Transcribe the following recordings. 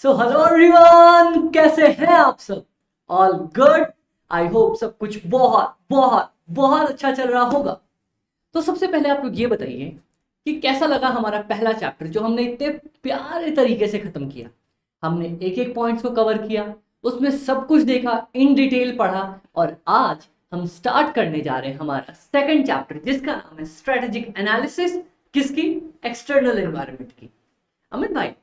So hello everyone, कैसे हैं आप सब? All good. आई होप सब कुछ बहुत बहुत बहुत अच्छा चल रहा होगा। तो सबसे पहले आप लोग ये बताइए कि कैसा लगा हमारा पहला चैप्टर जो हमने इतने प्यारे तरीके से खत्म किया। हमने एक एक पॉइंट्स को कवर किया, उसमें सब कुछ देखा, इन डिटेल पढ़ा। और आज हम स्टार्ट करने जा रहे हैं हमारा सेकंड चैप्टर जिसका नाम है स्ट्रेटेजिक एनालिसिस। किसकी? एक्सटर्नल एनवायरनमेंट की। अमित भाई,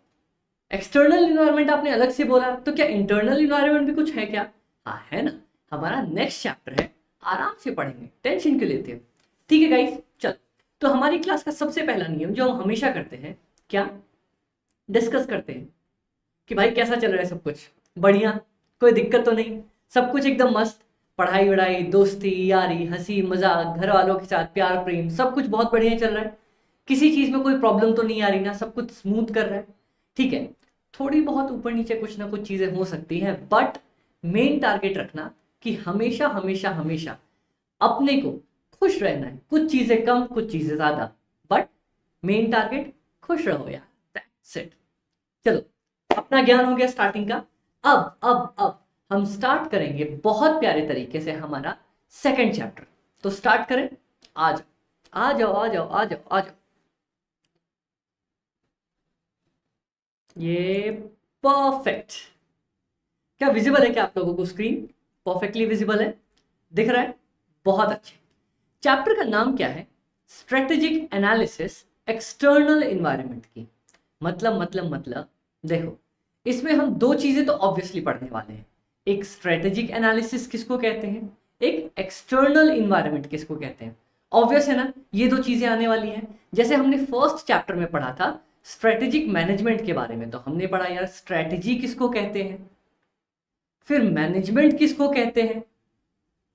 एक्सटर्नल इन्वायरमेंट आपने अलग से बोला, तो क्या इंटरनल इन्वायरमेंट भी कुछ है क्या? हाँ, है ना। हमारा नेक्स्ट चैप्टर है, आराम से पढ़ेंगे, टेंशन क्यों लेते हो। ठीक है गाइस, चल। तो हमारी क्लास का सबसे पहला नियम जो हम हमेशा करते हैं, क्या डिस्कस करते हैं कि भाई कैसा चल रहा है, सब कुछ बढ़िया, कोई दिक्कत तो नहीं, सब कुछ एकदम मस्त। पढ़ाई वढ़ाई, दोस्ती यारी, हंसी मजाक, घर वालों के साथ प्यार प्रेम, सब कुछ बहुत बढ़िया चल रहा है। किसी चीज में कोई प्रॉब्लम तो नहीं आ रही ना, सब कुछ स्मूथ कर रहा है। ठीक है, थोड़ी बहुत ऊपर नीचे कुछ ना कुछ चीजें हो सकती हैं, बट मेन टारगेट रखना कि हमेशा हमेशा हमेशा अपने को खुश रहना है। कुछ चीजें कम, कुछ चीजें ज्यादा, बट मेन टारगेट खुश रहो यार, दैट्स इट। चलो, अपना ज्ञान हो गया स्टार्टिंग का। अब हम स्टार्ट करेंगे बहुत प्यारे तरीके से हमारा सेकंड चैप्टर। तो स्टार्ट करें। आ जाओ आ जाओ आ जाओ आ जाओ आ जाओ। ये परफेक्ट। क्या विजिबल है क्या आप लोगों को? स्क्रीन परफेक्टली विजिबल है, दिख रहा है? बहुत अच्छे। चैप्टर का नाम क्या है? स्ट्रेटेजिक एनालिसिस एक्सटर्नल एनवायरनमेंट की। मतलब देखो, इसमें हम दो चीजें तो ऑब्वियसली पढ़ने वाले हैं। एक स्ट्रेटेजिक एनालिसिस किसको कहते हैं, एक एक्सटर्नल एनवायरनमेंट किसको कहते हैं। ऑब्वियस है ना, ये दो चीजें आने वाली हैं। जैसे हमने फर्स्ट चैप्टर में पढ़ा था स्ट्रेटेजिक मैनेजमेंट के बारे में, तो हमने पढ़ा यार स्ट्रेटेजी किसको कहते हैं, फिर मैनेजमेंट किसको कहते हैं,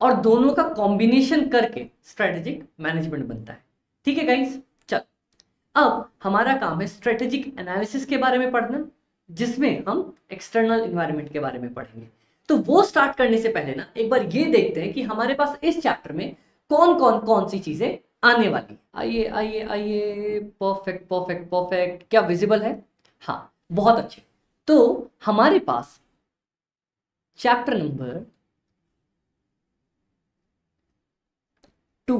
और दोनों का कॉम्बिनेशन करके स्ट्रेटेजिक मैनेजमेंट बनता है। ठीक है गाइस, चल। अब हमारा काम है स्ट्रेटेजिक एनालिसिस के बारे में पढ़ना, जिसमें हम एक्सटर्नल एनवायरनमेंट के बारे में पढ़ेंगे। तो वो स्टार्ट करने से पहले ना एक बार ये देखते हैं कि हमारे पास इस चैप्टर में कौन सी चीजें आने वाली। आइए आइए आइए, परफेक्ट परफेक्ट परफेक्ट। क्या विजिबल है? हाँ, बहुत अच्छे। तो हमारे पास चैप्टर नंबर 2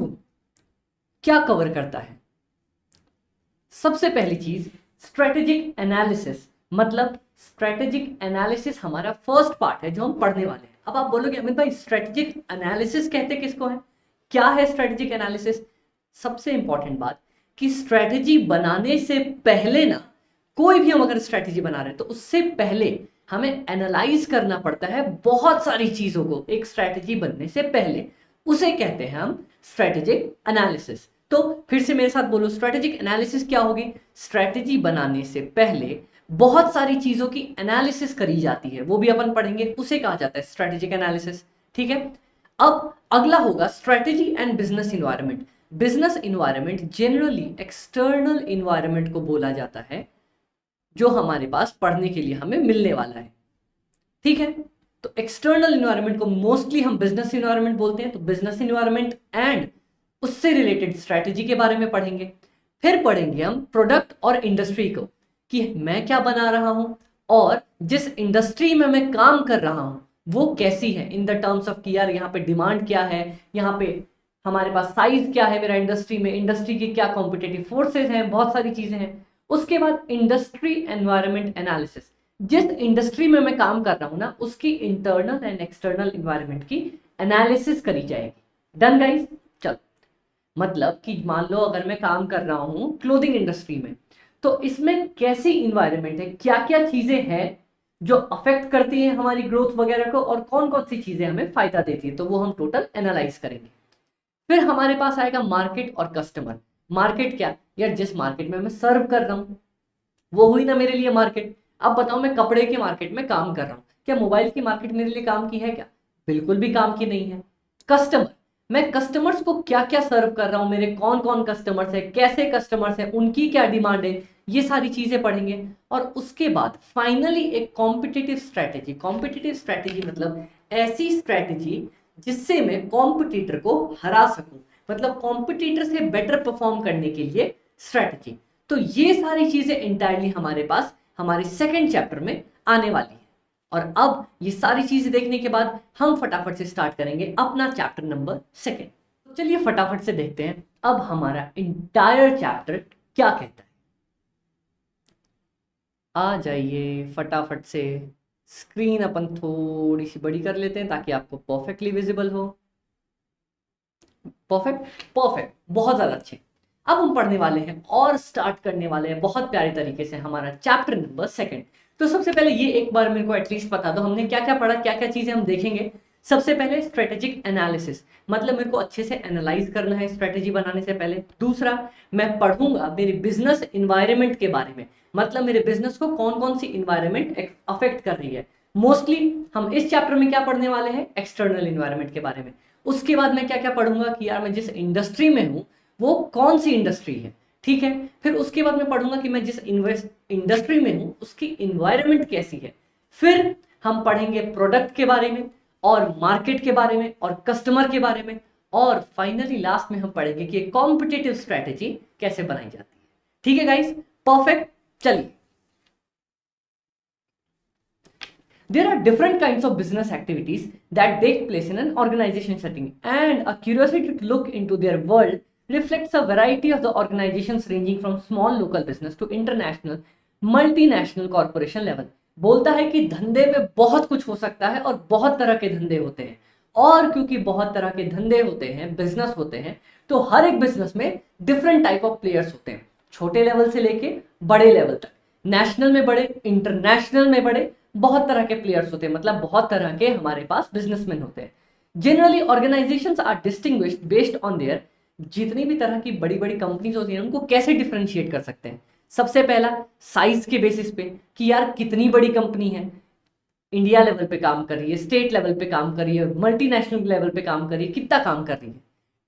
क्या कवर करता है? सबसे पहली चीज स्ट्रेटेजिक एनालिसिस। मतलब स्ट्रेटेजिक एनालिसिस हमारा फर्स्ट पार्ट है जो हम पढ़ने वाले हैं। अब आप बोलोगे अमित भाई स्ट्रेटेजिक एनालिसिस कहते किसको है, क्या है स्ट्रेटेजिक एनालिसिस? सबसे इंपॉर्टेंट बात कि स्ट्रेटेजी बनाने से पहले ना, कोई भी हम अगर स्ट्रेटेजी बना रहे हैं तो उससे पहले हमें एनालाइज करना पड़ता है बहुत सारी चीजों को एक स्ट्रेटेजी बनने से पहले। उसे कहते हैं हम स्ट्रेटेजिक एनालिसिस। तो फिर से मेरे साथ बोलो, स्ट्रेटेजिक एनालिसिस क्या होगी? स्ट्रेटेजी बनाने से पहले बहुत सारी चीजों की एनालिसिस करी जाती है, वो भी अपन पढ़ेंगे, उसे कहा जाता है स्ट्रेटेजिक एनालिसिस। ठीक है। अब अगला होगा strategy and business environment. Business environment generally external environment को बोला जाता है जो हमारे पास पढ़ने के लिए हमें मिलने वाला है। ठीक है, तो एक्सटर्नल इन्वायरमेंट को मोस्टली हम बिजनेस इन्वायरमेंट बोलते हैं। तो बिजनेस इन्वायरमेंट एंड उससे रिलेटेड स्ट्रेटेजी के बारे में पढ़ेंगे। फिर पढ़ेंगे हम प्रोडक्ट और इंडस्ट्री को, कि मैं क्या बना रहा हूं और जिस इंडस्ट्री में मैं काम कर रहा हूं वो कैसी है, इन द टर्म्स ऑफ कि यार यहाँ पे डिमांड क्या है, यहाँ पे हमारे पास साइज क्या है मेरा इंडस्ट्री में, इंडस्ट्री की क्या कॉम्पिटेटिव फोर्सेज हैं, बहुत सारी चीजें हैं। उसके बाद इंडस्ट्री एनवायरनमेंट एनालिसिस, जिस इंडस्ट्री में मैं काम कर रहा हूं ना उसकी इंटरनल एंड एक्सटर्नल एनवायरनमेंट की एनालिसिस करी जाएगी। डन गाइस, चल। मतलब कि मान लो अगर मैं काम कर रहा हूं क्लोथिंग इंडस्ट्री में, तो इसमें कैसी इन्वायरमेंट है, क्या क्या चीजें हैं जो अफेक्ट करती हैं हमारी ग्रोथ वगैरह को, और कौन कौन सी चीजें हमें फायदा देती है, तो वो हम टोटल एनालाइज करेंगे। फिर हमारे पास आएगा मार्केट और कस्टमर। मार्केट क्या यार, जिस मार्केट में मैं सर्व कर रहा हूं वो हुई ना मेरे लिए मार्केट। अब बताओ, मैं कपड़े के मार्केट में काम कर रहा हूं, क्या मोबाइल की मार्केट मेरे लिए काम की है क्या? बिल्कुल भी काम की नहीं है। कस्टमर, मैं कस्टमर्स को क्या क्या सर्व कर रहा हूं, मेरे कौन कौन कस्टमर्स है, कैसे कस्टमर्स है, उनकी क्या डिमांड है, ये सारी चीजें पढ़ेंगे। और उसके बाद फाइनली एक कॉम्पिटिटिव स्ट्रैटेजी। कॉम्पिटिटिव स्ट्रैटेजी मतलब ऐसी स्ट्रैटेजी जिससे मैं कॉम्पिटिटर को हरा सकूं, मतलब कॉम्पिटिटर से बेटर परफॉर्म करने के लिए स्ट्रैटेजी। तो ये सारी चीजें इंटायरली हमारे पास हमारे सेकंड चैप्टर में आने वाली है। और अब ये सारी चीजें देखने के बाद हम फटाफट से स्टार्ट करेंगे अपना चैप्टर नंबर सेकंड। तो चलिए फटाफट से देखते हैं अब हमारा इंटायर चैप्टर क्या कहता है। आ जाइए फटाफट से, स्क्रीन अपन थोड़ी सी बड़ी कर लेते हैं ताकि आपको परफेक्टली विजिबल हो। परफेक्ट, परफेक्ट, बहुत ज्यादा अच्छे। अब हम पढ़ने वाले हैं और स्टार्ट करने वाले हैं बहुत प्यारे तरीके से हमारा चैप्टर नंबर सेकंड। तो सबसे पहले ये एक बार मेरे को एटलीस्ट बता दो हमने क्या क्या पढ़ा, क्या क्या चीजें हम देखेंगे। सबसे पहले स्ट्रेटेजिक एनालिसिस, मतलब मेरे को अच्छे से एनालाइज करना है स्ट्रेटेजी बनाने से पहले। दूसरा, मैं पढ़ूंगा मेरे बिजनेस इन्वायरमेंट के बारे में, मतलब मेरे बिजनेस को कौन कौन सी इन्वायरमेंट अफेक्ट कर रही है। मोस्टली हम इस चैप्टर में क्या पढ़ने वाले हैं, एक्सटर्नल इन्वायरमेंट के बारे में। उसके बाद मैं क्या क्या पढ़ूंगा कि यार मैं जिस इंडस्ट्री में हूं वो कौन सी इंडस्ट्री है, ठीक है। फिर उसके बाद मैं पढ़ूंगा कि मैं जिस इंडस्ट्री में हूं उसकी इन्वायरमेंट कैसी है। फिर हम पढ़ेंगे प्रोडक्ट के बारे में और मार्केट के बारे में और कस्टमर के बारे में, और फाइनली लास्ट में हम पढ़ेंगे कि कॉम्पिटिटिव स्ट्रेटेजी कैसे बनाई जाती है। ठीक है गाइस, परफेक्ट। चलिए, there are different kinds of business activities that take place in an organization setting, and a curiosity to look into their world reflects a variety of the organizations ranging from small local business to international multinational corporation level। बोलता है कि धंधे में बहुत कुछ हो सकता है और बहुत तरह के धंधे होते हैं, और क्योंकि बहुत तरह के धंधे होते हैं, बिजनेस होते हैं, तो हर एक बिजनेस में डिफरेंट टाइप ऑफ प्लेयर्स होते हैं, छोटे लेवल से लेके बड़े लेवल तक, नेशनल में बड़े, इंटरनेशनल में बड़े, बहुत तरह के प्लेयर्स होते हैं, मतलब बहुत तरह के हमारे पास बिजनेसमैन होते हैं। Generally organisations are distinguished based on their, जितनी भी तरह की बड़ी बड़ी कंपनीज होती हैं उनको कैसे डिफरेंशिएट कर सकते हैं। सबसे पहला, साइज के बेसिस पे कि यार कितनी बड़ी कंपनी है, इंडिया लेवल पे काम कर रही है, स्टेट लेवल पे काम कर रही है, मल्टीनेशनल लेवल पे काम कर रही है, कितना काम कर रही है।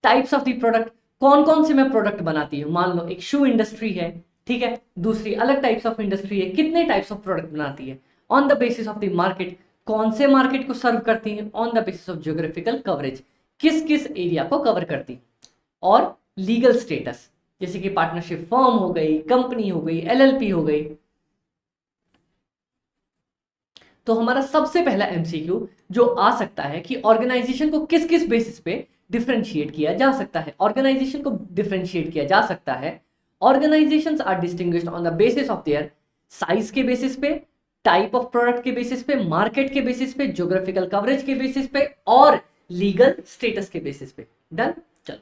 टाइप्स ऑफ दी प्रोडक्ट, कौन कौन से मैं प्रोडक्ट बनाती हूँ, मान लो एक शू इंडस्ट्री है, ठीक है, दूसरी अलग टाइप्स ऑफ इंडस्ट्री है, कितने टाइप्स ऑफ प्रोडक्ट बनाती है। On the basis of the market, कौन से मार्केट को सर्व करती है। On the basis of geographical coverage, किस किस एरिया को कवर करती है। और लीगल स्टेटस, जैसे कि पार्टनरशिप फर्म हो गई, कंपनी हो गई, एलएलपी हो गई। तो हमारा सबसे पहला एमसीक्यू जो आ सकता है कि ऑर्गेनाइजेशन को किस किस बेसिस पे डिफरेंशिएट किया जा सकता है। ऑर्गेनाइजेशन को डिफरेंशिएट किया जा सकता है, organisations are distinguished on the basis of their size के बेसिस पे, टाइप ऑफ प्रोडक्ट के बेसिस पे, मार्केट के बेसिस पे, ज्योग्राफिकल कवरेज के बेसिस पे, और लीगल स्टेटस के बेसिस पे। डन। चल,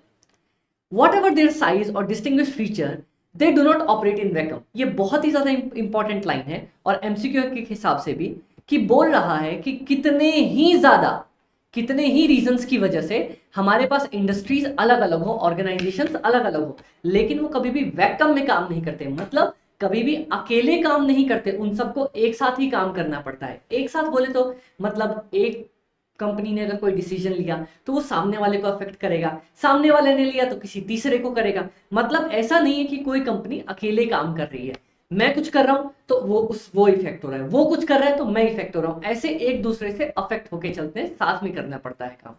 वॉट एवर देयर साइज और distinguish feature, they do not operate in vacuum. ये बहुत ही ज्यादा इंपॉर्टेंट लाइन है और एमसीक्यू के हिसाब से भी, कि बोल रहा है कि कितने ही रीजंस की वजह से हमारे पास इंडस्ट्रीज अलग अलग हो, ऑर्गेनाइजेशंस अलग अलग हो, लेकिन वो कभी भी वैक्यूम में काम नहीं करते, मतलब कभी भी अकेले काम नहीं करते, उन सबको एक साथ ही काम करना पड़ता है। एक साथ बोले तो मतलब एक कंपनी ने अगर कोई डिसीजन लिया तो वो सामने वाले को अफेक्ट करेगा, सामने वाले ने लिया तो किसी तीसरे को करेगा। मतलब ऐसा नहीं है कि कोई कंपनी अकेले काम कर रही है, मैं कुछ कर रहा हूं तो वो इफेक्ट हो रहा है, वो कुछ कर रहा है तो मैं इफेक्ट हो रहा हूं, ऐसे एक दूसरे से अफेक्ट होके चलते हैं, साथ में करना पड़ता है काम।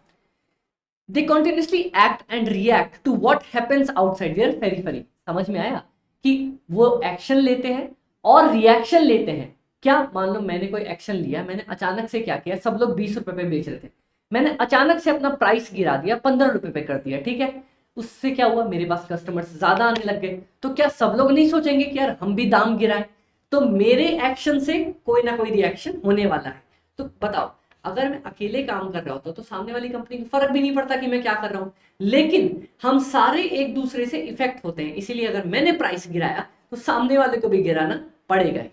They continuously act and react to what happens outside their periphery. समझ में आया कि वो एक्शन लेते हैं और रिएक्शन लेते हैं। क्या, मान लो मैंने कोई एक्शन लिया, मैंने अचानक से क्या किया, सब लोग 20 रुपए पे बेच रहे थे, मैंने अचानक से अपना प्राइस गिरा दिया, 15 रुपए पे कर दिया, ठीक है। उससे क्या हुआ, मेरे पास कस्टमर्स ज्यादा आने लग गए, तो क्या सब लोग नहीं सोचेंगे कि यार हम भी दाम गिराएं। तो मेरे एक्शन से कोई ना कोई रिएक्शन होने वाला है। तो बताओ, अगर मैं अकेले काम कर रहा होता तो सामने वाली कंपनी को फर्क भी नहीं पड़ता कि मैं क्या कर रहा हूं, लेकिन हम सारे एक दूसरे से इफेक्ट होते हैं, इसीलिए अगर मैंने प्राइस गिराया तो सामने वाले को भी गिराना पड़ेगा ही,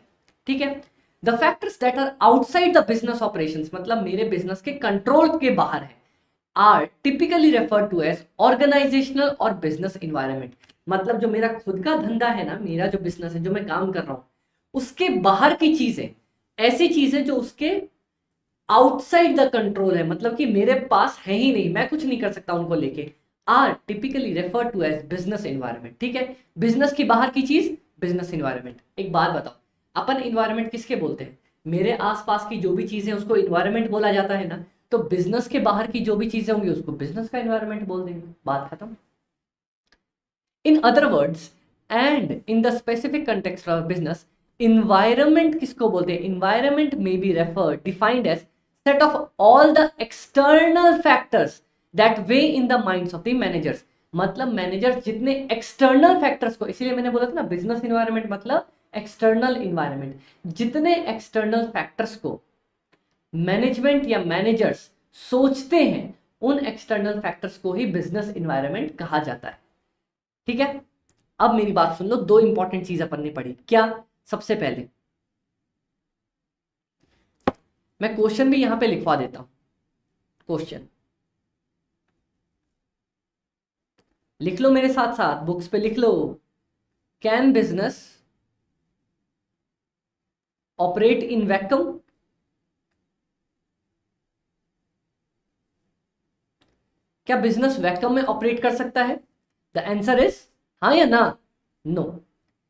ठीक है। The factors that are outside the business operations, मतलब मेरे बिजनेस के कंट्रोल के बाहर है, are typically referred to as organisational और बिजनेस इन्वायरमेंट। मतलब जो मेरा खुद का धंधा है ना, मेरा जो बिजनेस है, जो मैं काम कर रहा हूं, उसके बाहर की चीजें, ऐसी चीजें जो उसके आउटसाइड द कंट्रोल है, मतलब कि मेरे पास है ही नहीं, मैं कुछ नहीं कर सकता उनको लेके, are typically refer to as business environment. ठीक है, बिजनेस की बाहर की चीज बिजनेस इन्वायरमेंट। एक बात बताओ, अपन इन्वायरमेंट किसके बोलते हैं, मेरे आसपास की जो भी चीजें उसको इन्वायरमेंट बोला जाता है ना, तो बिजनेस के बाहर की जो भी चीजें होंगी उसको बिजनेस का इन्वायरमेंट बोल देंगे, बात खत्म। In other words, and in the specific context of business, environment किसको बोलते हैं? इन्वायरमेंट में be refer defined as set of all the external factors that weigh in the minds of the managers. मतलब managers जितने external factors को, इसीलिए मैंने बोला था ना बिजनेस इन्वायरमेंट मतलब एक्सटर्नल इन्वायरमेंट, जितने एक्सटर्नल फैक्टर्स को मैनेजमेंट या मैनेजर्स सोचते हैं उन एक्सटर्नल फैक्टर्स को ही बिजनेस इन्वायरमेंट कहा जाता है। ठीक है, अब मेरी बात सुन लो, दो इंपॉर्टेंट चीज अपन ने पढ़ी। क्या? सबसे पहले मैं क्वेश्चन भी यहां पे लिखवा देता हूं, क्वेश्चन लिख लो मेरे साथ साथ, बुक्स पे लिख लो। Can business operate in vacuum? क्या बिजनेस वैक्यूम में ऑपरेट कर सकता है? द आंसर इज हाँ या ना? नो।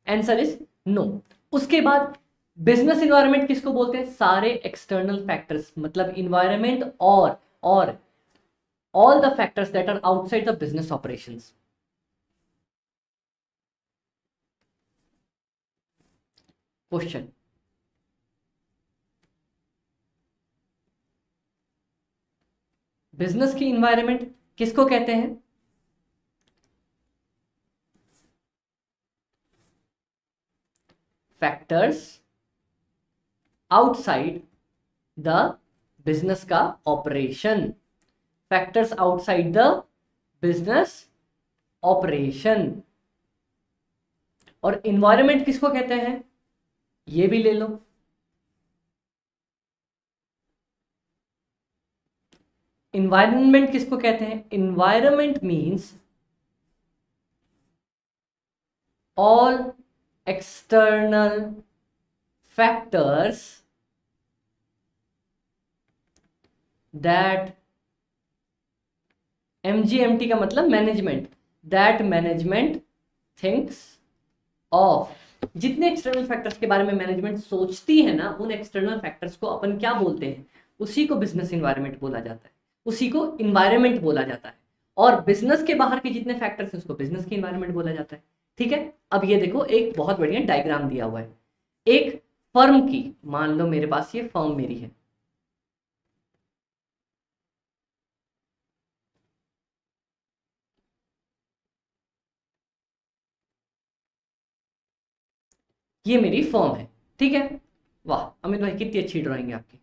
Answer is no. उसके बाद बिजनेस इन्वायरमेंट किसको बोलते हैं? सारे एक्सटर्नल फैक्टर्स, मतलब इन्वायरमेंट और all the factors that are outside the business operations. Question, business की इन्वायरमेंट किसको कहते हैं? फैक्टर्स आउटसाइड द बिजनेस का operation, factors outside the business operation. और इन्वायरमेंट किसको कहते हैं? ये भी ले लो। इन्वायरमेंट किसको कहते हैं? Environment means all external factors that, MGMT का मतलब management, that management thinks of. जितने एक्सटर्नल फैक्टर्स के बारे में मैनेजमेंट सोचती है ना, उन एक्सटर्नल फैक्टर्स को अपन क्या बोलते हैं? उसी को बिजनेस इन्वायरमेंट बोला जाता है, उसी को इन्वायरमेंट बोला जाता है। और बिजनेस के बाहर के जितने फैक्टर्स हैं उसको बिजनेस की इन्वायरमेंट बोला जाता है। ठीक है, अब ये देखो एक बहुत बढ़िया डायग्राम दिया हुआ है एक फर्म की। मान लो मेरे पास ये फर्म मेरी है, ये मेरी फर्म है। ठीक है, वाह अमित भाई कितनी अच्छी ड्राइंग है आपकी।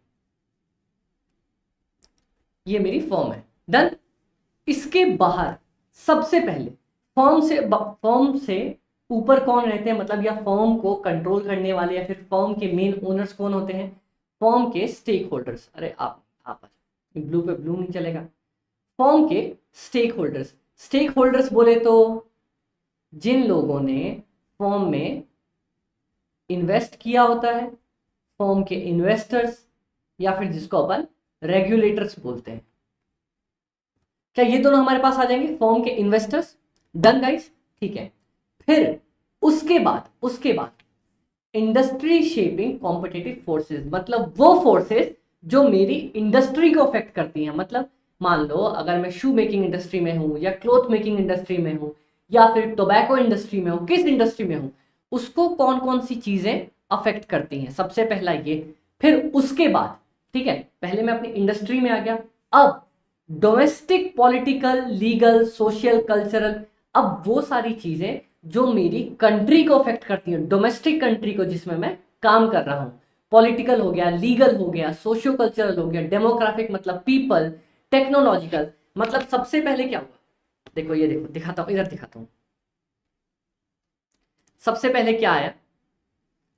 ये मेरी फर्म है, डन। इसके बाहर सबसे पहले फर्म से ऊपर कौन रहते हैं, मतलब या फर्म को कंट्रोल करने वाले या फिर फर्म के मेन ओनर्स कौन होते हैं? फर्म के स्टेक होल्डर्स। अरे आप ब्लू पे ब्लू नहीं चलेगा। फर्म के स्टेक होल्डर्स, स्टेक होल्डर्स बोले तो जिन लोगों ने फर्म में इन्वेस्ट किया होता है, फर्म के इन्वेस्टर्स, या फिर जिसको अपन रेगुलेटर्स बोलते हैं। क्या ये दोनों हमारे पास आ जाएंगे? फर्म के इन्वेस्टर्स, डन गाइस। ठीक है, फिर उसके बाद इंडस्ट्री शेपिंग कॉम्पिटिटिव फोर्सेस, मतलब वो फोर्सेस जो मेरी इंडस्ट्री को अफेक्ट करती हैं। मतलब मान लो अगर मैं शू मेकिंग इंडस्ट्री में हूं या क्लॉथ मेकिंग इंडस्ट्री में हूं या फिर टोबैको इंडस्ट्री में हूं, किस इंडस्ट्री में हूं, उसको कौन कौन सी चीजें अफेक्ट करती हैं? सबसे पहला ये। फिर उसके बाद, ठीक है, पहले मैं अपनी इंडस्ट्री में आ गया, अब domestic political legal social cultural, अब वो सारी चीजें जो मेरी कंट्री को अफेक्ट करती हैं, डोमेस्टिक कंट्री को जिसमें मैं काम कर रहा हूं। पॉलिटिकल हो गया, लीगल हो गया, सोशियो कल्चरल हो गया, डेमोग्राफिक मतलब पीपल, टेक्नोलॉजिकल मतलब सबसे पहले क्या हुआ? देखो ये देखो, दिखाता हूं, इधर दिखाता हूं। सबसे पहले क्या आया?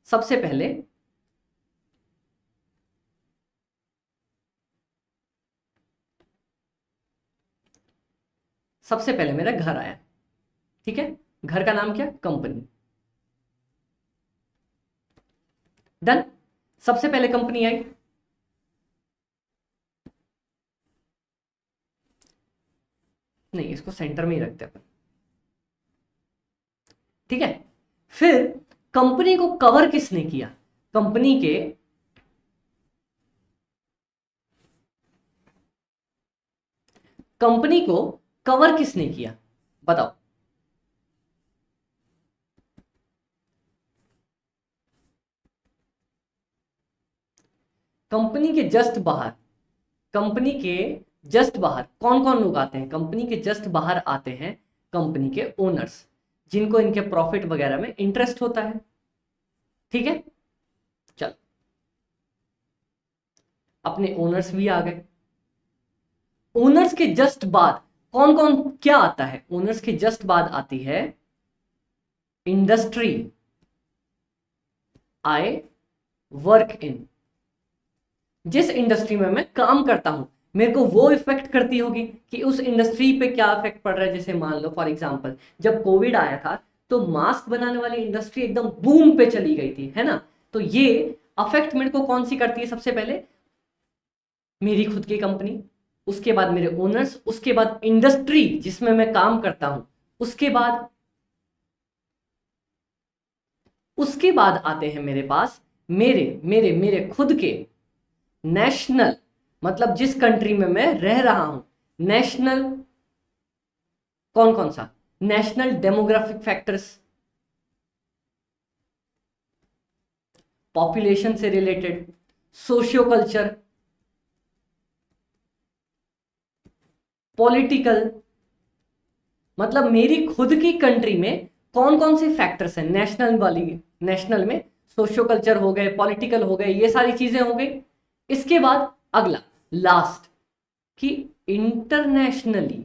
सबसे पहले मेरा घर आया। ठीक है, घर का नाम क्या? Company, done. सबसे पहले कंपनी आई, नहीं इसको सेंटर में ही रखते अपन। ठीक है, फिर कंपनी को कवर किसने किया? कंपनी के कंपनी को कवर किसने किया? बताओ। कंपनी के जस्ट बाहर, कंपनी के जस्ट बाहर कौन कौन लोग आते हैं? कंपनी के जस्ट बाहर आते हैं कंपनी के ओनर्स, जिनको इनके प्रॉफिट वगैरह में इंटरेस्ट होता है। ठीक है, चल अपने ओनर्स भी आ गए। ओनर्स के जस्ट बाद कौन कौन क्या आता है? ओनर्स के जस्ट बाद आती है इंडस्ट्री आई वर्क इन। जिस इंडस्ट्री में मैं काम करता हूं मेरे को वो इफेक्ट करती होगी कि उस इंडस्ट्री पे क्या इफेक्ट पड़ रहा है। जैसे मान लो फॉर एग्जांपल जब कोविड आया था तो मास्क बनाने वाली इंडस्ट्री एकदम बूम पे चली गई थी, है ना? तो ये अफेक्ट मेरे को कौन सी करती है? सबसे पहले मेरी खुद की कंपनी, उसके बाद मेरे ओनर्स, उसके बाद इंडस्ट्री जिसमें मैं काम करता हूं, उसके बाद आते हैं मेरे पास मेरे मेरे मेरे खुद के नेशनल, मतलब जिस कंट्री में मैं रह रहा हूं, नेशनल कौन कौन सा? नेशनल डेमोग्राफिक फैक्टर्स, पॉपुलेशन से रिलेटेड, सोशियो कल्चर, पॉलिटिकल, मतलब मेरी खुद की कंट्री में कौन कौन से फैक्टर्स हैं। नेशनल में सोशियो कल्चर हो गए, पॉलिटिकल हो गए, ये सारी चीजें हो गई। इसके बाद अगला लास्ट कि internationally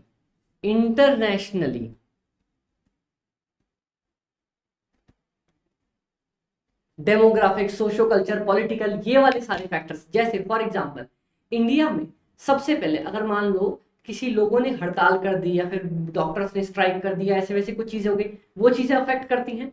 demographic, socio culture, political, ये वाले सारे फैक्टर्स। जैसे फॉर एग्जांपल इंडिया में सबसे पहले अगर मान लो किसी लोगों ने हड़ताल कर दी या फिर डॉक्टर्स ने स्ट्राइक कर दिया, ऐसे वैसे कुछ चीजें हो गई, वो चीजें अफेक्ट करती हैं।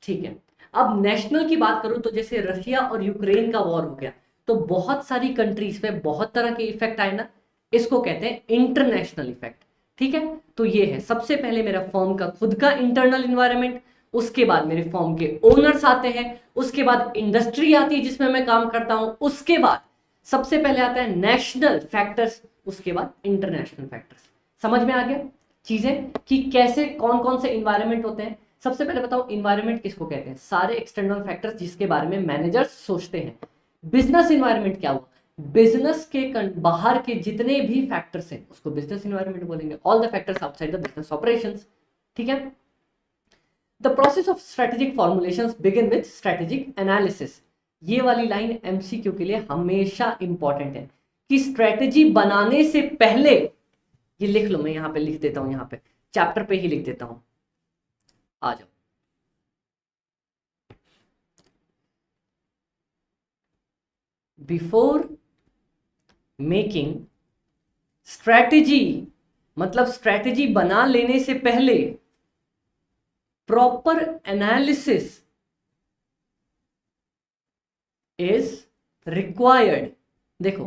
ठीक है, अब नेशनल की बात करूं तो जैसे रशिया और यूक्रेन का वॉर हो गया तो बहुत सारी कंट्रीज पे बहुत तरह के इफेक्ट आए ना, इसको कहते हैं इंटरनेशनल इफेक्ट। ठीक है, तो ये है सबसे पहले मेरा फर्म का खुद का इंटरनल इन्वायरमेंट, उसके बाद मेरे फर्म के ओनर्स आते हैं, उसके बाद इंडस्ट्री आती है जिसमें मैं काम करता हूं, उसके बाद सबसे पहले आता है नेशनल फैक्टर्स, उसके बाद इंटरनेशनल फैक्टर्स। समझ में आ गया चीजें कि कैसे कौन कौन से इन्वायरमेंट होते हैं? सबसे पहले बताओ इन्वायरमेंट किसको कहते हैं? सारे एक्सटर्नल फैक्टर्स जिसके बारे में मैनेजर्स सोचते हैं। बिजनेस इन्वायरमेंट क्या हुआ? बिजनेस के बाहर के जितने भी फैक्टर्स हैं उसको बिजनेस इन्वायरमेंट बोलेंगे, all the factors outside the business operations. ठीक है, the process of strategic formulations begin with strategic analysis. ये वाली लाइन एमसीक्यू के लिए हमेशा इंपॉर्टेंट है कि स्ट्रेटेजी बनाने से पहले, ये लिख लो, मैं यहां पे लिख देता हूं, यहां पे चैप्टर पे ही लिख देता हूं, आ जाओ। बिफोर मेकिंग स्ट्रेटेजी, मतलब स्ट्रेटेजी बना लेने से पहले प्रॉपर एनालिसिस इज रिक्वायर्ड। देखो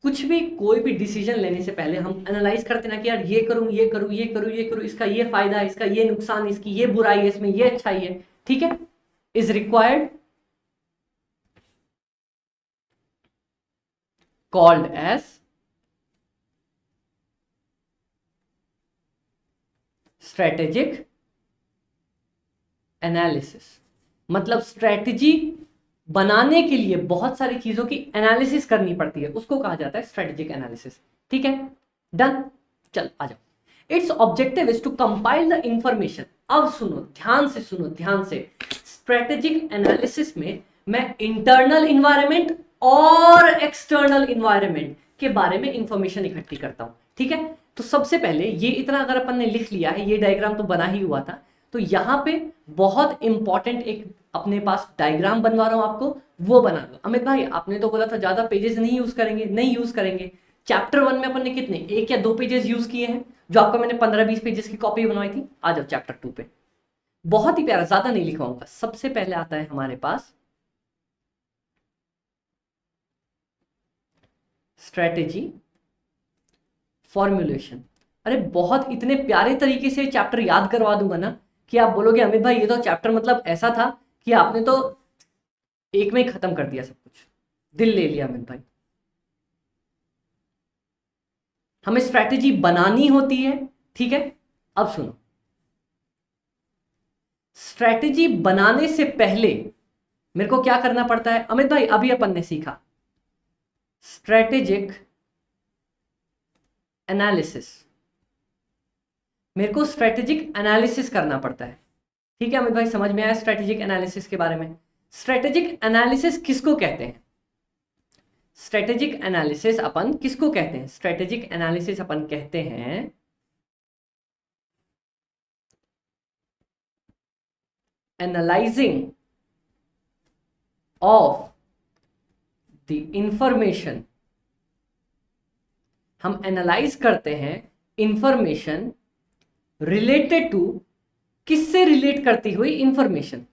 कुछ भी कोई भी डिसीजन लेने से पहले हम एनालाइज करते ना कि यार ये करूं ये करूं ये करूं ये करूं, इसका ये फायदा है, इसका ये नुकसान, इसकी ये बुराई है, इसमें ये अच्छाई है। ठीक है, is required called as strategic analysis. मतलब स्ट्रेटेजी बनाने के लिए बहुत सारी चीजों की एनालिसिस करनी पड़ती है, उसको कहा जाता है स्ट्रेटेजिक एनालिसिस। ठीक है, डन। चल आ जाओ। Its objective is to compile the information. अब सुनो, ध्यान से सुनो, ध्यान से। स्ट्रेटेजिक एनालिसिस में मैं इंटरनल इन्वायरमेंट और एक्सटर्नल इन्वायरमेंट के बारे में इंफॉर्मेशन इकट्ठी करता हूं। ठीक है, तो सबसे पहले ये इतना अगर अपन ने लिख लिया है, ये डायग्राम तो बना ही हुआ था, तो यहां पे बहुत इंपॉर्टेंट एक अपने पास डायग्राम बनवा रहा हूं आपको, वो बना लो। अमित भाई आपने तो बोला था ज्यादा पेजेस नहीं यूज करेंगे, नहीं यूज करेंगे। चैप्टर 1 में अपन ने कितने, 1 या 2 पेजेस यूज किए हैं, जो आपका मैंने 15-20 पेजेस की कॉपी बनवाई थी। आ जाओ चैप्टर 2 पे, बहुत ही प्यारा, ज्यादा नहीं लिखवाऊंगा। सबसे पहले आता है हमारे पास स्ट्रेटेजी फॉर्मुलेशन। अरे बहुत इतने प्यारे तरीके से चैप्टर याद करवा दूंगा ना कि आप बोलोगे अमित भाई ये तो चैप्टर मतलब ऐसा था कि आपने तो एक में ही खत्म कर दिया सब कुछ, दिल ले लिया अमित भाई। हमें स्ट्रैटेजी बनानी होती है। ठीक है, अब सुनो, स्ट्रैटेजी बनाने से पहले मेरे को क्या करना पड़ता है? अमित भाई अभी अपन ने सीखा स्ट्रेटेजिक एनालिसिस, मेरे को स्ट्रेटेजिक एनालिसिस करना पड़ता है। ठीक है अमित भाई, समझ में आया स्ट्रेटेजिक एनालिसिस के बारे में। स्ट्रेटेजिक एनालिसिस किसको कहते हैं? स्ट्रेटेजिक एनालिसिस अपन किसको कहते हैं? स्ट्रेटेजिक एनालिसिस अपन कहते हैं एनालाइजिंग ऑफ द इंफॉर्मेशन, हम एनालाइज करते हैं इंफॉर्मेशन रिलेटेड टू, किससे रिलेट करती हुई इंफॉर्मेशन?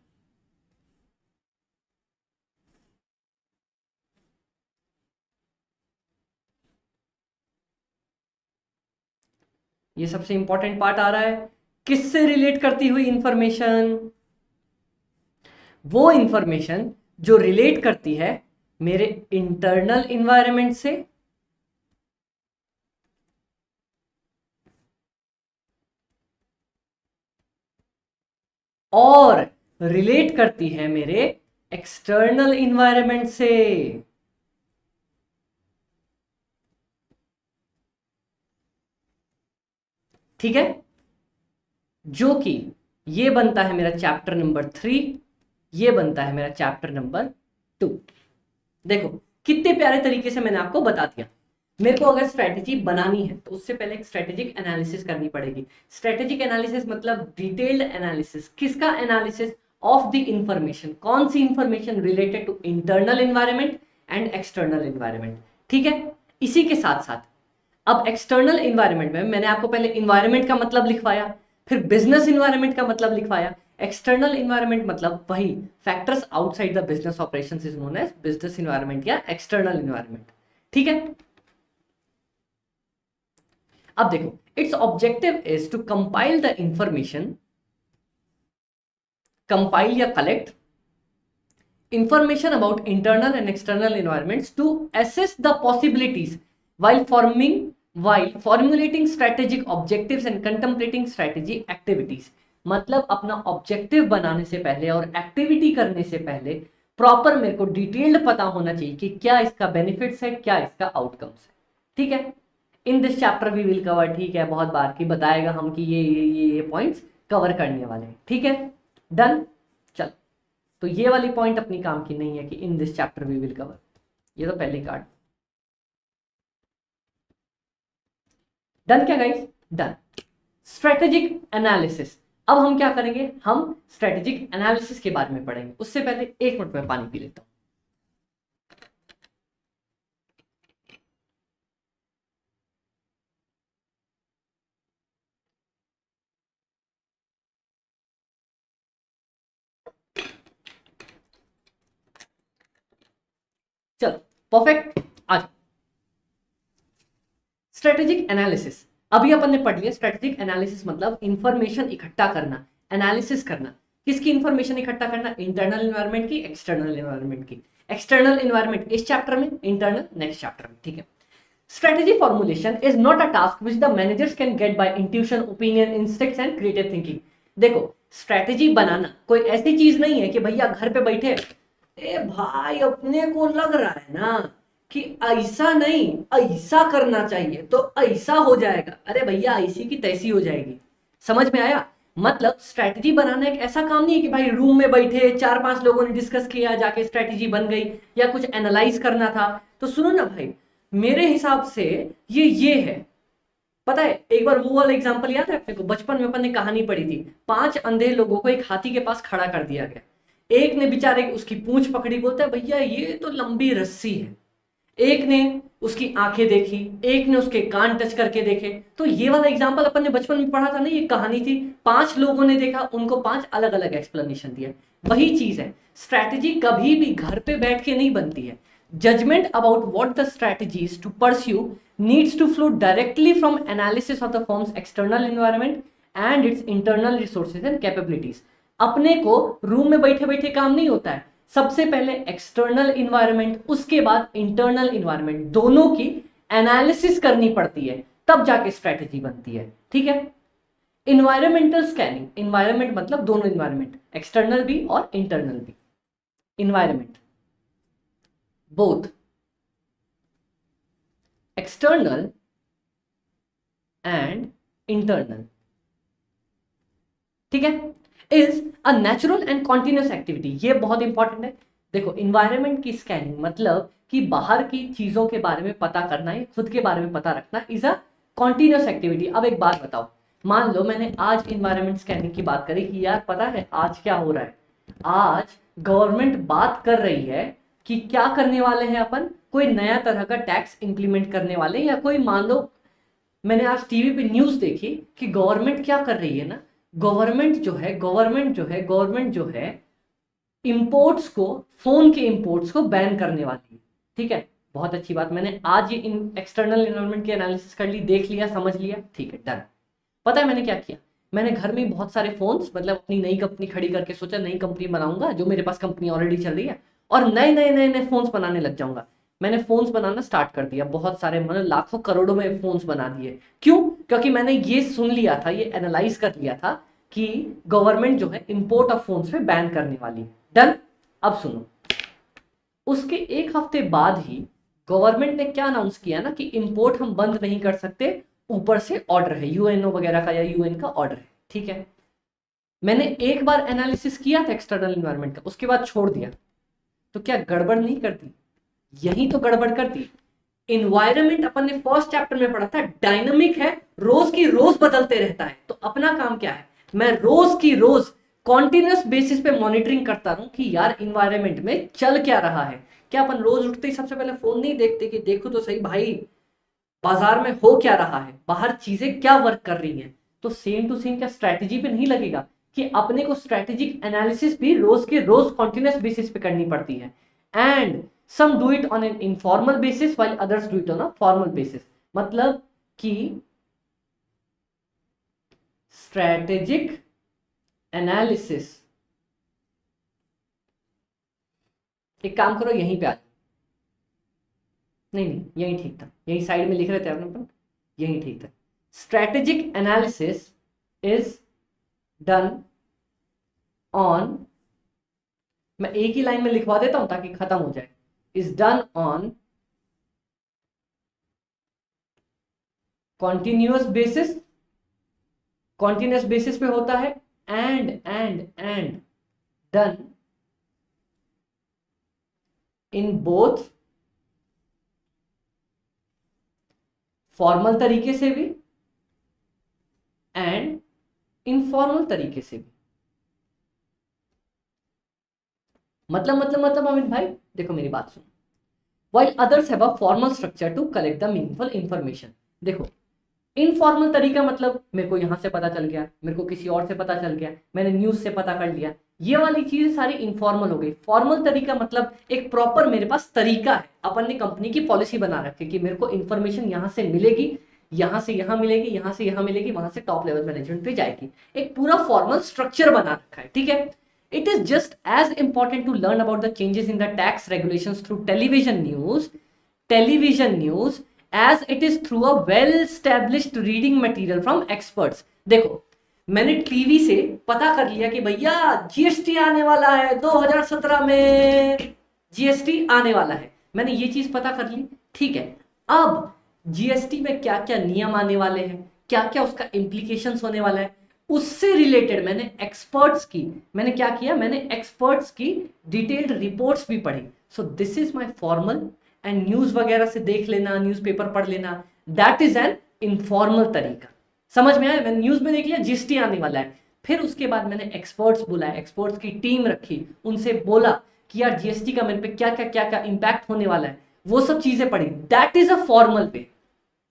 ये सबसे इंपॉर्टेंट पार्ट आ रहा है, किससे रिलेट करती हुई इंफॉर्मेशन? वो इंफॉर्मेशन जो रिलेट करती है मेरे इंटरनल इन्वायरमेंट से और रिलेट करती है मेरे एक्सटर्नल इन्वायरमेंट से। ठीक है, जो कि ये बनता है मेरा चैप्टर नंबर 3, ये बनता है मेरा चैप्टर नंबर 2। देखो कितने प्यारे तरीके से मैंने आपको बता दिया। मेरे को अगर स्ट्रेटेजी बनानी है तो उससे पहले एक स्ट्रेटेजिक एनालिसिस करनी पड़ेगी। स्ट्रेटेजिक एनालिसिस मतलब डिटेल्ड एनालिसिस, किसका एनालिसिस? ऑफ द इंफॉर्मेशन, कौन सी information? Related to internal environment and external environment. ठीक है, इसी के साथ साथ अब एक्सटर्नल इन्वायरमेंट में मैंने आपको पहले इन्वायरमेंट का मतलब लिखवाया, फिर बिजनेस इन्वायरमेंट का मतलब लिखवाया। एक्सटर्नल इन्वायरमेंट मतलब वही factors outside the business operations is known as business environment या एक्सटर्नल इन्वायरमेंट। ठीक है, अब देखो it's objective is to compile the information, compile या collect information about internal and external environments to assess the possibilities while formulating strategic objectives and contemplating strategy activities। मतलब अपना objective बनाने से पहले और एक्टिविटी करने से पहले प्रॉपर मेरे को डिटेल्ड पता होना चाहिए कि क्या इसका बेनिफिट्स है, क्या इसका आउटकम्स है। ठीक है, in this chapter we will cover, ठीक है, बहुत बार की बताएगा हम कि ये पॉइंट्स कवर करने वाले हैं। ठीक है, डन। चल, तो ये वाली पॉइंट अपनी काम की नहीं है कि in this chapter we will cover, ये तो पहले कार्ड। डन क्या गाइस? डन। स्ट्रेटेजिक एनालिसिस, अब हम क्या करेंगे? हम स्ट्रेटेजिक एनालिसिस के बारे में पढ़ेंगे। उससे पहले 1 मिनट में पानी पी लेता हूं। चलो परफेक्ट, आज स्ट्रेटेजिक एनालिसिस अभी अपन ने पढ़ लिया। स्ट्रेटेजिक एनालिसिस मतलब इंफॉर्मेशन इकट्ठा करना, एनालिसिस करना। किसकी इंफॉर्मेशन इकट्ठा करना? इंटरनल इन्वायरमेंट की, एक्सटर्नल इन्वायरमेंट की। एक्सटर्नल इन्वायरमेंट इस चैप्टर में, इंटरनल नेक्स्ट चैप्टर में। ठीक है, strategy formulation is not a task which the managers can get by intuition, opinion, instincts and creative thinking। देखो स्ट्रेटेजी बनाना कोई ऐसी चीज नहीं है कि भैया घर पे बैठे ए भाई अपने को लग रहा है ना कि ऐसा नहीं ऐसा करना चाहिए तो ऐसा हो जाएगा, अरे भैया ऐसी की तैसी हो जाएगी। समझ में आया? मतलब स्ट्रेटेजी बनाना एक ऐसा काम नहीं है कि भाई रूम में बैठे 4-5 लोगों ने डिस्कस किया, जाके स्ट्रेटेजी बन गई, या कुछ एनालाइज करना था। तो सुनो ना भाई, मेरे हिसाब से ये है, पता है एक बार वो वाला एग्जांपल याद है अपने को? बचपन में अपन ने कहानी पढ़ी थी, 5 अंधे लोगों को एक हाथी के पास खड़ा कर दिया गया। एक ने बेचारे उसकी पूंछ पकड़ी, बोलता है भैया ये तो लंबी रस्सी है। एक ने उसकी आंखें देखी, एक ने उसके कान टच करके देखे। तो ये वाला एग्जांपल अपन ने बचपन में पढ़ा था ना, ये कहानी थी, 5 लोगों ने देखा, उनको 5 अलग अलग एक्सप्लेनेशन दिया। वही चीज है, स्ट्रैटेजी कभी भी घर पे बैठ के नहीं बनती है। Judgment about what the strategies to pursue needs to flow directly from analysis of the firm's external environment and its internal resources and capabilities। अपने को रूम में बैठे बैठे काम नहीं होता है, सबसे पहले एक्सटर्नल इन्वायरमेंट, उसके बाद इंटरनल इन्वायरमेंट, दोनों की एनालिसिस करनी पड़ती है, तब जाके स्ट्रेटेजी बनती है। ठीक है, इन्वायरमेंटल स्कैनिंग, इन्वायरमेंट मतलब दोनों इन्वायरमेंट, एक्सटर्नल भी और इंटरनल भी, environment both. External and internal, ठीक है, is a natural and continuous activity. ये बहुत इंपॉर्टेंट है। देखो, इन्वायरमेंट की स्कैनिंग मतलब कि बाहर की चीजों के बारे में पता करना है, खुद के बारे में पता रखना, इज अ कॉन्टिन्यूस एक्टिविटी। अब एक बात बताओ, मान लो मैंने आज इन्वायरमेंट स्कैनिंग की बात करी कि यार पता है आज क्या हो रहा है, आज गवर्नमेंट बात कर रही है कि क्या करने वाले हैं अपन, कोई नया तरह का टैक्स इंप्लीमेंट करने वाले हैं, या कोई मान लो मैंने आज टीवी पे न्यूज देखी कि गवर्नमेंट क्या कर रही है ना, गवर्नमेंट जो है इंपोर्ट्स को, फोन के इंपोर्ट्स को बैन करने वाली है। ठीक है, बहुत अच्छी बात, मैंने आज ये एक्सटर्नल एनवायरनमेंट की एनालिसिस कर ली, देख लिया, समझ लिया, ठीक है, डन। पता है मैंने क्या किया, मैंने घर में बहुत सारे फोन्स, मतलब अपनी नई कंपनी खड़ी करके सोचा नई कंपनी बनाऊंगा, जो मेरे पास कंपनी ऑलरेडी चल रही है, और नए नए नए नए फोन्स बनाने लग जाऊंगा। मैंने फोन्स बनाना स्टार्ट कर दिया, बहुत सारे, मतलब लाखों करोड़ों में फोन्स बना दिए। क्यों? क्योंकि मैंने ये सुन लिया था, ये एनालाइज कर लिया था कि गवर्नमेंट जो है इंपोर्ट ऑफ फोन्स पे बैन करने वाली है। डन। अब सुनो, उसके एक हफ्ते बाद ही गवर्नमेंट ने क्या अनाउंस किया ना कि इंपोर्ट हम बंद नहीं कर सकते, ऊपर से ऑर्डर है यूएनओ वगैरह का, या यूएन का ऑर्डर है। ठीक है, मैंने एक बार एनालिसिस किया था एक्सटर्नल एनवायरनमेंट का, उसके बाद छोड़ दिया, तो क्या गड़बड़ नहीं करती? यही तो गड़बड़ करती। इन्वायरमेंट अपन ने फर्स्ट चैप्टर में पढ़ा था, डायनामिक है, रोज की रोज बदलते रहता है। तो अपना काम क्या है, मैं रोज की रोज कॉन्टिन्यूस बेसिस पे मॉनिटरिंग करता रहूं कि यार इन्वायरमेंट में चल क्या रहा है। क्या अपन रोज उठते ही सबसे पहले फोन नहीं देखते कि देखो तो सही भाई बाजार में हो क्या रहा है, बाहर चीजें क्या वर्क कर रही हैं? तो सेम टू सेम क्या स्ट्रैटेजी पे नहीं लगेगा कि अपने को स्ट्रैटेजिक एनालिसिस भी रोज के रोज कॉन्टिन्यूस बेसिस पे करनी पड़ती है। And some do it on an informal basis while others do it on a formal basis। मतलब कि strategic analysis, एक काम करो यहीं पे आ जाओ, नहीं यहीं ठीक था, यहीं साइड में लिख रहे थे अपन, यहीं ठीक था। strategic analysis is done on, मैं एक ही लाइन में लिखवा देता हूं ताकि खत्म हो जाए, is done on continuous basis, continuous basis पे होता है, and done in both formal तरीके से भी एंड इनफॉर्मल तरीके से भी। मतलब अमित भाई देखो मेरी बात सुनो, while others have a formal structure to collect the meaningful information। देखो, इनफॉर्मल तरीका मतलब मेरे को यहां से पता चल गया, मेरे को किसी और से पता चल गया, मैंने न्यूज से पता कर लिया, ये वाली चीज सारी इनफॉर्मल हो गई। फॉर्मल तरीका मतलब एक प्रॉपर मेरे पास तरीका है, अपन ने कंपनी की पॉलिसी बना रखी कि मेरे को इन्फॉर्मेशन यहां से मिलेगी, यहां से यहां मिलेगी, यहां से यहां मिलेगी, वहां से टॉप लेवल मैनेजमेंट पे जाएगी, एक पूरा फॉर्मल स्ट्रक्चर बना रखा है। ठीक है, it is just as important to learn about the changes in the tax regulations through television news as it is through a well established reading material from experts। देखो, मैंने टीवी से पता कर लिया कि भैया जीएसटी आने वाला है, 2017 में जीएसटी आने वाला है, मैंने ये चीज पता कर ली। ठीक है, अब जीएसटी में क्या क्या नियम आने वाले हैं, क्या क्या उसका इम्प्लीकेशंस होने वाला है, उससे रिलेटेड मैंने क्या किया, मैंने एक्सपर्ट्स की डिटेल्ड रिपोर्ट्स भी पढ़ी। So this is my formal, and news वगैरह से देख लेना, न्यूज़पेपर पढ़ लेना, दैट इज एन इनफॉर्मल तरीका। समझ में आया? मैंने न्यूज में देख लिया जीएसटी आने वाला है, फिर उसके बाद मैंने एक्सपर्ट्स बुलाए, एक्सपर्ट्स की टीम रखी, उनसे बोला कि यार जीएसटी का मेरे पे क्या क्या इंपैक्ट होने वाला है, वो सब चीजें पढ़ी, that is a formal way.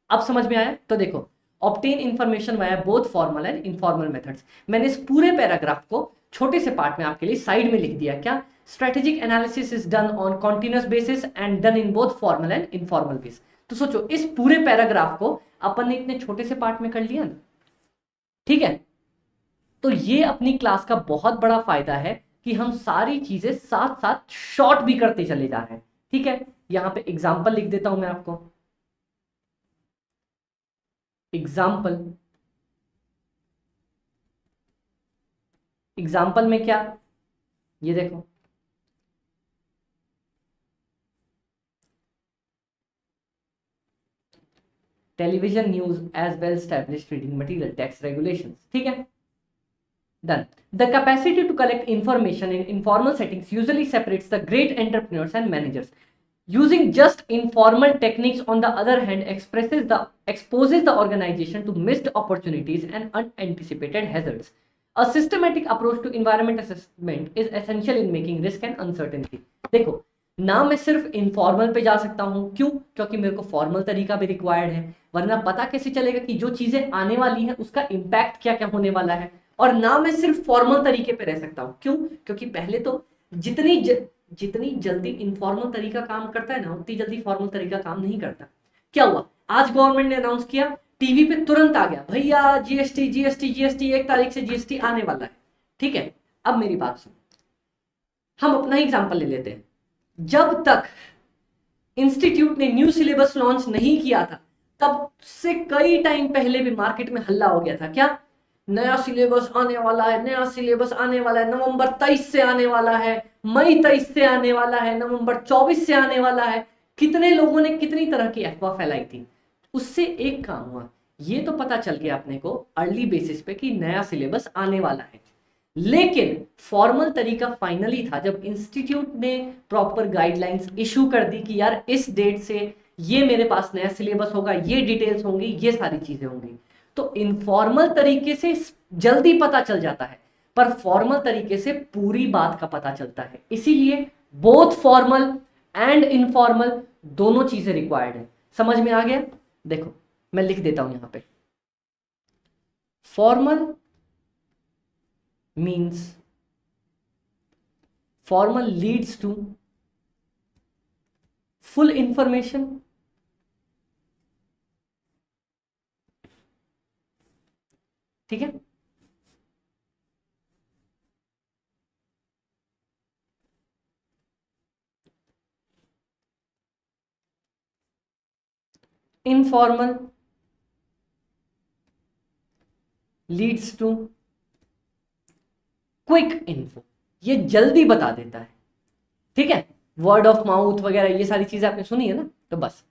अब समझ में आया? तो देखो, obtain information via both formal and informal methods. मैंने इस पूरे पैराग्राफ को छोटे से पार्ट में आपके लिए साइड में लिख दिया। क्या? Strategic analysis is done on continuous basis and done in both formal and informal base. तो सोचो, इस पूरे पैराग्राफ को अपन ने इतने छोटे से पार्ट में कर लिया ना। ठीक है, तो ये अपनी क्लास का बहुत बड़ा फायदा है कि हम सारी चीजें साथ साथ शॉर्ट भी करते चले जा रहे हैं। ठीक है, यहां पे एग्जाम्पल लिख देता हूं मैं आपको। एग्जाम्पल में क्या, ये देखो, television news as well established reading material, tax regulations, ठीक है। Done. The capacity to collect information in informal settings usually separates the great entrepreneurs and managers. Using just informal techniques, on the other hand, exposes the organization to missed opportunities and unanticipated hazards. A systematic approach to environment assessment is essential in making risk and uncertainty. देखो, ना मैं सिर्फ informal पे जा सकता हूँ, क्यों? क्योंकि मेरे को फॉर्मल तरीका भी रिक्वायर्ड है, वरना पता कैसे चलेगा कि जो चीजें आने वाली हैं उसका इम्पैक्ट क्या क्या होने वाला है। और ना मैं सिर्फ फॉर्मल तरीके पे रह सकता हूँ, क्यों? क्योंकि पहले तो जितनी जल्दी इनफॉर्मल तरीका काम करता है ना, उतनी जल्दी फॉर्मल तरीका काम नहीं करता। क्या हुआ, आज गवर्नमेंट ने अनाउंस किया, टीवी पे तुरंत आ गया, भैया जीएसटी जीएसटी जीएसटी, 1 तारीख से जीएसटी आने वाला है, ठीक है। अब मेरी बात सुनो, हम अपना एग्जाम्पल ले लेते हैं। जब तक इंस्टीट्यूट ने न्यू सिलेबस लॉन्च नहीं किया था, तब से कई टाइम पहले भी मार्केट में हल्ला हो गया था, क्या नया सिलेबस आने वाला है, नया सिलेबस आने वाला है, नवंबर 23 से आने वाला है, मई 23 से आने वाला है, नवंबर 24 से आने वाला है। कितने लोगों ने कितनी तरह की अफवाह फैलाई थी। उससे एक काम हुआ, ये तो पता चल गया अपने को अर्ली बेसिस पे कि नया सिलेबस आने वाला है, लेकिन फॉर्मल तरीका फाइनली था जब इंस्टीट्यूट ने प्रॉपर गाइडलाइंस इशू कर दी कि यार इस डेट से ये मेरे पास नया सिलेबस होगा, ये डिटेल्स होंगी, ये सारी चीजें होंगी। तो इनफॉर्मल तरीके से जल्दी पता चल जाता है, पर फॉर्मल तरीके से पूरी बात का पता चलता है। इसीलिए बोथ फॉर्मल एंड इनफॉर्मल दोनों चीजें रिक्वायर्ड है। समझ में आ गया? देखो मैं लिख देता हूं यहां पे, formal means formal leads to full information, ठीक है। Informal leads to quick info, ये जल्दी बता देता है, ठीक है। वर्ड ऑफ माउथ वगैरह ये सारी चीजें आपने सुनी है ना, तो बस।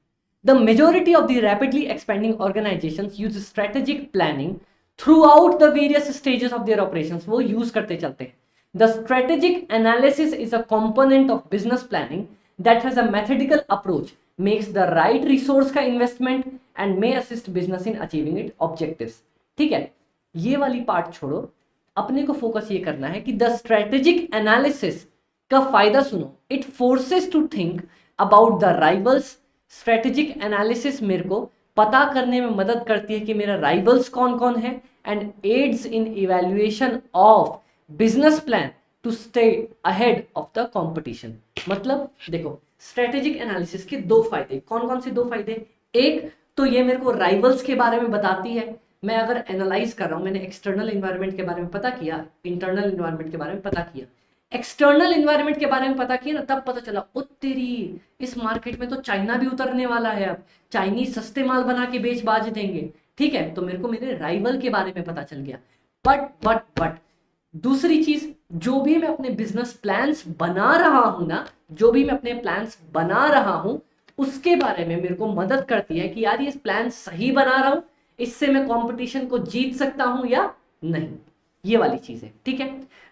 The majority of the rapidly expanding organisations use strategic planning throughout the various stages of their operations, वो यूज करते चलते हैं। The strategic analysis is a component of business planning that has a methodical approach, makes the right resource का investment and may assist business in achieving it objectives, ठीक है। ये वाली part छोड़ो, अपने को फोकस ये करना है कि द स्ट्रेटेजिक एनालिसिस का फायदा सुनो। It forces to think about the rivals. Strategic analysis मेरे को पता करने में मदद करती है कि मेरा राइवल्स कौन कौन है, and aids in evaluation of business plan to stay ahead of the competition. मतलब देखो, स्ट्रेटेजिक एनालिसिस के दो फायदे, कौन कौन से दो फायदे? एक तो ये मेरे को राइवल्स के बारे में बताती है। मैं अगर एनालाइज कर रहा हूं, मैंने एक्सटर्नल एनवायरनमेंट के बारे में पता किया, इंटरनल एनवायरनमेंट के बारे में पता किया, एक्सटर्नल एनवायरनमेंट के बारे में पता किया ना, तब पता चला ओ तेरी, इस मार्केट में तो चाइना भी उतरने वाला है, अब चाइनीज सस्ते माल बना के बेच बाज देंगे, ठीक है। तो मेरे को मेरे राइवल के बारे में पता चल गया। बट दूसरी चीज, जो भी मैं अपने बिजनेस प्लान्स बना रहा हूं ना, जो भी मैं अपने प्लान्स बना रहा हूं, उसके बारे में मेरे को मदद करती है कि यार ये प्लान सही बना रहा हूं, इससे मैं कंपटीशन को जीत सकता हूं या नहीं, ये वाली चीज है, ठीक है।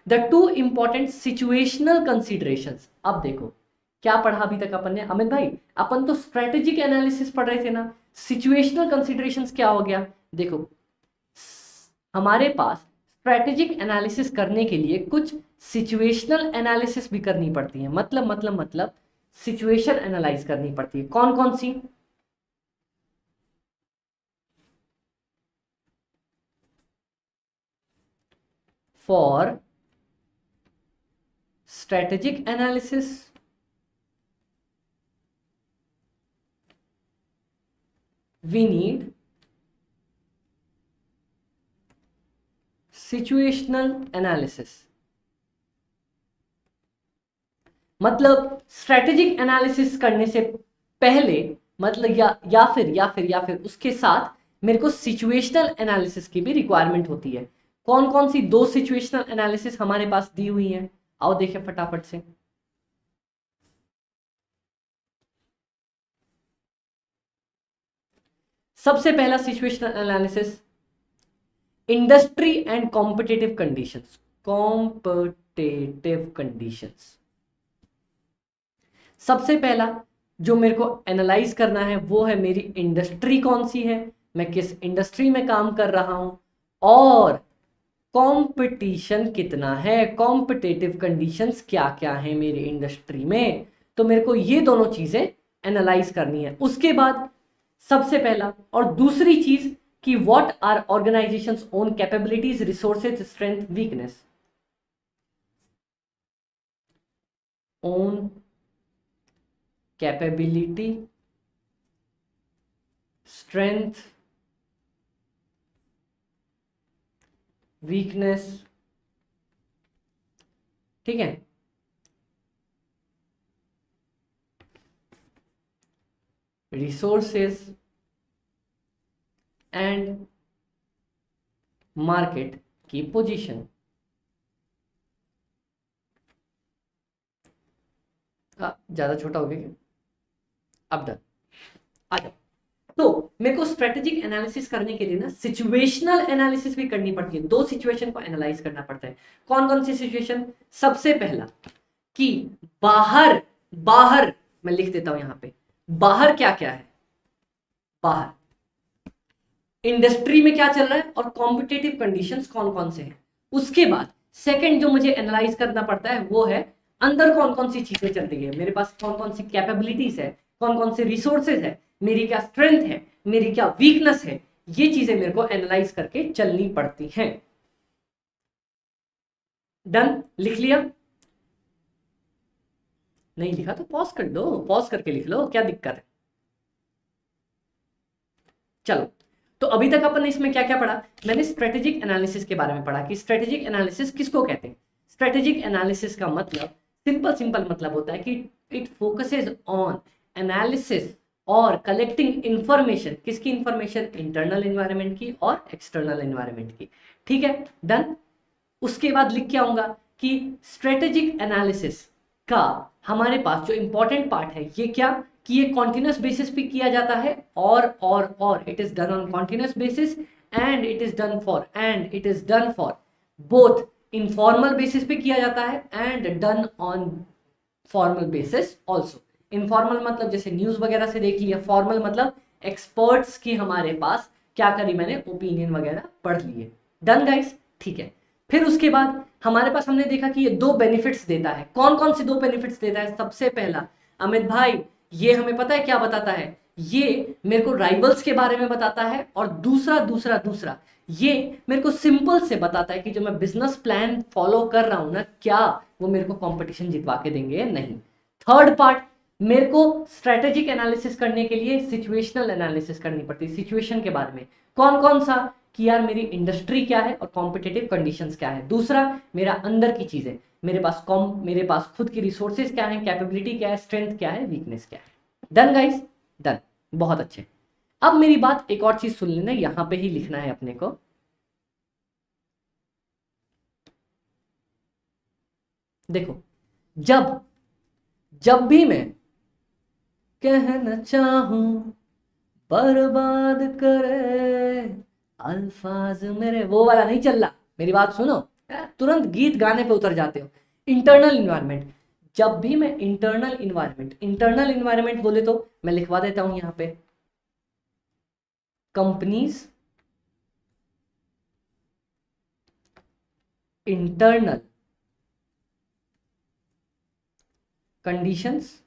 The two important situational considerations. अब देखो क्या पढ़ा अभी तक अपन ने, अमित भाई अपन तो स्ट्रेटेजिक एनालिसिस पढ़ रहे थे ना, सिचुएशनल कंसिडरेशंस क्या हो गया? देखो हमारे पास स्ट्रेटेजिक एनालिसिस करने के लिए कुछ सिचुएशनल एनालिसिस भी करनी पड़ती है, मतलब सिचुएशन एनालाइज करनी पड़ती है। कौन कौन सी? For strategic analysis, we need situational analysis। मतलब स्ट्रेटेजिक एनालिसिस करने से पहले, मतलब या फिर उसके साथ मेरे को सिचुएशनल एनालिसिस की भी रिक्वायरमेंट होती है। कौन कौन सी दो सिचुएशनल एनालिसिस हमारे पास दी हुई है, आओ देखें फटाफट से। सबसे पहला situational analysis, industry and competitive conditions. Competitive conditions सबसे पहला जो मेरे को एनालाइज करना है वो है मेरी इंडस्ट्री कौन सी है, मैं किस इंडस्ट्री में काम कर रहा हूं, और कंपटीशन कितना है, कॉम्पिटिटिव कंडीशंस क्या क्या है मेरी इंडस्ट्री में। तो मेरे को ये दोनों चीजें एनालाइज करनी है। उसके बाद सबसे पहला और दूसरी चीज कि what are organisations own capabilities, resources, strength, weakness. Own capability, strength, weakness, ठीक है। रिसोर्सेस एंड मार्केट की पोजीशन। ज्यादा छोटा हो गया क्या? अब डन, आ जाओ। तो मेरे को स्ट्रेटेजिक एनालिसिस करने के लिए ना सिचुएशनल एनालिसिस भी करनी पड़ती है। दो सिचुएशन को एनालाइज करना पड़ता है। कौन कौन सी सिचुएशन? सबसे पहला कि बाहर, बाहर मैं लिख देता हूं यहां पे, बाहर क्या क्या है, बाहर इंडस्ट्री में क्या चल रहा है और कॉम्पिटिटिव कंडीशंस कौन कौन से हैं। उसके बाद सेकंड जो मुझे एनालाइज करना पड़ता है वो है अंदर कौन कौन सी चीजें चल रही है, मेरे पास कौन कौन सी कैपेबिलिटीज है, कौन कौन से रिसोर्सेज है, मेरी क्या स्ट्रेंथ है, मेरी क्या वीकनेस है। ये चीजें मेरे को एनालाइज करके चलनी पड़ती हैं। डन, लिख लिया? नहीं लिखा तो पॉज कर दो, पॉज करके लिख लो, क्या दिक्कत है। चलो, तो अभी तक अपन ने इसमें क्या क्या पढ़ा? मैंने स्ट्रेटेजिक एनालिसिस के बारे में पढ़ा कि स्ट्रेटेजिक एनालिसिस किसको कहते हैं। स्ट्रेटेजिक एनालिसिस का मतलब सिंपल सिंपल मतलब होता है कि इट फोकसेस ऑन एनालिसिस और कलेक्टिंग इंफॉर्मेशन। किसकी इंफॉर्मेशन? इंटरनल एनवायरनमेंट की और एक्सटर्नल एनवायरनमेंट की, ठीक है। डन। उसके बाद लिख के आऊंगा कि स्ट्रेटेजिक एनालिसिस का हमारे पास जो इंपॉर्टेंट पार्ट है ये क्या, कि ये कॉन्टिन्यूस बेसिस पे किया जाता है और it is done on continuous basis and it is done for both informal basis पे किया जाता है and done on formal basis also. Informal मतलब जैसे न्यूज वगैरह से देख लिया, फॉर्मल मतलब एक्सपर्ट्स की हमारे पास क्या करी मैंने, ओपिनियन वगैरह पढ़ लिए। डन गाइस, ठीक है। फिर उसके बाद हमारे पास हमने देखा कि ये दो बेनिफिट्स देता है। कौन कौन से दो बेनिफिट्स देता है? सबसे पहला अमित भाई, ये हमें पता है क्या बताता है, ये मेरे को राइवल्स के बारे में बताता है, और दूसरा दूसरा दूसरा ये मेरे को सिंपल से बताता है कि जो मैं बिजनेस प्लान फॉलो कर रहा हूं ना, क्या वो मेरे को कंपटीशन जितवा के देंगे या नहीं। थर्ड पार्ट, मेरे को स्ट्रेटेजिक एनालिसिस करने के लिए सिचुएशनल एनालिसिस करनी पड़ती है, सिचुएशन के बारे में। कौन कौन सा? कि यार मेरी इंडस्ट्री क्या है और कॉम्पिटिटिव कंडीशंस क्या है। दूसरा, मेरा अंदर की चीजें, मेरे पास खुद की रिसोर्सेज क्या है, कैपेबिलिटी क्या है, स्ट्रेंथ क्या है, वीकनेस क्या है। डन गाइस, डन, बहुत अच्छे। अब मेरी बात एक और चीज सुन लेना, यहां पे ही लिखना है अपने को। देखो, जब जब भी मैं कहना चाहूं बर्बाद करे अल्फाज मेरे, वो वाला नहीं चल रहा, मेरी बात सुनो, तुरंत गीत गाने पे उतर जाते हो। इंटरनल इन्वायरमेंट, जब भी मैं इंटरनल इन्वायरमेंट बोले तो मैं लिखवा देता हूं यहां पे, companies internal conditions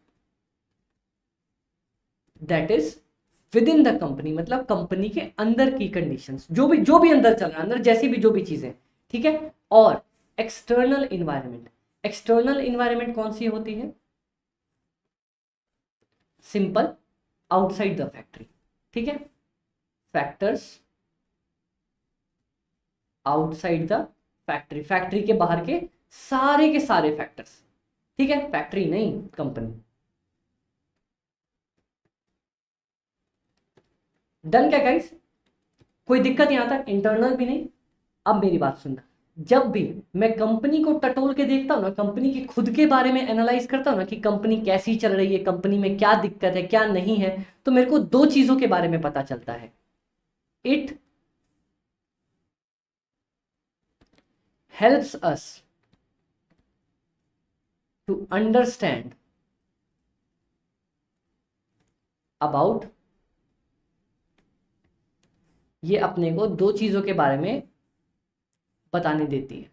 that is with in the company, मतलब कंपनी के अंदर की कंडीशंस, जो भी अंदर चल रहा है, अंदर जैसी भी जो भी चीजें, ठीक है। और एक्सटर्नल इन्वायरमेंट कौन सी होती है? सिंपल, आउटसाइड द फैक्ट्री, ठीक है। Factors outside the factory, factory के बाहर के सारे फैक्टर्स, ठीक है। फैक्ट्री नहीं, कंपनी। डन क्या गाइस? कोई दिक्कत यहां तक? इंटरनल भी नहीं। अब मेरी बात सुनना, जब भी मैं कंपनी को टटोल के देखता हूं ना, कंपनी के खुद के बारे में एनालाइज करता हूं ना कि कंपनी कैसी चल रही है, कंपनी में क्या दिक्कत है क्या नहीं है, तो मेरे को दो चीजों के बारे में पता चलता है। It helps us to understand about, ये अपने को दो चीजों के बारे में बताने देती है।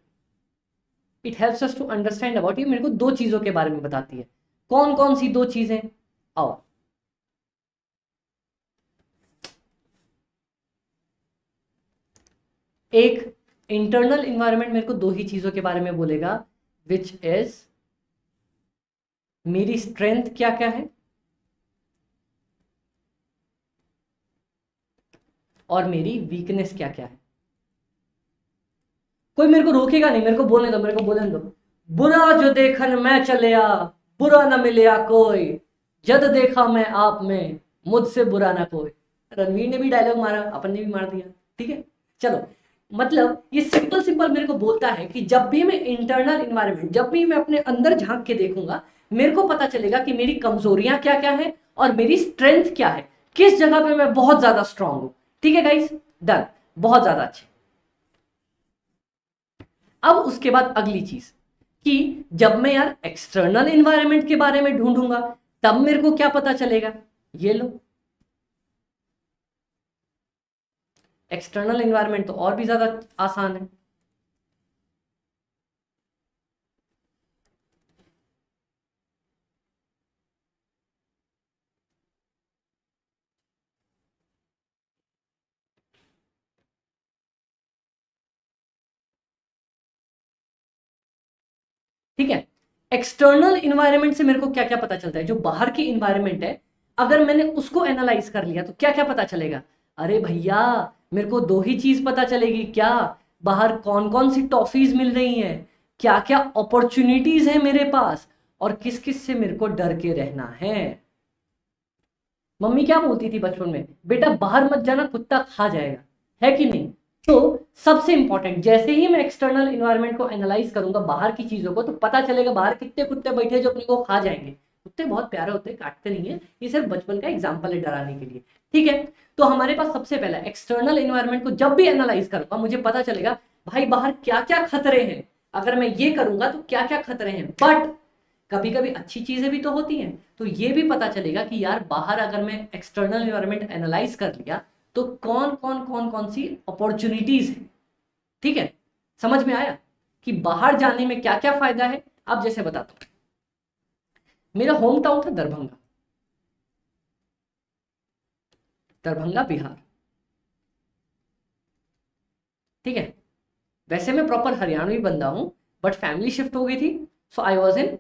It helps us to understand about, ये मेरे को दो चीजों के बारे में बताती है। कौन कौन सी दो चीजें? आओ, एक इंटरनल इन्वायरमेंट मेरे को दो ही चीजों के बारे में बोलेगा, विच इज मेरी स्ट्रेंथ क्या क्या है और मेरी वीकनेस क्या क्या है। कोई मेरे को रोकेगा नहीं, मेरे को बोलने दो, मेरे को बोलने दो। बुरा जो देखन मैं चलिया, बुरा न मिलिया कोई, जद देखा मैं आप में, मुझसे बुरा ना कोई। रणवीर ने भी डायलॉग मारा, अपन ने भी मार दिया, ठीक है। चलो, मतलब ये सिंपल सिंपल मेरे को बोलता है कि जब भी मैं इंटरनल इन्वायरमेंट, जब भी मैं अपने अंदर झांक के देखूंगा, मेरे को पता चलेगा कि मेरी कमजोरियां क्या क्या है और मेरी स्ट्रेंथ क्या है, किस जगह पे मैं बहुत ज्यादा स्ट्रांग हूं। ठीक है गाइस, डन, बहुत ज्यादा अच्छे। अब उसके बाद अगली चीज कि जब मैं यार एक्सटर्नल इन्वायरमेंट के बारे में ढूंढूंगा, तब मेरे को क्या पता चलेगा? ये लो, एक्सटर्नल इन्वायरमेंट तो और भी ज्यादा आसान है। ठीक है, एक्सटर्नल इन्वायरमेंट से मेरे को क्या क्या पता चलता है? जो बाहर की इन्वायरमेंट है, अगर मैंने उसको एनालाइज कर लिया तो क्या क्या पता चलेगा? अरे भैया, मेरे को दो ही चीज पता चलेगी। क्या? बाहर कौन कौन सी टॉफीज मिल रही हैं, क्या क्या अपॉर्चुनिटीज है मेरे पास, और किस किस से मेरे को डर के रहना है। मम्मी क्या बोलती थी बचपन में? बेटा बाहर मत जाना, कुत्ता खा जाएगा, है कि नहीं? तो सबसे इंपॉर्टेंट, जैसे ही मैं एक्सटर्नल इन्वायरमेंट को एनालाइज करूंगा, बाहर की चीजों को, तो पता चलेगा बाहर कितने कुत्ते बैठे जो अपने को खा जाएंगे। कुत्ते बहुत प्यारे होते हैं, काटते नहीं है, ये सिर्फ बचपन का एग्जाम्पल है डराने के लिए। ठीक है, तो हमारे पास सबसे पहला एक्सटर्नल इन्वायरमेंट को जब भी एनालाइज करूंगा, मुझे पता चलेगा भाई बाहर क्या क्या खतरे हैं, अगर मैं ये करूंगा तो क्या क्या खतरे हैं। बट कभी कभी अच्छी चीजें भी तो होती हैं, तो ये भी पता चलेगा कि यार बाहर अगर मैं एक्सटर्नल इन्वायरमेंट एनालाइज कर लिया तो कौन कौन सी अपॉर्चुनिटीज है। ठीक है, समझ में आया कि बाहर जाने में क्या क्या फायदा है? अब जैसे बताता हूं, मेरा होम टाउन था दरभंगा, दरभंगा बिहार। ठीक है, वैसे मैं प्रॉपर हरियाणवी बंदा हूं, बट फैमिली शिफ्ट हो गई थी, so I was in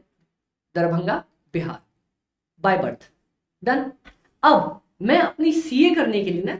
Darbhanga Bihar by birth. Done. अब मैं अपनी सीए करने के लिए ना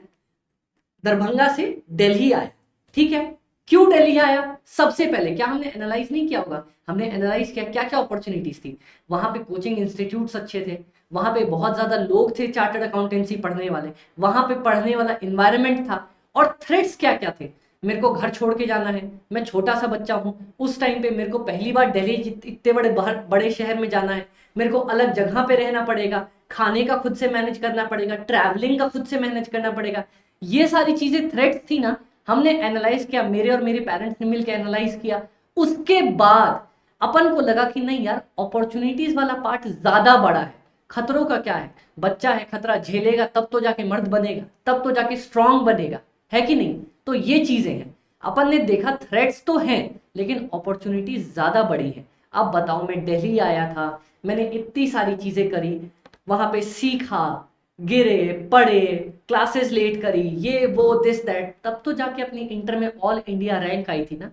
दरभंगा से दिल्ली आया। ठीक है, क्यों दिल्ली आया? सबसे पहले क्या हमने एनालाइज नहीं किया होगा? हमने एनालाइज किया क्या क्या अपॉर्चुनिटीज थी। वहां पे कोचिंग इंस्टीट्यूट्स अच्छे थे, वहां पे बहुत ज्यादा लोग थे चार्टर्ड अकाउंटेंसी पढ़ने वाले, वहां पे पढ़ने वाला इन्वायरमेंट था, और थ्रेट्स क्या क्या थे। मेरे को घर छोड़ के जाना है, मैं छोटा सा बच्चा हूँ उस टाइम पे, मेरे को पहली बार दिल्ली इतने बड़े बड़े शहर में जाना है, मेरे को अलग जगह पे रहना पड़ेगा, खाने का खुद से मैनेज करना पड़ेगा, ट्रैवलिंग का खुद से मैनेज करना पड़ेगा। ये सारी चीजें थ्रेट्स थी ना, हमने एनालाइज किया, मेरे और मेरे पेरेंट्स ने मिलकर एनालाइज किया। उसके बाद अपन को लगा कि नहीं यार, अपॉर्चुनिटीज वाला पार्ट ज्यादा बड़ा है। खतरों का क्या है, बच्चा है, खतरा झेलेगा तब तो जाके मर्द बनेगा, तब तो जाके स्ट्रांग बनेगा, है कि नहीं? तो ये चीजें हैं, अपन ने देखा थ्रेट्स तो हैं लेकिन अपॉर्चुनिटीज ज्यादा बड़ी है। अब बताओ, मैं दिल्ली आया था, मैंने इतनी सारी चीजें करी, वहां पे सीखा, गिरे, पढ़े, क्लासेस लेट करी, ये वो दिस दैट, तब तो जाके अपनी इंटर में ऑल इंडिया रैंक आई थी ना।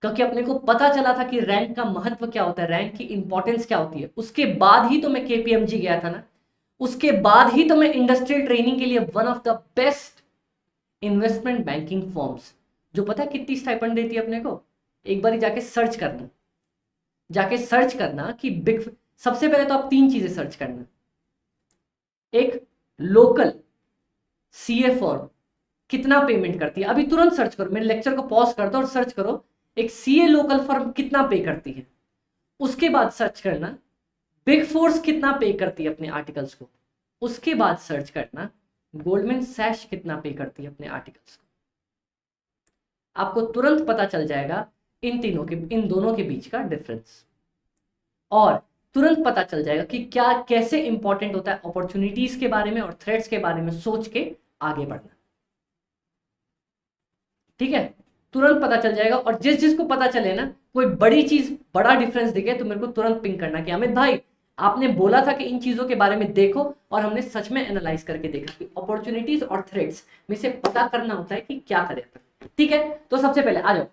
क्योंकि अपने को पता चला था कि रैंक का महत्व क्या होता है, रैंक की इंपॉर्टेंस क्या होती है। उसके बाद ही तो मैं केपीएमजी गया था ना, उसके बाद ही तो मैं इंडस्ट्रियल ट्रेनिंग के लिए one of the best investment banking forms, जो पता है कितनी स्टाइपेंड देती है अपने को, एक बार जाके सर्च करना, जाके सर्च करना कि बिग, सबसे पहले तो आप तीन चीजें सर्च करना। एक, लोकल सीए फर्म कितना पेमेंट करती है, अभी तुरंत सर्च करो, मेरे लेक्चर को पॉज कर दो और सर्च करो एक सीए लोकल फर्म कितना पे करती है। उसके बाद सर्च करना बिग फोर्स कितना पे करती है अपने आर्टिकल्स को। उसके बाद सर्च करना गोल्डमैन सैश कितना पे करती है अपने आर्टिकल्स को, आपको तुरंत पता चल जाएगा इन दोनों के बीच का डिफरेंस, और तुरंत पता चल जाएगा कि क्या कैसे इंपॉर्टेंट होता है अपॉर्चुनिटीज के बारे में और थ्रेट्स के बारे में सोच के आगे बढ़ना। ठीक है, तुरंत पता चल जाएगा। और जिसको पता चले ना, कोई बड़ी चीज बड़ा डिफरेंस दिखे तो मेरे को तुरंत पिंग करना कि अमित भाई आपने बोला था कि इन चीजों के बारे में देखो, और हमने सच में एनालाइज करके देखा कि अपॉर्चुनिटीज और थ्रेट्स में से पता करना होता है कि क्या करें। ठीक है, तो सबसे पहले आ जाओ,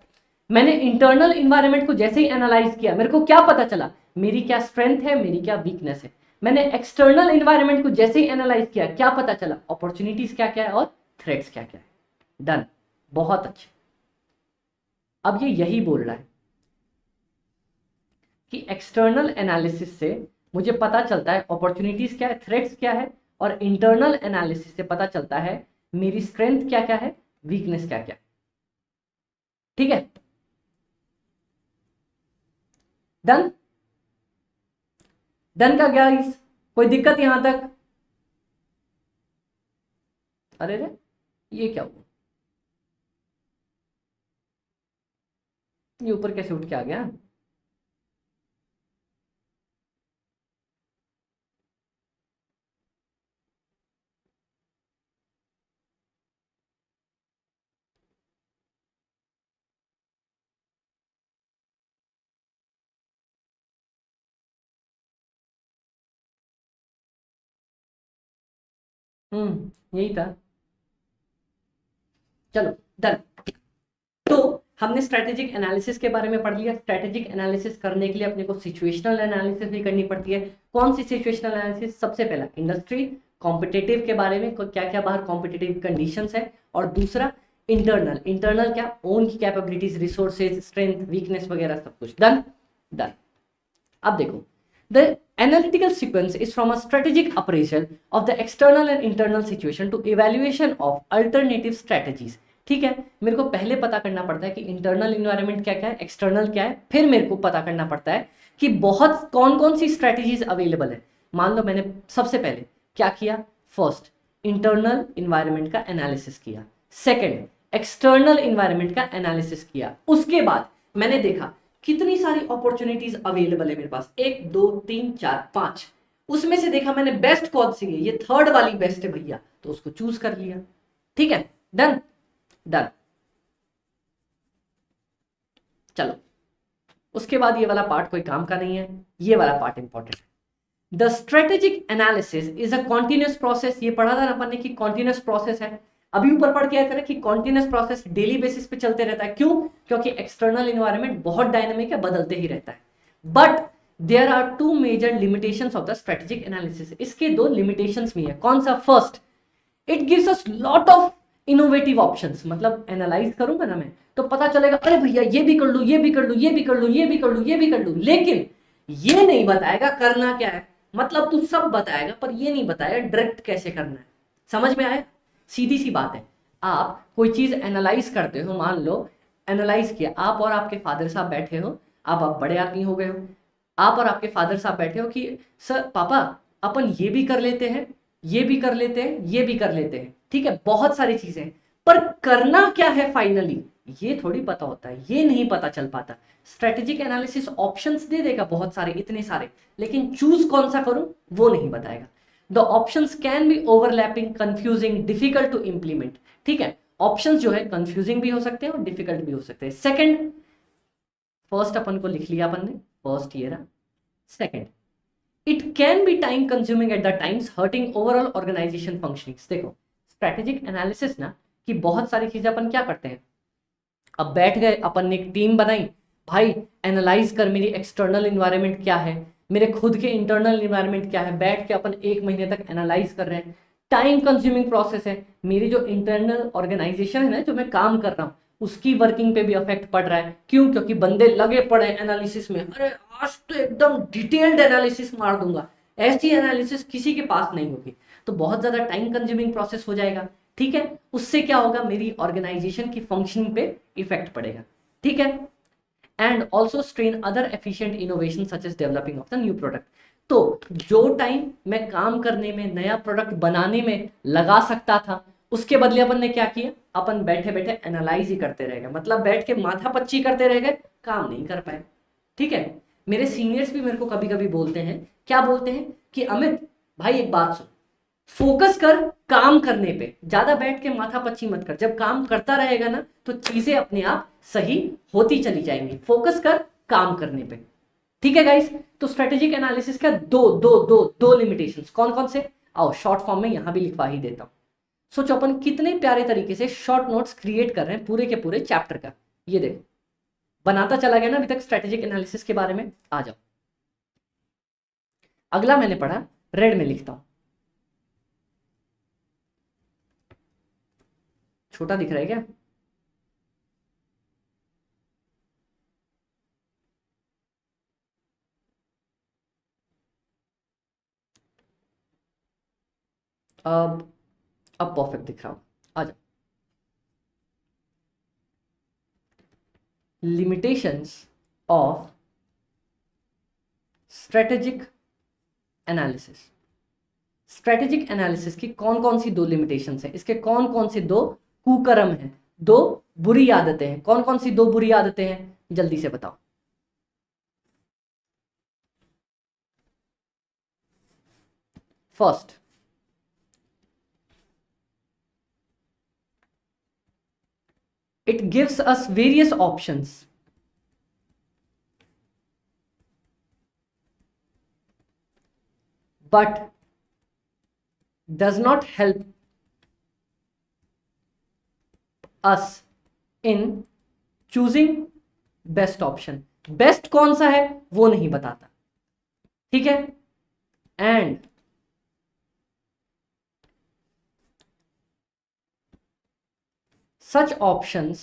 मैंने इंटरनल इन्वायरमेंट को जैसे ही एनालाइज किया मेरे को क्या पता चला, मेरी क्या स्ट्रेंथ है, मेरी क्या वीकनेस है। मैंने एक्सटर्नल इन्वायरमेंट को जैसे ही एनालाइज किया क्या पता चला, अपॉर्चुनिटीज क्या क्या है और थ्रेट्स क्या क्या है। डन, बहुत अच्छे। अब ये यही बोल रहा है कि एक्सटर्नल एनालिसिस से मुझे पता चलता है अपॉर्चुनिटीज क्या है, थ्रेट्स क्या है, और इंटरनल एनालिसिस से पता चलता है मेरी स्ट्रेंथ क्या क्या है, वीकनेस क्या क्या। ठीक है, डन। डन का गाइस, कोई दिक्कत यहां तक? अरे रे, ये क्या हुआ, ये ऊपर कैसे उठ के आ गया? यही था। चलो डन। तो हमने स्ट्रेटेजिक एनालिसिस के बारे में पढ़ लिया। स्ट्रेटेजिक एनालिसिस करने के लिए अपने को सिचुएशनल एनालिसिस भी करनी पड़ती है। कौन सी सिचुएशनल एनालिसिस? सबसे पहला इंडस्ट्री कॉम्पिटिटिव के बारे में, क्या क्या बाहर कॉम्पिटिटिव कंडीशंस है, और दूसरा इंटरनल। इंटरनल क्या? ओन की कैपेबिलिटीज, रिसोर्सेज, स्ट्रेंथ, वीकनेस वगैरह सब कुछ। Done done. अब देखो, the analytical sequence is from a strategic appraisal of the external and internal situation to evaluation of alternative strategies। ठीक है, मेरे को पहले पता करना पड़ता है कि इंटरनल इन्वायरमेंट क्या क्या है, एक्सटर्नल क्या है, फिर मेरे को पता करना पड़ता है कि बहुत कौन कौन सी स्ट्रेटेजीज अवेलेबल है। मान लो मैंने सबसे पहले क्या किया, फर्स्ट इंटरनल इन्वायरमेंट का एनालिसिस किया, सेकंड एक्सटर्नल इन्वायरमेंट का एनालिसिस किया, उसके बाद मैंने देखा कितनी सारी अपॉर्चुनिटीज अवेलेबल है मेरे पास, 1 2 3 4 5, उसमें से देखा मैंने बेस्ट कौन सी है, ये थर्ड वाली बेस्ट है भैया, तो उसको चूज कर लिया। ठीक है, डन डन। चलो, उसके बाद ये वाला पार्ट कोई काम का नहीं है, ये वाला पार्ट इंपॉर्टेंट है। The strategic analysis is a continuous process. ये पढ़ा था ना अपन ने कि कॉन्टिन्यूस प्रोसेस है। अभी ऊपर पढ़ के आए थे ना कि कॉन्टिन्यूस प्रोसेस डेली बेसिस पे चलते रहता है। क्यों? क्योंकि एक्सटर्नल इन्वायरमेंट बहुत डायनेमिक है, बदलते ही रहता है। But there are two major limitations of the strategic analysis. इसके दो लिमिटेशंस भी है। कौन सा? First, it gives us lot of innovative options. मतलब एनालाइज करूंगा ना मैं तो पता चलेगा अरे भैया ये भी कर लूं, ये भी कर लूं, ये भी कर लूं, ये भी कर लूं, ये भी कर लूं, लेकिन ये नहीं बताएगा करना क्या है। मतलब तू सब बताएगा पर ये नहीं बताएगा डायरेक्ट कैसे करना है। समझ में आया? सीधी सी बात है। आप कोई चीज एनालाइज करते हो, मान लो एनालाइज किया, आप और आपके फादर साहब बैठे हो, आप बड़े आदमी हो गए हो, आप और आपके फादर साहब बैठे हो कि सर पापा अपन ये भी कर लेते हैं, ये भी कर लेते हैं, ये भी कर लेते हैं। ठीक है, बहुत सारी चीजें, पर करना क्या है फाइनली ये थोड़ी पता होता है, ये नहीं पता चल पाता। स्ट्रेटेजिक एनालिसिस ऑप्शंस दे देगा बहुत सारे, इतने सारे, लेकिन चूज कौन सा करूं वो नहीं बताएगा। The options can be overlapping, confusing, difficult to implement. ठीक है, ऑप्शंस जो है कंफ्यूजिंग भी हो सकते हैं और डिफिकल्ट भी हो सकते हैं। सेकंड, फर्स्ट अपन को लिख लिया अपन ने, फर्स्ट ये रहा। Second, it can be time consuming at the times, hurting overall organisation functionings. देखो स्ट्रेटेजिक एनालिसिस ना कि बहुत सारी चीजें अपन क्या करते हैं, अब बैठ गए अपन ने एक टीम बनाई, भाई एनालाइज कर मेरी एक्सटर्नल इन्वायरमेंट क्या है, मेरे खुद के इंटरनल इन्वायरमेंट क्या है, बैठ के अपन 1 महीने तक एनालाइज कर रहे हैं। टाइम कंज्यूमिंग प्रोसेस है। मेरी जो इंटरनल ऑर्गेनाइजेशन है ना, जो मैं काम कर रहा हूँ, उसकी वर्किंग पे भी अफेक्ट पड़ रहा है। क्यों? क्योंकि बंदे लगे पड़े एनालिसिस में, अरे आज तो एकदम डिटेल्ड एनालिसिस मार दूंगा, ऐसी एनालिसिस किसी के पास नहीं होगी, तो बहुत ज्यादा टाइम कंज्यूमिंग प्रोसेस हो जाएगा। ठीक है, उससे क्या होगा, मेरी ऑर्गेनाइजेशन की फंक्शनिंग पे इफेक्ट पड़ेगा। ठीक है, and also strain other efficient innovation such as developing of the new product. तो जो टाइम मैं काम करने में, नया प्रोडक्ट बनाने में लगा सकता था, उसके बदले अपन ने क्या किया, अपन बैठे बैठे एनालाइज ही करते रह गए, मतलब बैठ के माथा पच्ची करते रह गए, काम नहीं कर पाए। ठीक है, मेरे सीनियर्स भी मेरे को कभी कभी बोलते हैं, क्या बोलते हैं कि अमित भाई एक बात सुन, फोकस कर काम करने पे, ज्यादा बैठ के माथा पच्ची मत कर, जब काम करता रहेगा ना तो चीजें अपने आप सही होती चली जाएंगी, फोकस कर काम करने पे। ठीक है गाइस, तो स्ट्रेटेजिक एनालिसिस का दो लिमिटेशंस कौन कौन से, आओ शॉर्ट फॉर्म में यहां भी लिखवा ही देता हूं। सोचो अपन कितने प्यारे तरीके से शॉर्ट नोट्स क्रिएट कर रहे हैं पूरे के पूरे चैप्टर का, ये देखो बनाता चला गया ना अभी तक स्ट्रेटेजिक एनालिसिस के बारे में। आ जाओ, अगला मैंने पढ़ा, रेड में लिखता हूं, छोटा दिख रहा है क्या? अब परफेक्ट दिख रहा हूं, आ जाओ। Limitations of strategic analysis. Strategic analysis की कौन कौन सी दो लिमिटेशंस हैं, इसके कौन कौन से दो कुकर्म हैं, दो बुरी आदतें हैं, कौन कौन सी दो बुरी आदतें हैं, जल्दी से बताओ। First, it gives us various options but does not help us in choosing best option। Best कौन सा है वो नहीं बताता, ठीक है, and such options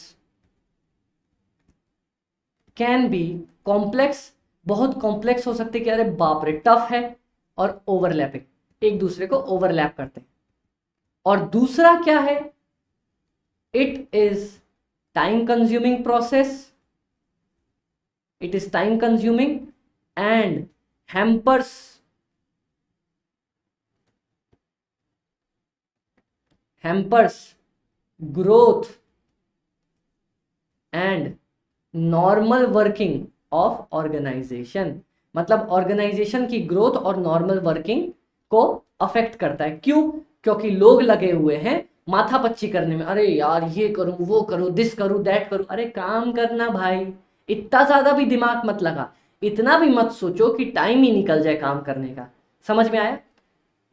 can be complex, बहुत कॉम्प्लेक्स हो सकते कि अरे बाप रे टफ है, और ओवरलैपिंग, एक दूसरे को ओवरलैप करते हैं। और दूसरा क्या है, it is time consuming process, it is time consuming and hampers growth and normal working of organisation. मतलब ऑर्गेनाइजेशन की ग्रोथ और नॉर्मल वर्किंग को अफेक्ट करता है। क्यों? क्योंकि लोग लगे हुए हैं माथा पच्ची करने में, अरे यार ये करूं वो करूं दिस करूं दैट करूं, अरे काम करना भाई, इतना ज्यादा भी दिमाग मत लगा, इतना भी मत सोचो कि टाइम ही निकल जाए काम करने का। समझ में आया?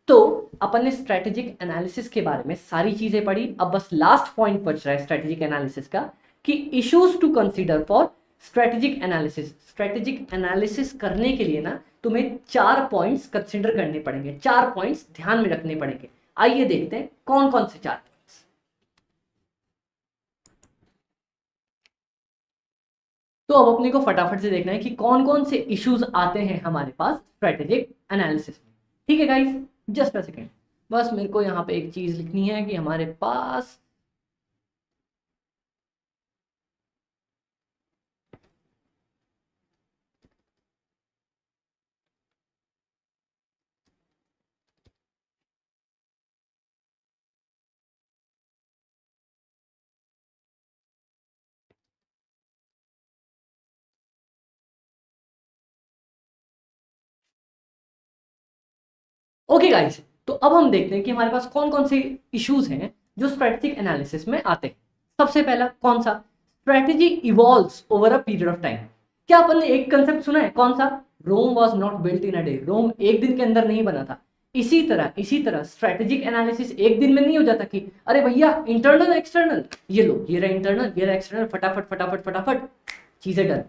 तो अपन ने स्ट्रेटेजिक एनालिसिस के बारे में सारी चीजें पढ़ी, अब बस लास्ट पॉइंट बच रहा है स्ट्रेटेजिक एनालिसिस का कि issues to consider for strategic analysis. Strategic analysis करने के लिए ना तुम्हें 4 पॉइंट्स कंसीडर करने पड़ेंगे, 4 पॉइंट्स ध्यान में रखने पड़ेंगे। आइए देखते हैं कौन कौन से 4 पॉइंट्स। तो अब अपने को फटाफट से देखना है कि कौन कौन से इश्यूज आते हैं हमारे पास स्ट्रेटेजिक एनालिसिस में। ठीक है गाइस, जस्ट अ सेकेंड, बस मेरे को यहाँ पे एक चीज लिखनी है कि हमारे पास ओके गाइस, तो अब हम देखते हैं कि हमारे पास कौन कौन से इश्यूज हैं जो स्ट्रेटेजिक एनालिसिस में आते हैं। सबसे पहला कौन सा, strategy evolves over a period of time. क्या अपन ने एक कंसेप्ट सुना है, कौन सा, Rome was not built in a day, Rome एक दिन के अंदर नहीं बना था। इसी तरह स्ट्रेटेजिक एनालिसिस एक दिन में नहीं हो जाता कि अरे भैया इंटरनल एक्सटर्नल ये लो, ये रहा इंटरनल ये रहा एक्सटर्नल, फटाफट फटाफट फटाफट चीजें डन,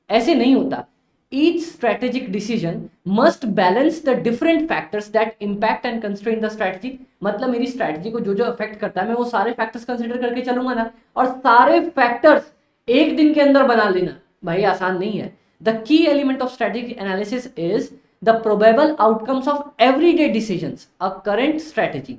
ऐसे नहीं होता। Each strategic decision must balance the different factors that impact and constrain the strategy। मतलब मेरी स्ट्रैटेजी को जो जो अफेक्ट करता है मैं वो सारे फैक्टर्स कंसिडर करके चलूंगा ना, और सारे फैक्टर्स एक दिन के अंदर बना लेना भाई आसान नहीं है। The key element of strategic analysis is the probable outcomes of everyday decisions. A current strategy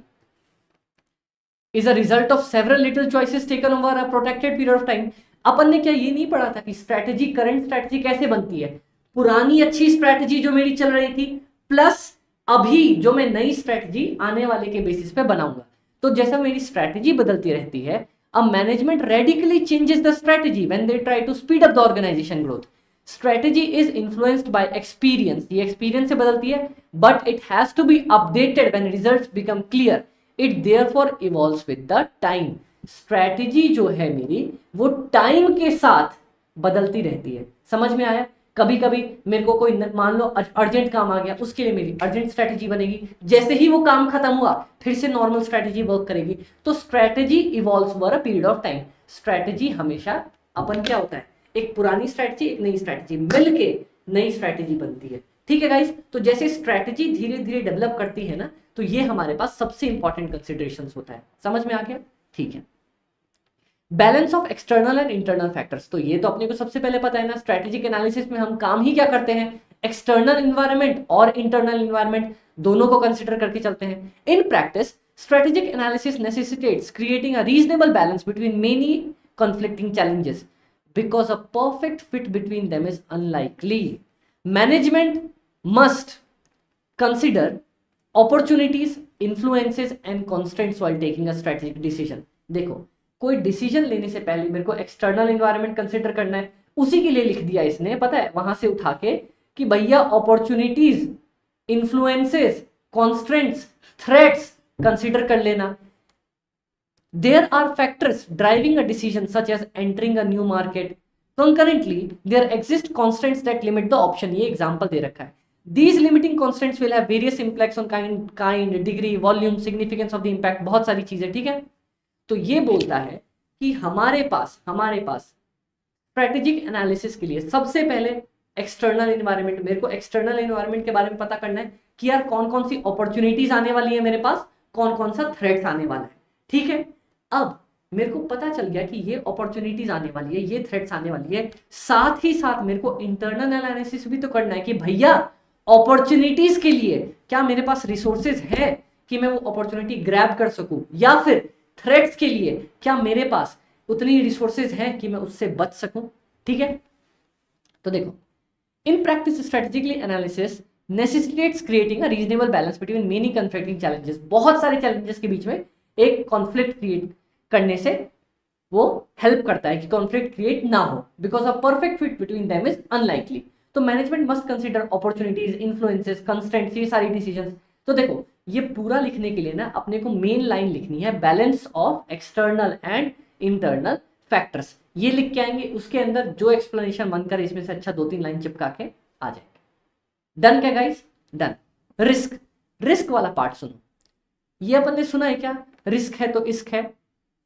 is a result of several little choices taken over a protected period of time। अपन ने क्या ये नहीं पढ़ा था कि स्ट्रैटेजी, करंट स्ट्रैटेजी कैसे बनती है? पुरानी अच्छी स्ट्रैटेजी जो मेरी चल रही थी प्लस अभी जो मैं नई स्ट्रेटजी आने वाले के बेसिस पे बनाऊंगा। तो जैसा मेरी स्ट्रेटजी बदलती रहती है, अब management radically changes the strategy when they try to speed up the organisation growth. Strategy is influenced by experience, ये एक्सपीरियंस से बदलती है, but it has to be updated when results become clear. It therefore evolves with the time. Strategy जो है मेरी वो time के साथ बदलती रहती है। समझ में आया? कभी कभी मेरे को कोई मान लो अर्जेंट काम आ गया, उसके लिए मेरी अर्जेंट स्ट्रेटजी बनेगी, जैसे ही वो काम खत्म हुआ फिर से नॉर्मल स्ट्रेटजी वर्क करेगी। तो strategy evolves over a period of time. Strategy हमेशा अपन क्या होता है, एक पुरानी स्ट्रेटजी एक नई स्ट्रेटजी मिलके नई स्ट्रेटजी बनती है। ठीक है गाइस, तो जैसे स्ट्रेटजी धीरे धीरे डेवलप करती है ना, तो ये हमारे पास सबसे इंपॉर्टेंट कंसिडरेशंस होता है। समझ में आ गया? ठीक है। Balance of external and internal factors, तो ये तो अपने को सबसे पहले पता है ना, स्ट्रेटेजिक एनालिसिस में हम काम ही क्या करते हैं, एक्सटर्नल इन्वायरमेंट और इंटरनल इन्वायरमेंट दोनों को कंसिडर करके चलते हैं। In practice strategic analysis necessitates creating a reasonable balance between many conflicting challenges because a perfect fit between them is unlikely. Management must consider opportunities, influences and constraints while taking a strategic decision. देखो, कोई decision लेने से पहले मेरे को external environment consider करना है, उसी के लिए लिख दिया इसने, पता है, वहां से उठा के कि भैया opportunities, influences, constraints, threats consider कर लेना। There are factors driving a decision such as entering a new market. Concurrently, there exist constraints that limit the option. ये example दे रखा है. These limiting constraints will have various impacts on kind, degree, volume, significance of the impact. बहुत सारी चीजें, ठीक है। तो ये बोलता है कि हमारे पास स्ट्रेटेजिक एनालिसिस के लिए सबसे पहले एक्सटर्नल इन्वायरमेंट, मेरे को एक्सटर्नल इन्वायरमेंट के बारे में पता करना है कि यार कौन कौन सी अपॉर्चुनिटीज आने वाली है मेरे पास, कौन कौन सा थ्रेट्स आने वाला है। ठीक है, अब मेरे को पता चल गया कि ये अपॉर्चुनिटीज आने वाली है, ये थ्रेट्स आने वाली है, साथ ही साथ मेरे को इंटरनल एनालिसिस भी तो करना है कि भैया अपॉर्चुनिटीज के लिए क्या मेरे पास रिसोर्सेज है कि मैं वो अपॉर्चुनिटी ग्रैब कर सकूं, या फिर थ्रेट्स के लिए क्या मेरे पास उतनी रिसोर्सेज है कि मैं उससे बच सकूं। ठीक है, तो देखो, in practice strategically analysis necessitates creating a reasonable balance between many conflicting challenges. बहुत सारे चैलेंजेस के बीच में एक कॉन्फ्लिक्ट क्रिएट करने से वो हेल्प करता है कि कॉन्फ्लिक्ट क्रिएट ना हो, because a perfect fit between them is unlikely. तो management must consider opportunities, influences, constraints, ये सारी डिसीजंस। तो देखो, ये पूरा लिखने के लिए ना अपने को मेन लाइन लिखनी है, balance of external and internal factors. ये लिख के आएंगे, उसके अंदर जो एक्सप्लेनेशन मन करे इसमें से अच्छा 2-3 लाइन चिपका के आ जाएंगे। डन क्या गाइस? डन। रिस्क वाला पार्ट सुनो। ये अपन ने सुना है क्या, रिस्क है तो इश्क है,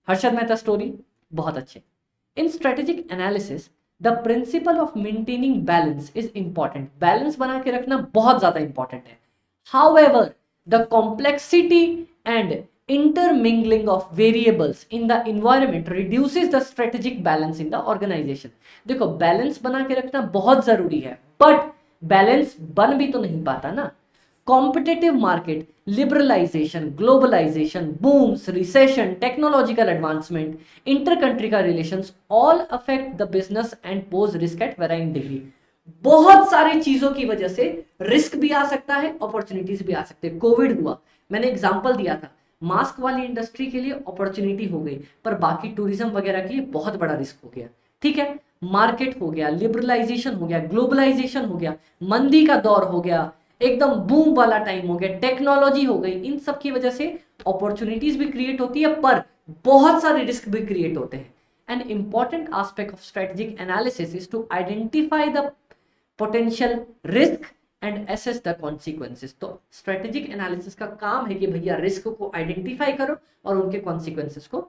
हर्षद मेहता स्टोरी, बहुत अच्छे। In strategic analysis the principle of maintaining balance is important. Balance बना के रखना बहुत ज्यादा इंपॉर्टेंट है। However the complexity and intermingling of variables in the environment reduces the strategic balance in the organization. देखो, बैलेंस बना के रखना बहुत जरूरी है, बट बैलेंस बन भी तो नहीं पाता ना। Competitive market, liberalisation, globalisation, booms, recession, technological advancement, inter country का relations, all affect the business and pose risk at varying degree. बहुत सारी चीजों की वजह से रिस्क भी आ सकता है, अपॉर्चुनिटीज भी आ सकते हैं। कोविड हुआ, मैंने एग्जांपल दिया था, मास्क वाली इंडस्ट्री के लिए अपॉर्चुनिटी हो गई, पर बाकी टूरिज्म वगैरह के लिए बहुत बड़ा रिस्क हो गया। ठीक है, मार्केट हो गया, लिबरलाइजेशन हो गया, ग्लोबलाइजेशन हो गया, मंदी का दौर हो गया, एकदम बूम वाला टाइम हो गया, टेक्नोलॉजी हो गई, इन सब की वजह से अपॉर्चुनिटीज भी क्रिएट होती है, पर बहुत सारे रिस्क भी क्रिएट होते हैं। An important aspect of strategic analysis is to identify the potential risk and assess the consequences. तो स्ट्रेटेजिक एनालिसिस का काम है कि भैया रिस्क को आइडेंटिफाई करो और उनके कॉन्सिक्वेंसेस को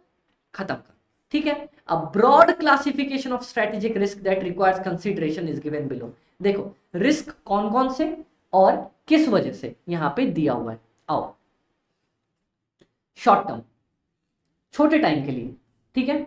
खत्म करो। ठीक है, a broad classification of strategic risk that requires consideration is given below. देखो, रिस्क कौन कौन से और किस वजह से यहां पे दिया हुआ है। आओ, शॉर्ट टर्म, छोटे टाइम के लिए, ठीक है,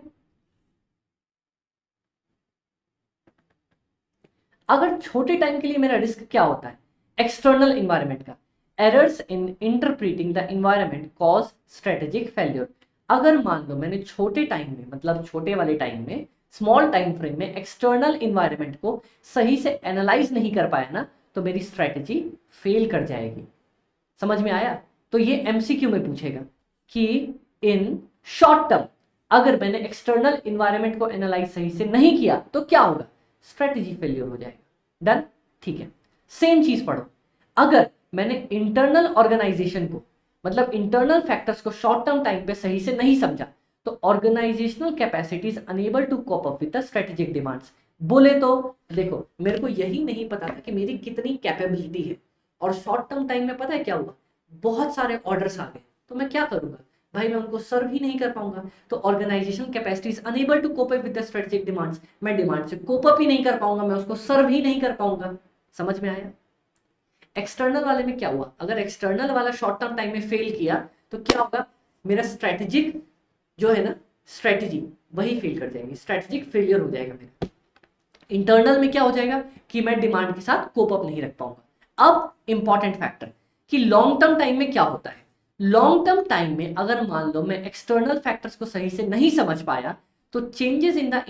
अगर छोटे टाइम के लिए मेरा रिस्क क्या होता है, एक्सटर्नल इन्वायरमेंट का, errors in interpreting the environment cause strategic failure. अगर मान लो मैंने छोटे टाइम में, मतलब छोटे वाले टाइम में, स्मॉल टाइम फ्रेम में एक्सटर्नल इन्वायरमेंट को सही से एनालाइज नहीं कर पाया ना, तो मेरी स्ट्रैटेजी फेल कर जाएगी। समझ में आया? तो ये एमसीक्यू में पूछेगा कि इन शॉर्ट टर्म अगर मैंने एक्सटर्नल इन्वायरमेंट को एनालाइज सही से नहीं किया तो क्या होगा? स्ट्रैटेजी फेलियर हो जाएगा। डन? ठीक है। सेम चीज पढ़ो, अगर मैंने इंटरनल ऑर्गेनाइजेशन को मतलब इंटरनल फैक्टर्स को शॉर्ट टर्म टाइम पे सही से नहीं समझा तो organisational capacities unable to cope up with the strategic demands. बोले तो देखो, मेरे को यही नहीं पता था कि मेरी कितनी कैपेबिलिटी है, और शॉर्ट टर्म टाइम में पता है क्या हुआ? बहुत सारे ऑर्डर्स आ गए, तो मैं क्या करूंगा भाई? मैं उनको सर्व ही नहीं कर पाऊंगा। तो organisation capacities unable to cope up with the strategic demands, मैं डिमांड से कोप अप ही नहीं कर पाऊंगा, मैं उसको सर्व ही नहीं कर पाऊंगा। समझ में आया? एक्सटर्नल वाले में क्या हुआ? अगर एक्सटर्नल वाला शॉर्ट टर्म टाइम में फेल किया तो क्या होगा? मेरा स्ट्रेटेजिक जो है ना स्ट्रेटेजी, वही फेल कर जाएगी, स्ट्रेटेजिक फेलियर हो जाएगा मेरा। इंटरनल में क्या हो जाएगा कि मैं डिमांड के साथ कोप अप नहीं रख पाऊंगा। अब इंपॉर्टेंट फैक्टर कि लॉन्ग टर्म टाइम में क्या होता है। लॉन्ग टर्म टाइम में अगर मान लो मैं एक्सटर्नल फैक्टर्स को सही से नहीं समझ पाया तो changes in the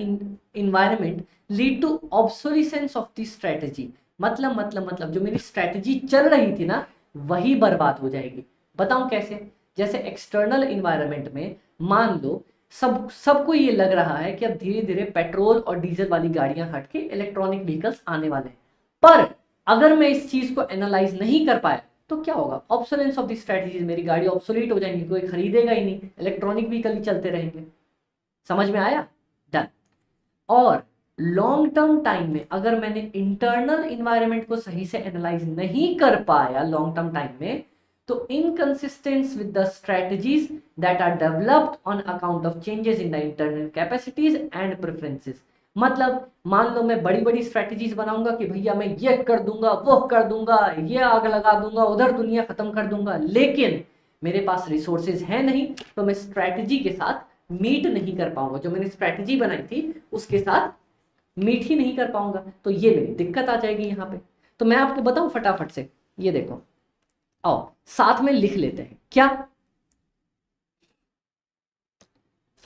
environment lead to obsolescence of the strategy. मतलब जो मेरी स्ट्रेटेजी चल रही थी ना वही बर्बाद हो जाएगी। बताऊं कैसे? जैसे एक्सटर्नल इन्वायरमेंट में मान लो सबको ये लग रहा है कि अब धीरे धीरे पेट्रोल और डीजल वाली गाड़ियां हट के इलेक्ट्रॉनिक व्हीकल्स आने वाले हैं, पर अगर मैं इस चीज को एनालाइज नहीं कर पाया तो क्या होगा? ऑब्सोलेंस ऑफ द स्ट्रेटजीज, मेरी गाड़ी ऑब्सोलीट हो जाएंगी, कोई खरीदेगा ही नहीं, इलेक्ट्रॉनिक व्हीकल ही चलते रहेंगे। समझ में आया? डन। और लॉन्ग टर्म टाइम में अगर मैंने इंटरनल इन्वायरमेंट को सही से एनालाइज नहीं कर पाया लॉन्ग टर्म टाइम में तो inconsistence with the strategies that are developed on account of changes in the internal capacities and preferences. मतलब मान लो मैं बड़ी बड़ी स्ट्रेटजीज बनाऊंगा कि भैया मैं ये कर दूंगा, वो कर दूंगा, ये आग लगा दूंगा, उधर दुनिया खत्म कर दूंगा, लेकिन मेरे पास रिसोर्सेज है नहीं तो मैं स्ट्रेटजी के साथ मीट नहीं कर पाऊंगा, जो मैंने स्ट्रेटजी बनाई थी उसके साथ मीट ही नहीं कर पाऊंगा, तो ये मेरी दिक्कत आ जाएगी यहाँ पे। तो मैं आपको बताऊं फटाफट से, ये देखो, आओ साथ में लिख लेते हैं क्या,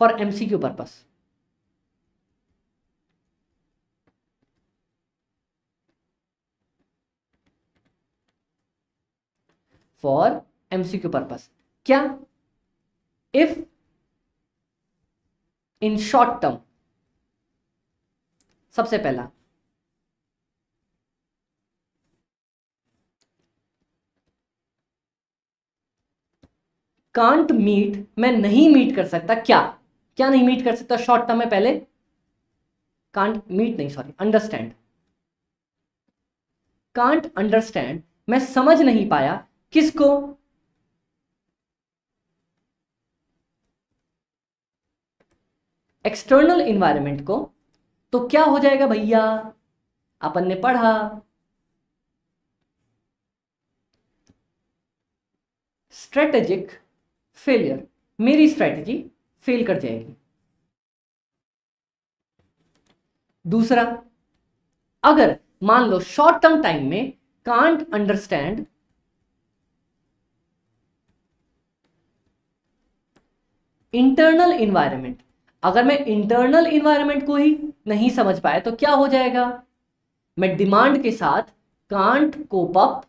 for MCQ purpose. For MCQ purpose क्या? इफ इन शॉर्ट टर्म, सबसे पहला कांट मीट, मैं नहीं मीट कर सकता, क्या क्या नहीं मीट कर सकता शॉर्ट टर्म में? पहले कांट मीट नहीं, सॉरी, अंडरस्टैंड, कांट अंडरस्टैंड, मैं समझ नहीं पाया किसको? एक्सटर्नल इन्वायरमेंट को। तो क्या हो जाएगा भैया? अपन ने पढ़ा स्ट्रेटेजिक फेलियर, मेरी स्ट्रेटेजी फेल कर जाएगी। दूसरा, अगर मान लो शॉर्ट टर्म टाइम में कांट अंडरस्टैंड इंटरनल इन्वायरमेंट, अगर मैं इंटरनल इन्वायरमेंट को ही नहीं समझ पाया तो क्या हो जाएगा? मैं डिमांड के साथ can't cope up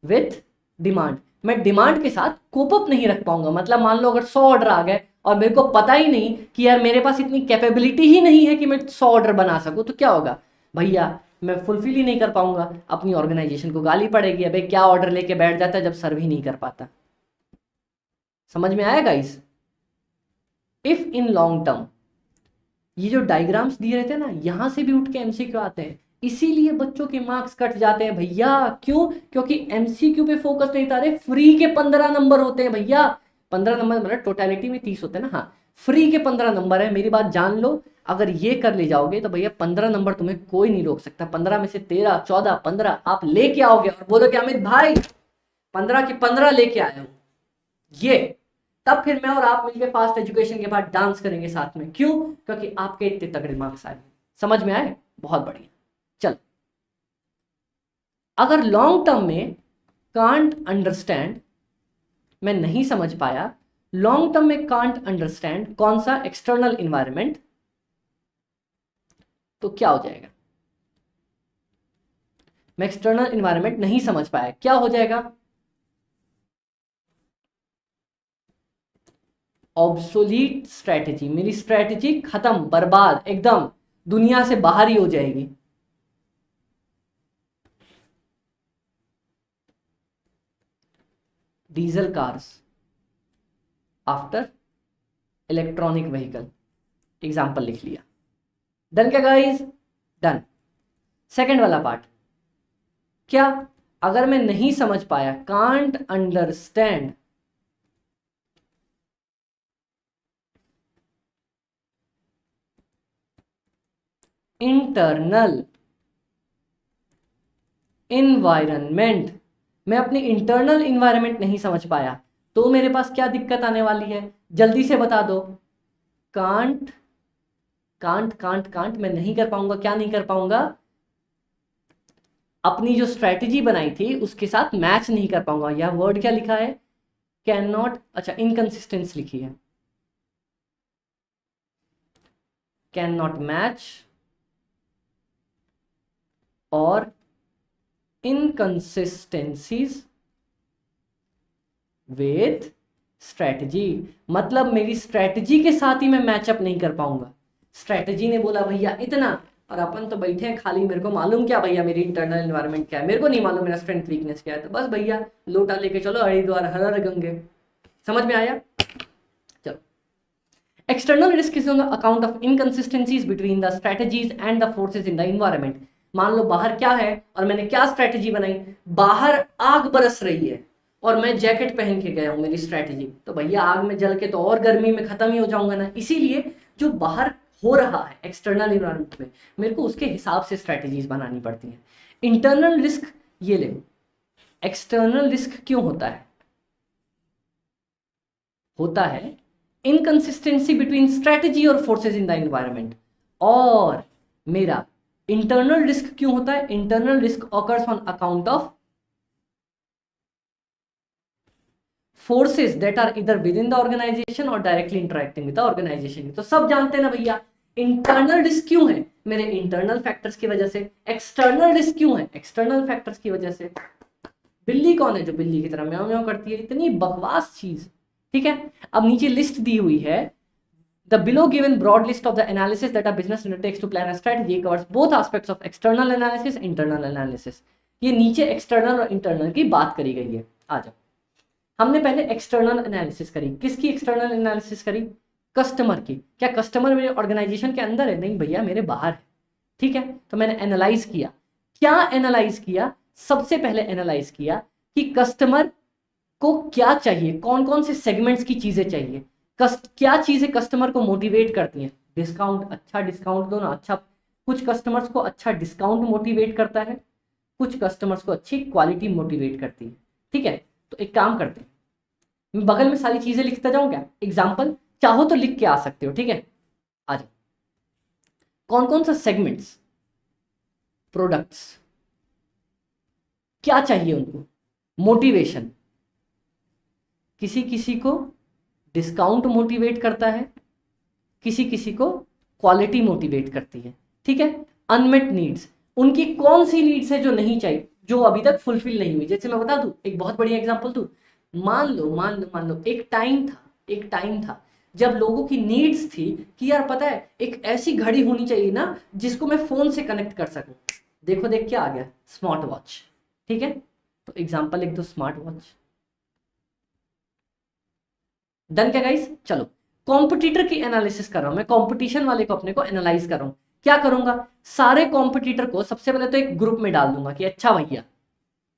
with demand, मैं डिमांड के साथ कोप अप नहीं रख पाऊंगा। मतलब मान लो अगर 100 ऑर्डर आ गए और मेरे को पता ही नहीं कि यार मेरे पास इतनी कैपेबिलिटी ही नहीं है कि मैं 100 ऑर्डर बना सकूं, तो क्या होगा भैया? मैं फुलफिल ही नहीं कर पाऊंगा, अपनी ऑर्गेनाइजेशन को गाली पड़ेगी, अबे क्या ऑर्डर लेके बैठ जाता है जब सर्व ही नहीं कर पाता। समझ में आया guys? If in long term, ये जो डायग्राम्स दिए रहते हैं ना, यहां से भी उठ के एमसीक्यू आते हैं, इसीलिए बच्चों के मार्क्स कट जाते हैं भैया। क्यों? क्योंकि एमसीक्यू पे फोकस नहीं था। अरे फ्री के 15 नंबर होते हैं भैया, 15 नंबर मतलब टोटलिटी में 30 होते हैं ना। हाँ, फ्री के 15 नंबर है, मेरी बात जान लो। अगर ये कर ले जाओगे तो भैया 15 नंबर तुम्हें कोई नहीं रोक सकता। 15 में से 13, 14, 15 आप लेके आओगे और बोलोगे अमित भाई 15 के 15 लेके आया हूं, ये तब फिर मैं और आप मिलकर फास्ट एजुकेशन के बाद डांस करेंगे साथ में। क्यों? क्योंकि आपके इतने तगड़े मार्क्स आए। समझ में आए? बहुत बढ़िया। चल, अगर लॉन्ग टर्म में कांट अंडरस्टैंड, मैं नहीं समझ पाया, लॉन्ग टर्म में कांट अंडरस्टैंड कौन सा? एक्सटर्नल इन्वायरमेंट, तो क्या हो जाएगा? मैं एक्सटर्नल इन्वायरमेंट नहीं समझ पाया, क्या हो जाएगा? ऑब्सोलीट स्ट्रैटेजी, मेरी स्ट्रैटेजी खत्म, बर्बाद, एकदम दुनिया से बाहर ही हो जाएगी। Diesel cars after electronic vehicle, example लिख लिया। डन क्या गाइस? डन। सेकंड वाला पार्ट, क्या अगर मैं नहीं समझ पाया, कांट अंडरस्टैंड इंटरनल इन्वायरमेंट, मैं अपनी इंटरनल इन्वायरमेंट नहीं समझ पाया, तो मेरे पास क्या दिक्कत आने वाली है? जल्दी से बता दो। कांट कांट कांट कांट, मैं नहीं कर पाऊंगा, क्या नहीं कर पाऊंगा? अपनी जो स्ट्रैटेजी बनाई थी उसके साथ मैच नहीं कर पाऊंगा। यह वर्ड क्या लिखा है? कैन नॉट, अच्छा इनकंसिस्टेंस लिखी है, कैन नॉट मैच और इनकंसिस्टेंसीज विथ स्ट्रैटेजी, मतलब मेरी स्ट्रैटेजी के साथ ही मैं मैचअप नहीं कर पाऊंगा। स्ट्रैटेजी ने बोला भैया इतना, और अपन तो बैठे हैं खाली, मेरे को मालूम क्या भैया मेरी इंटरनल एनवायरनमेंट क्या है, मेरे को नहीं मालूम मेरा स्ट्रेंथ वीकनेस क्या है, तो बस भैया लोटा लेके चलो हरिद्वार हर हर गंगे। समझ में आया? चलो, external risk is on the account of inconsistencies between the strategies and the forces in the environment. मान लो बाहर क्या है और मैंने क्या स्ट्रैटेजी बनाई, बाहर आग बरस रही है और मैं जैकेट पहन के गया हूं मेरी स्ट्रैटेजी, तो भैया आग में जल के तो और गर्मी में खत्म ही हो जाऊंगा ना। इसीलिए जो बाहर हो रहा है एक्सटर्नल इन्वायरमेंट में, मेरे को उसके हिसाब से स्ट्रैटेजीज बनानी पड़ती हैं। इंटरनल रिस्क ये ले, एक्सटर्नल रिस्क क्यों होता है? होता है इनकंसिस्टेंसी बिटवीन स्ट्रैटेजी और फोर्सेज इन द एनवायरनमेंट। और मेरा इंटरनल रिस्क क्यों होता है? Internal risk occurs on account of forces that are either within the organisation और directly interacting with the organisation. तो सब जानते हैं ना भैया, इंटरनल रिस्क क्यों है? मेरे इंटरनल फैक्टर्स की वजह से। एक्सटर्नल रिस्क क्यों है? एक्सटर्नल फैक्टर्स की वजह से। बिल्ली कौन है जो बिल्ली की तरह म्याऊं म्याऊं करती है? इतनी बकवास चीज। ठीक है, अब नीचे लिस्ट दी हुई है, the below given broad list of the analysis that a business undertakes to plan a strategy covers both aspects of external analysis internal analysis. ये नीचे एक्सटर्नल और इंटरनल की बात करी गई है। आ जाओ, हमने पहले एक्सटर्नल एनालिसिस करी। किसकी एक्सटर्नल एनालिसिस करी? कस्टमर की। क्या कस्टमर मेरे ऑर्गेनाइजेशन के अंदर है? नहीं भैया, मेरे बाहर है। ठीक है, तो मैंने एनालाइज किया। क्या एनालाइज किया? सबसे पहले एनालाइज किया कि कस्टमर को क्या चाहिए, कौन कौन से सेगमेंट्स की चीजें चाहिए, क्या चीजें कस्टमर को मोटिवेट करती हैं। डिस्काउंट, अच्छा डिस्काउंट दो ना। अच्छा, कुछ कस्टमर्स को अच्छा डिस्काउंट मोटिवेट करता है, कुछ कस्टमर्स को अच्छी क्वालिटी मोटिवेट करती है। ठीक है, तो एक काम करते हैं, मैं बगल में सारी चीजें लिखता जाऊं क्या? एग्जाम्पल चाहो तो लिख के आ सकते हो। ठीक है, आ जाओ। कौन कौन सा सेगमेंट्स, प्रोडक्ट्स, क्या चाहिए उनको? मोटिवेशन, किसी किसी को डिस्काउंट मोटिवेट करता है, किसी किसी को क्वालिटी मोटिवेट करती है। ठीक है, अनमेट नीड्स, उनकी कौन सी नीड्स है जो नहीं चाहिए, जो अभी तक फुलफिल नहीं हुई। जैसे मैं बता दूं, एक बहुत बढ़िया एग्जांपल दूं, मान लो एक टाइम था जब लोगों की नीड्स थी कि यार पता है एक ऐसी घड़ी होनी चाहिए ना जिसको मैं फोन से कनेक्ट कर सकूं। देखो देख क्या आ गया, स्मार्ट वॉच। ठीक है, तो एग्जांपल लिख दो, स्मार्ट वॉच। डन क्या गाइस? चलो, कॉम्पिटिटर की एनालिसिस कर रहा हूं मैं, कंपटीशन वाले को अपने को एनालाइज कर रहा हूं। क्या करूंगा? सारे कॉम्पिटिटर को सबसे पहले तो एक ग्रुप में डाल दूंगा कि अच्छा भैया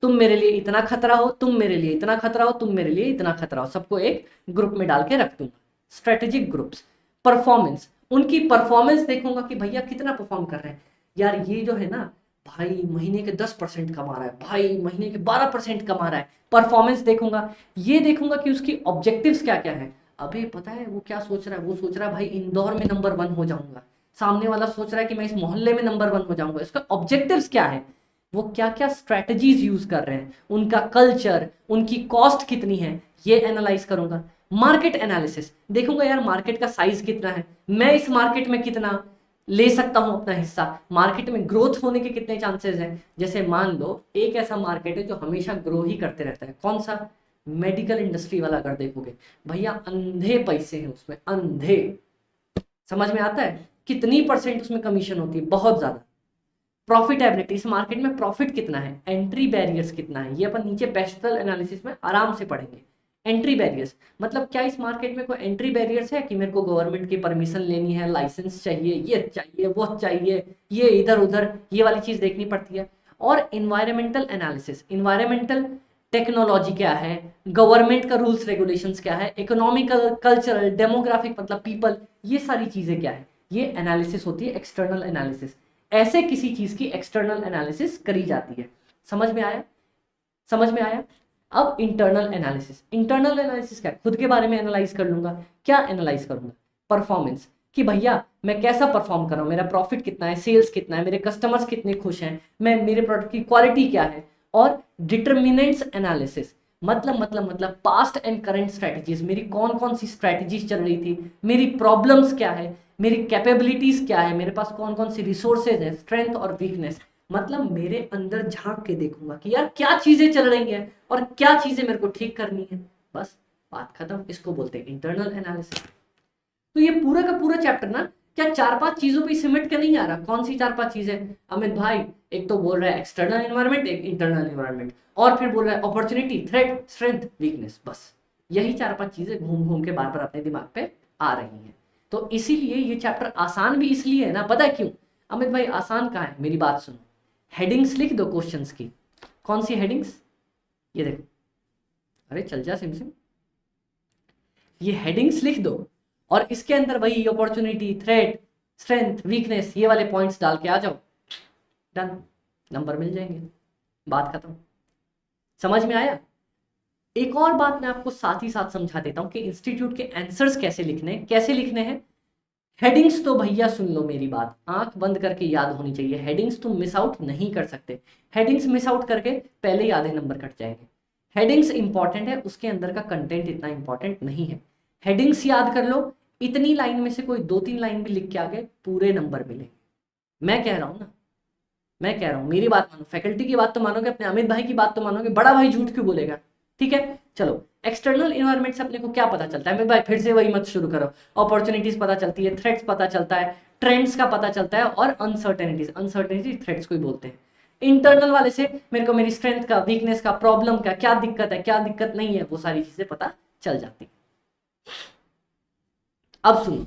तुम मेरे लिए इतना खतरा हो, तुम मेरे लिए इतना खतरा हो, तुम मेरे लिए इतना खतरा हो, सबको एक ग्रुप में डाल के रख दूंगा। Strategic groups. परफॉर्मेंस, उनकी परफॉर्मेंस देखूंगा कि भैया कितना परफॉर्म कर रहे हैं। यार ये जो है ना भाई महीने के 10% कमा रहा है, भाई महीने के 12% कमा रहा है। परफॉर्मेंस देखूंगा, ये देखूंगा कि उसकी ऑब्जेक्टिव्स क्या क्या है। अबे पता है वो क्या सोच रहा है? वो सोच रहा है भाई इंदौर में नंबर 1 हो जाऊंगा। सामने वाला सोच रहा है कि मैं इस मोहल्ले में नंबर 1 हो जाऊंगा। इसका ऑब्जेक्टिव्स क्या है, वो क्या क्या स्ट्रैटेजीज यूज कर रहे हैं, उनका कल्चर, उनकी कॉस्ट कितनी है, ये एनालाइज करूंगा। मार्केट एनालिसिस देखूंगा, यार मार्केट का साइज कितना है, मैं इस मार्केट में कितना ले सकता हूं अपना हिस्सा, मार्केट में ग्रोथ होने के कितने चांसेस हैं। जैसे मान लो एक ऐसा मार्केट है जो हमेशा ग्रो ही करते रहता है, कौन सा, मेडिकल इंडस्ट्री वाला। अगर देखोगे भैया अंधे पैसे हैं उसमें, अंधे, समझ में आता है कितनी परसेंट उसमें कमीशन होती है, बहुत ज्यादा। प्रॉफिटेबिलिटी, इस मार्केट में प्रॉफिट कितना है, एंट्री बैरियर्स कितना है, ये अपन नीचे बेस्टल एनालिसिस में आराम से पढ़ेंगे। एंट्री बैरियर्स मतलब क्या इस मार्केट में कोई एंट्री बैरियर्स है कि मेरे को गवर्नमेंट की परमिशन लेनी है, लाइसेंस चाहिए, ये चाहिए, वो चाहिए, ये इधर उधर, ये वाली चीज देखनी पड़ती है। और इन्वायरमेंटल एनालिसिस, इन्वायरमेंटल टेक्नोलॉजी क्या है, गवर्नमेंट का रूल्स रेगुलेशंस क्या है, इकोनॉमिकल, कल्चरल, डेमोग्राफिक मतलब पीपल, ये सारी चीजें क्या है, ये एनालिसिस होती है, एक्सटर्नल एनालिसिस। ऐसे किसी चीज की एक्सटर्नल एनालिसिस करी जाती है। समझ में आया, समझ में आया। अब इंटरनल एनालिसिस, इंटरनल एनालिसिस क्या है, खुद के बारे में एनालाइज कर लूंगा। क्या एनालाइज करूंगा, परफॉर्मेंस, कि भैया मैं कैसा परफॉर्म कर रहा हूं, मेरा प्रॉफिट कितना है, सेल्स कितना है, मेरे कस्टमर्स कितने खुश हैं, मैं मेरे प्रोडक्ट की क्वालिटी क्या है। और डिटर्मिनेंट्स एनालिसिस मतलब पास्ट एंड करंट स्ट्रेटजीज, मेरी कौन कौन सी स्ट्रेटजीज चल रही थी, मेरी प्रॉब्लम्स क्या है, मेरी कैपेबिलिटीज क्या है, मेरे पास कौन कौन सी रिसोर्सेज है, स्ट्रेंथ और वीकनेस। मतलब मेरे अंदर झांक के देखूंगा कि यार क्या चीजें चल रही हैं और क्या चीजें मेरे को ठीक करनी है। बस बात खत्म, इसको बोलते हैं इंटरनल एनालिसिस। तो ये पूरा का पूरा चैप्टर ना क्या चार पांच चीजों पे सिमट के नहीं आ रहा, कौन सी चार पांच चीजें अमित भाई, एक तो बोल रहा है एक्सटर्नल एनवायरनमेंट, एक इंटरनल एनवायरनमेंट, और फिर बोल रहा है अपॉर्चुनिटी, थ्रेट, स्ट्रेंथ, वीकनेस। बस यही चार पांच चीजें घूम घूम के बार बार अपने दिमाग पे आ रही हैं। तो इसीलिए ये चैप्टर आसान भी इसलिए है ना, पता है क्यों अमित भाई आसान कहाँ है, मेरी बात सुनो। हेडिंग्स लिख दो क्वेश्चंस की, कौन सी हेडिंग्स, ये देखो, अरे चल जा सिम सिम, ये हेडिंग्स लिख दो और इसके अंदर भाई अपॉर्चुनिटी, थ्रेट, स्ट्रेंथ, वीकनेस, ये वाले पॉइंट्स डाल के आ जाओ, डन, नंबर मिल जाएंगे, बात खत्म। समझ में आया। एक और बात मैं आपको साथ ही साथ समझा देता हूं कि इंस्टीट्यूट के आंसर्स कैसे लिखने हैं। हेडिंग्स तो भैया सुन लो मेरी बात, आंख बंद करके याद होनी चाहिए, हेडिंग्स तुम मिस आउट नहीं कर सकते। हेडिंग्स मिस आउट करके पहले ही आधे नंबर कट जाएंगे। हेडिंग्स इंपॉर्टेंट है, उसके अंदर का कंटेंट इतना इंपॉर्टेंट नहीं है। हेडिंग्स याद कर लो, इतनी लाइन में से कोई दो तीन लाइन भी लिख के आ गए पूरे नंबर मिलेंगे। मैं कह रहा हूं ना, मैं कह रहा हूं, मेरी बात मानो, फैकल्टी की बात तो मानोगे, अपने अमित भाई की बात तो मानोगे, बड़ा भाई झूठ क्यों बोलेगा। ठीक है चलो, एक्सटर्नल इन्वायरमेंट से अपने को क्या पता चलता है, अमित भाई फिर से वही मत शुरू करो। अपॉर्चुनिटीज पता चलती है, थ्रेट्स पता चलता है, ट्रेंड्स का पता चलता है, और अनसर्टेनिटीज थ्रेट्स को ही बोलते हैं। इंटरनल वाले से मेरे को मेरी स्ट्रेंथ का, वीकनेस का, प्रॉब्लम का, क्या दिक्कत है क्या दिक्कत नहीं है, वो सारी चीजें पता चल जाती। अब सुनो,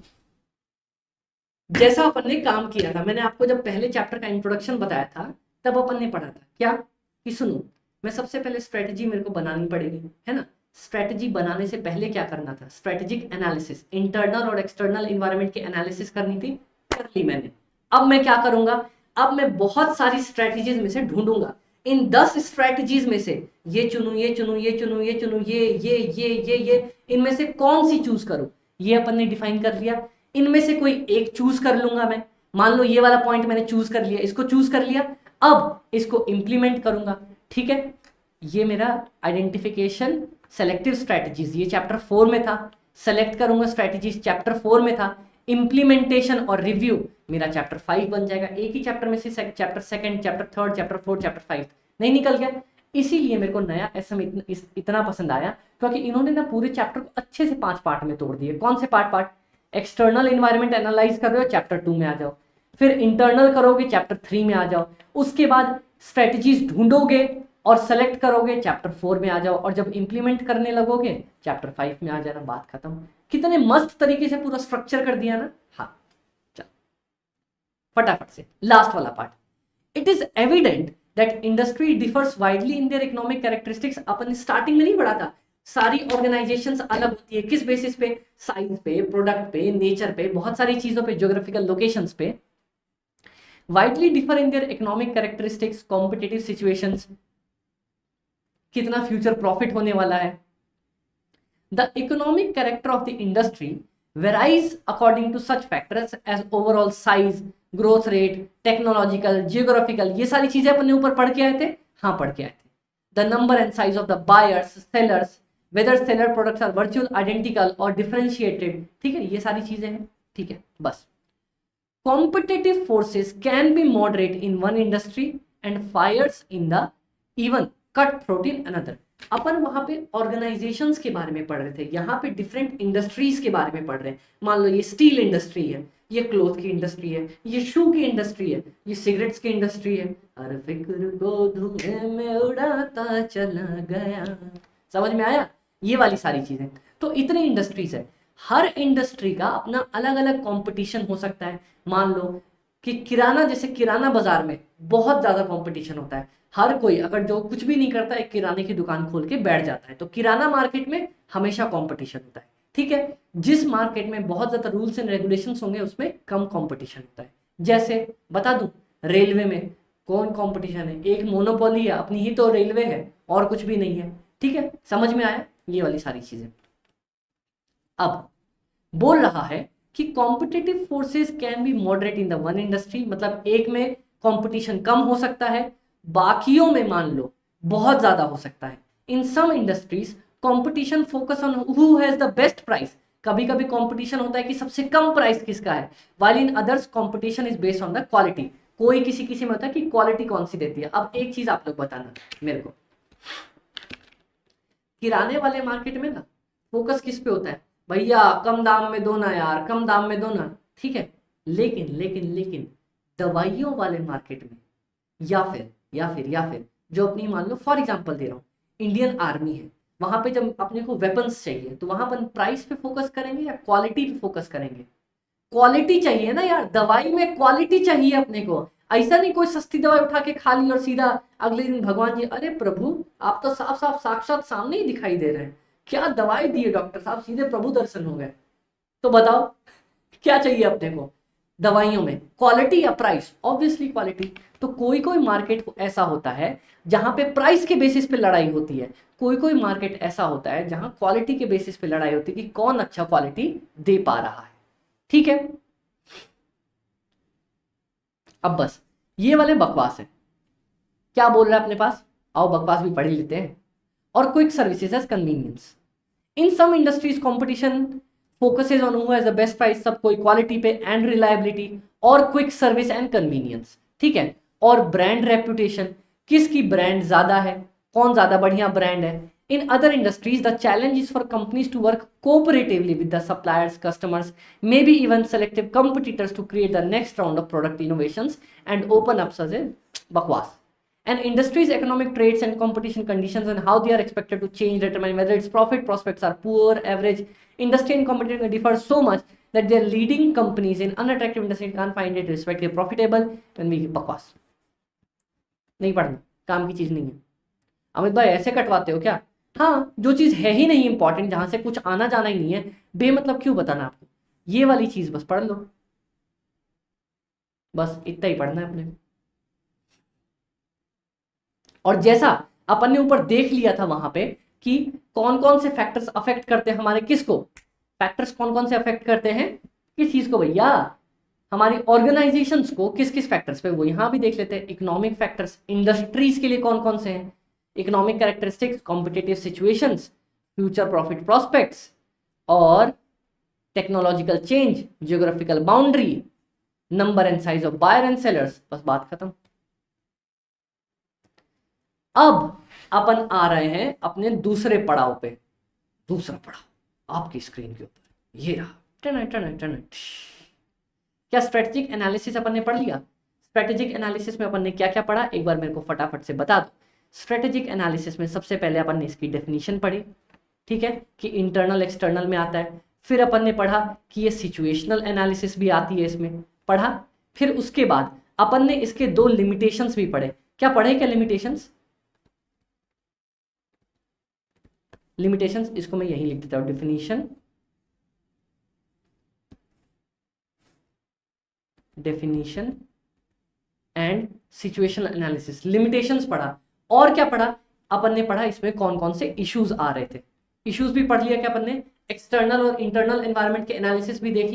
जैसा अपन ने काम किया था, मैंने आपको जब पहले चैप्टर का इंट्रोडक्शन बताया था तब अपन ने पढ़ा था क्या, कि सुनो मैं सबसे पहले स्ट्रेटजी मेरे को बनानी पड़ेगी, है ना। स्ट्रेटजी बनाने से पहले क्या करना था, स्ट्रेटेजिक एनालिसिस, इंटरनल और एक्सटर्नल इन्वायरमेंट की एनालिसिस करनी थी, कर ली मैंने। अब मैं क्या करूंगा, अब मैं बहुत सारी स्ट्रेटजीज में से ढूंढूंगा, इन 10 स्ट्रेटजीज में से ये चुनूं, ये चुनूं, ये चुनूं, ये चुनूं, ये इनमें से कौन सी चूज करूं, ये अपन ने डिफाइन कर लिया। इनमें से कोई एक चूज कर लूंगा मैं, मान लो ये वाला पॉइंट मैंने चूज कर लिया, इसको चूज कर लिया, अब इसको इंप्लीमेंट करूंगा। ठीक है, ये मेरा आइडेंटिफिकेशन सेलेक्टिव स्ट्रेटजीज, ये चैप्टर 4 में था। सेलेक्ट करूंगा स्ट्रेटजीज, चैप्टर 4 में था। इंप्लीमेंटेशन और रिव्यू मेरा चैप्टर 5 बन जाएगा। एक ही चैप्टर में से चैप्टर 2, चैप्टर 3, चैप्टर 4, चैप्टर 5 नहीं निकल गया। इसीलिए मेरे को नया एसएम इतना पसंद आया क्योंकि इन्होंने ना पूरे चैप्टर को अच्छे से 5 पार्ट में तोड़ दिए। कौन से पार्ट, एक्सटर्नल इन्वायरमेंट एनालाइज कर रहे हो, चैप्टर 2 में आ जाओ, फिर इंटरनल करोगे, चैप्टर 3 में आ जाओ, उसके बाद स्ट्रेटजीज ढूंढोगे और सेलेक्ट करोगे, चैप्टर 4 में आ जाओ, और जब इंप्लीमेंट करने लगोगे चैप्टर 5 में आ जाना, बात खत्म। कितने मस्त तरीके से पूरा स्ट्रक्चर कर दिया ना। हाँ चल फटाफट से लास्ट वाला part, it is evident that industry differs widely in their economic characteristics. Upon starting में नहीं पढ़ा था, सारी ऑर्गेनाइजेशंस अलग होती है, किस बेसिस पे, साइज पे, प्रोडक्ट पे, नेचर पे, बहुत सारी चीजों पे, ज्योग्राफिकल लोकेशंस पे। Widely differ in their economic characteristics, competitive situations, कितना फ्यूचर प्रॉफिट होने वाला है। The economic character of the industry varies according to such factors as overall size, growth rate, technological, geographical, ये सारी चीजें अपने ऊपर पढ़ के आए थे। हाँ पढ़ के आए थे। The number and size of the buyers, sellers, whether seller products are virtual, identical और डिफरेंशिएटेड। ठीक है, ये सारी चीजें हैं। ठीक है, बस competitive forces can be moderate in one industry and fires in the even cut throat in another. अपन वहां पे ऑर्गेनाइजेशंस के बारे में पढ़ रहे थे, यहाँ पे डिफरेंट इंडस्ट्रीज के बारे में पढ़ रहे हैं। मान लो ये स्टील इंडस्ट्री है, ये क्लोथ की इंडस्ट्री है, ये शू की इंडस्ट्री है, ये सिगरेट्स की इंडस्ट्री है। अरे फिक्र को धुएं में उड़ाता चला गया, समझ में आया? ये वाली सारी चीजें। तो इतनी इंडस्ट्रीज है, हर इंडस्ट्री का अपना अलग अलग कंपटीशन हो सकता है। मान लो कि किराना, जैसे किराना बाजार में बहुत ज्यादा कंपटीशन होता है। हर कोई अगर जो कुछ भी नहीं करता एक किराने की दुकान खोल के बैठ जाता है, तो किराना मार्केट में हमेशा कंपटीशन होता है, ठीक है। जिस मार्केट में बहुत ज्यादा रूल्स एंड रेगुलेशंस होंगे उसमें कम कंपटीशन होता है। जैसे बता दूं, रेलवे में कौन कंपटीशन है? एक मोनोपोली है, अपनी ही तो रेलवे है और कुछ भी नहीं है, ठीक है। समझ में आया ये वाली सारी चीजें। अब बोल रहा है कि competitive forces can be moderate in the one industry, मतलब एक में कंपटीशन कम हो सकता है, बाकियों में मान लो बहुत ज्यादा हो सकता है। In some industries competition focus on who has the best price, कभी कभी कंपटीशन होता है कि सबसे कम प्राइस किसका है। While in others competition is based on the quality, कोई किसी किसी में होता है कि क्वालिटी कौन सी देती है। अब एक चीज आप लोग बताना मेरे को, किराने वाले मार्केट में ना फोकस किस पे होता है? भैया कम दाम में दो ना यार, कम दाम में दो ना, ठीक है। लेकिन लेकिन लेकिन दवाइयों वाले मार्केट में या फिर जो अपनी, मान लो फॉर एग्जांपल दे रहा हूँ, इंडियन आर्मी है, वहां पे जब अपने को वेपन्स चाहिए तो वहां पर प्राइस पे फोकस करेंगे या क्वालिटी पे फोकस करेंगे? क्वालिटी चाहिए ना यार, दवाई में क्वालिटी चाहिए अपने को। ऐसा नहीं कोई सस्ती दवाई उठा के खा ली और सीधा अगले दिन भगवान जी, अरे प्रभु आप तो साफ साफ साक्षात सामने ही दिखाई दे रहे हैं, क्या दवाई दी है डॉक्टर साहब, सीधे प्रभु दर्शन हो गए। तो बताओ क्या चाहिए अपने को दवाइयों में, क्वालिटी या प्राइस? Obviously quality. तो कोई कोई मार्केट ऐसा होता है जहां पे प्राइस के बेसिस पे लड़ाई होती है, कोई कोई मार्केट ऐसा होता है जहां क्वालिटी के बेसिस पे लड़ाई होती है कि कौन अच्छा क्वालिटी दे पा रहा है, ठीक है। अब बस ये वाले बकवास है, क्या बोल रहा है अपने पास, आओ बकवास भी पढ़ लेते हैं। और quick services as convenience, in some industries competition focuses on who has the best price, सब कोई क्वालिटी पे एंड रिलायबिलिटी और क्विक सर्विस एंड कन्वीनियंस, ठीक है। और ब्रांड रेपुटेशन, किसकी ब्रांड ज्यादा है, कौन ज्यादा बढ़िया ब्रांड है। In other industries the challenge is for companies to work cooperatively with the suppliers, customers, may be even selective competitors to create the next round of product innovations and open up such a बकवास। And industry's economic traits and competition conditions and how they are expected to change determine whether its profit prospects are poor, average. Industry and competition differ so much that their leading companies in unattractive industry can't find it respectively profitable when we बकवास नहीं पढ़ना, काम की चीज नहीं है। अमित भाई ऐसे कटवाते हो क्या? हाँ, जो चीज है ही नहीं इंपॉर्टेंट, जहां से कुछ आना जाना ही नहीं है, बेमतलब क्यों बताना आपको? ये वाली चीज बस पढ़ लो, बस इतना ही पढ़ना है अपने। और जैसा अपन ने ऊपर देख लिया था वहां पे कि कौन कौन से फैक्टर्स अफेक्ट करते हैं हमारे किसको, फैक्टर्स कौन कौन से अफेक्ट करते हैं किस चीज को भैया, हमारी ऑर्गेनाइजेशंस को किस किस फैक्टर्स पे, वो यहां भी देख लेते हैं। इकोनॉमिक फैक्टर्स इंडस्ट्रीज के लिए कौन कौन से हैं, economic characteristics, competitive situations, future profit prospects और technological change, geographical boundary, number and size of buyer and sellers, बस बात खत्म। अब अपन आ रहे हैं अपने दूसरे पड़ाव पे, दूसरा पड़ाव आपकी स्क्रीन के ऊपर ये रहा, टन टन टन। क्या स्ट्रेटेजिक एनालिसिस अपन ने पढ़ लिया? स्ट्रेटेजिक एनालिसिस में अपन ने क्या क्या पढ़ा, एक बार मेरे को फटाफट से बता दो। स्ट्रेटेजिक एनालिसिस में सबसे पहले अपन ने इसकी डेफिनेशन पढ़ी, ठीक है, कि इंटरनल एक्सटर्नल में आता है। फिर अपन ने पढ़ा कि ये सिचुएशनल एनालिसिस भी आती है इसमें, पढ़ा। फिर उसके बाद अपन ने इसके दो लिमिटेशंस भी पढ़े। क्या पढ़े, क्या लिमिटेशंस? लिमिटेशंस इसको मैं यहीं लिख देता हूं, definition and situational analysis. Limitations पढ़ा और क्या पढ़ा अपन ने, पढ़ा इसमें कौन कौन से इश्यूज आ रहे थे, इश्यूज भी पढ़ लिया क्या अपन ने, एक्सटर्नल और इंटरनल एनवायरनमेंट के एनालिसिस भी देख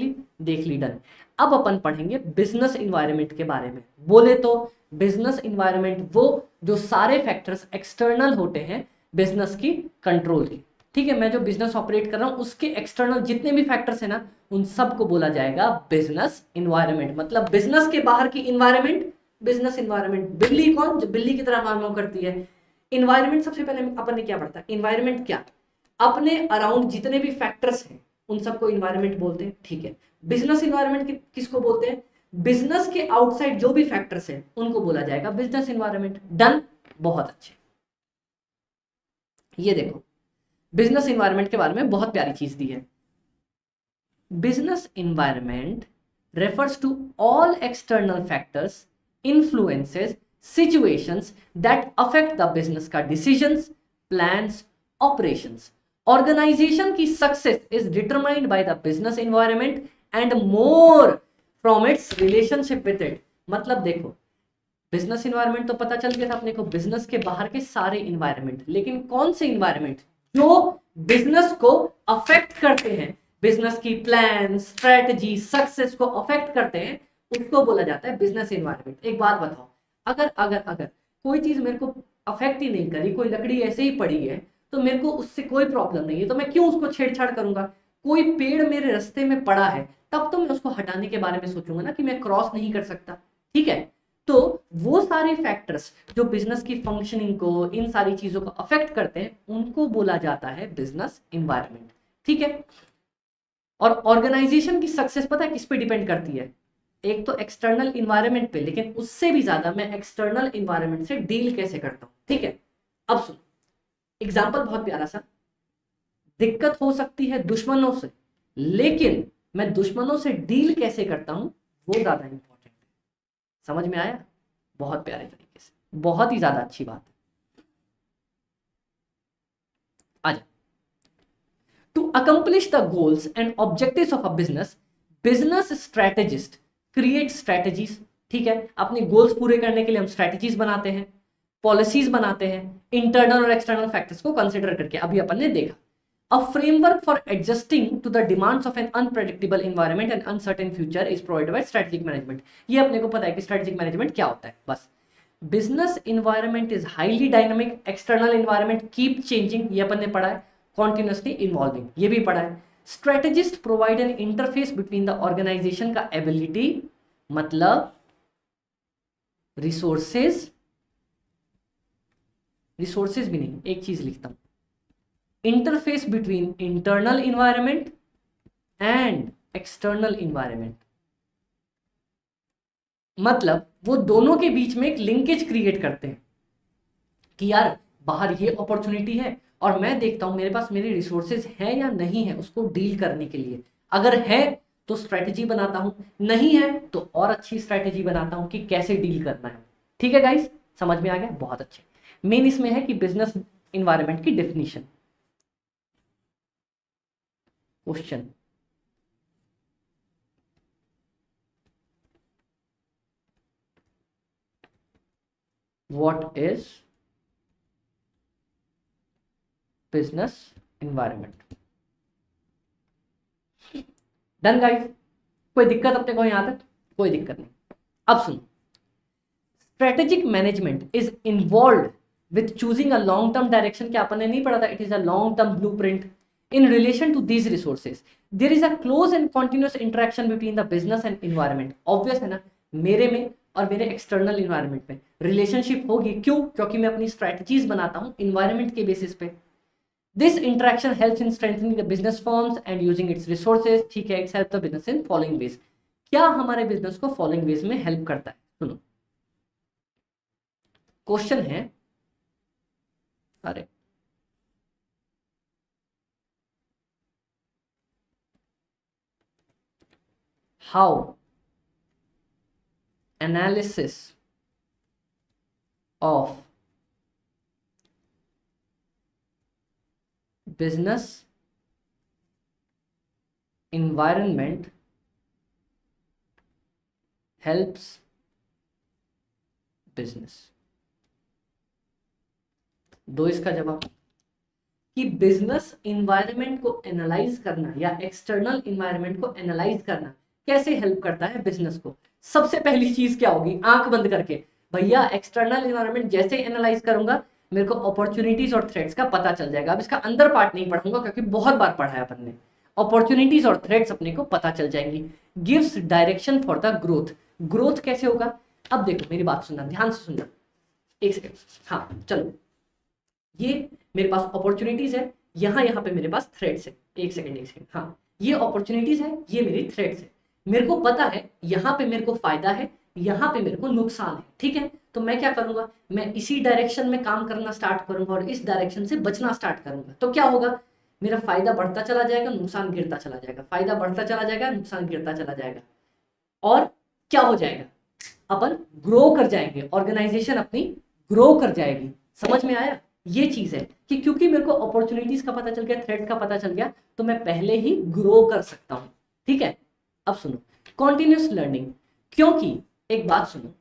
ली डन। अब अपन पढ़ेंगे बिजनेस एनवायरनमेंट के बारे में। बोले तो बिजनेस एनवायरनमेंट वो जो सारे फैक्टर्स एक्सटर्नल होते हैं बिजनेस की कंट्रोल की, ठीक है, मैं जो बिजनेस ऑपरेट कर रहा हूँ उसके एक्सटर्नल जितने भी फैक्टर्स है ना, उन सबको बोला जाएगा बिजनेस इन्वायरमेंट। मतलब बिजनेस के बाहर की इन्वायरमेंट बिजनेस इन्वायरमेंट। बिल्ली कौन, जो बिल्ली की तरह मानव करती है। इन्वायरमेंट सबसे पहले अपन ने क्या पढ़ता है, इन्वायरमेंट क्या, अपने अराउंड जितने भी फैक्टर्स हैं उन सबको इन्वायरमेंट बोलते हैं। ठीक है, बिजनेस इन्वायरमेंट किसको बोलते हैं, बिजनेस के आउटसाइड जो भी फैक्टर्स हैं उनको बोला जाएगा बिजनेस इन्वायरमेंट। डन, बहुत अच्छे। ये देखो बिजनेस इन्वायरमेंट के बारे में बहुत प्यारी चीज दी है। Business environment refers to all external factors, influences, situations that affect the business का decisions, plans, operations. Organization की success is determined by the business environment and more from its relationship with it. मतलब देखो business environment तो पता चल गया था अपने को, बिजनेस के बाहर के सारे इन्वायरमेंट, लेकिन कौन से इन्वायरमेंट जो बिजनेस को अफेक्ट करते हैं, बिजनेस की प्लान, स्ट्रेटजी, सक्सेस को अफेक्ट करते हैं, उसको बोला जाता है बिजनेस इन्वायरमेंट। एक बात बताओ, अगर अगर अगर कोई चीज मेरे को अफेक्ट ही नहीं करी, कोई लकड़ी ऐसे ही पड़ी है, तो मेरे को उससे कोई प्रॉब्लम नहीं है, तो मैं क्यों उसको छेड़छाड़ करूंगा। कोई पेड़ मेरे रास्ते में पड़ा है, तब तो मैं उसको हटाने के बारे में सोचूंगा ना कि मैं क्रॉस नहीं कर सकता। ठीक है, तो वो सारे फैक्टर्स जो बिजनेस की फंक्शनिंग को, इन सारी चीजों को अफेक्ट करते हैं, उनको बोला जाता है बिजनेस इन्वायरमेंट। ठीक है, और ऑर्गेनाइजेशन की सक्सेस पता है किस पे डिपेंड करती है, एक तो एक्सटर्नल इन्वायरमेंट पे, लेकिन उससे भी ज्यादा मैं एक्सटर्नल इन्वायरमेंट से डील कैसे करता हूं। ठीक है, अब सुनो एग्जाम्पल बहुत प्यारा सा। दिक्कत हो सकती है दुश्मनों से, लेकिन मैं दुश्मनों से डील कैसे करता हूं वो ज्यादा इंपॉर्टेंट है। समझ में आया, बहुत प्यारे तरीके से, बहुत ही ज्यादा अच्छी बात है। आजा, to accomplish the goals and objectives of a business, business strategists create strategies. ठीक है, अपने गोल्स पूरे करने के लिए हम स्ट्रेटेजीज बनाते हैं, पॉलिसीज बनाते हैं, इंटरनल और एक्सटर्नल फैक्टर्स को कंसिडर करके। अभी अपन ने देखा a framework for adjusting to the demands of an unpredictable environment and uncertain future is provided by strategic management। ये अपने को पता है कि strategic management क्या होता है। बस business environment is highly dynamic, external environment keep changing, ये अपन ने पढ़ा है, continuously evolving, ये भी पढ़ा है। strategist provide an interface between the organization का ability, मतलब resources भी नहीं, एक चीज लिखता हूं, interface between internal environment and external environment. मतलब वो दोनों के बीच में एक लिंकेज क्रिएट करते हैं कि यार बाहर ये अपॉर्चुनिटी है और मैं देखता हूं मेरे पास मेरे रिसोर्सेज है या नहीं है उसको डील करने के लिए। अगर है तो स्ट्रेटेजी बनाता हूं, नहीं है तो और अच्छी स्ट्रेटेजी बनाता हूं कि कैसे डील करना है। ठीक है गाइस, समझ में आ गया, बहुत अच्छे। मेन इसमें है कि बिजनेस इन्वायरमेंट की definition. Question, what is business environment. Done guys, कोई दिक्कत अपने को यहां तक, कोई दिक्कत नहीं। अब सुनो, strategic management is involve with choosing a long term direction. क्या अपन ने नहीं पढ़ा था, it is a long term blueprint in relation to these resources. There is a close and continuous interaction between the business and environment. Obvious है ना, मेरे में और मेरे एक्सटर्नल इन्वायरमेंट में रिलेशनशिप होगी। क्यों? क्योंकि मैं अपनी स्ट्रेटजीज बनाता हूं इन्वायरमेंट के बेसिस पे। This interaction helps in strengthening the business firms and using its resources. ठीक है, it's help the business in following veg. क्या हमारे बिजनेस को फॉलोइंग वेज में हेल्प करता है? सुनो, क्वेश्चन है, अरे how analysis of business environment helps business। दो इसका जवाब कि बिजनेस इन्वायरमेंट को एनालाइज करना या एक्सटर्नल इन्वायरमेंट को एनालाइज करना कैसे हेल्प करता है बिजनेस को। सबसे पहली चीज क्या होगी, आंख बंद करके, भैया एक्सटर्नल इन्वायरमेंट जैसे एनालाइज करूंगा मेरे को अपॉर्चुनिटीज और थ्रेट्स का पता चल जाएगा। अब इसका अंदर पार्ट नहीं पढ़ूंगा क्योंकि बहुत बार पढ़ा है अपन ने। अपॉर्चुनिटीज और थ्रेट्स अपने को पता चल जाएंगी। Gives direction for the growth. Growth कैसे होगा? अब देखो मेरी बात सुनना, ध्यान से सुनना, एक सेकेंड। हाँ चलो, ये मेरे पास अपॉर्चुनिटीज है, यहाँ पे मेरे पास थ्रेड्स है। एक सेकेंड। हाँ, ये अपॉर्चुनिटीज है, ये मेरी थ्रेड्स है। मेरे को पता है यहाँ पे मेरे को फायदा है, यहाँ पे मेरे को नुकसान है, ठीक है। तो मैं क्या करूंगा, मैं इसी डायरेक्शन में काम करना स्टार्ट करूंगा और इस डायरेक्शन से बचना स्टार्ट करूंगा। तो क्या होगा, मेरा फायदा बढ़ता चला जाएगा, नुकसान गिरता चला जाएगा, फायदा बढ़ता चला जाएगा, नुकसान गिरता चला जाएगा। और क्या हो जाएगा, अपन ग्रो कर जाएंगे, ऑर्गेनाइजेशन अपनी ग्रो कर जाएगी। समझ में आया? ये चीज है कि क्योंकि मेरे को अपॉर्चुनिटीज का पता चल गया, थ्रेट का पता चल गया, तो मैं पहले ही ग्रो कर सकता हूं, ठीक है। अब सुनो, कॉन्टिन्यूस लर्निंग। क्योंकि एक बात सुनो,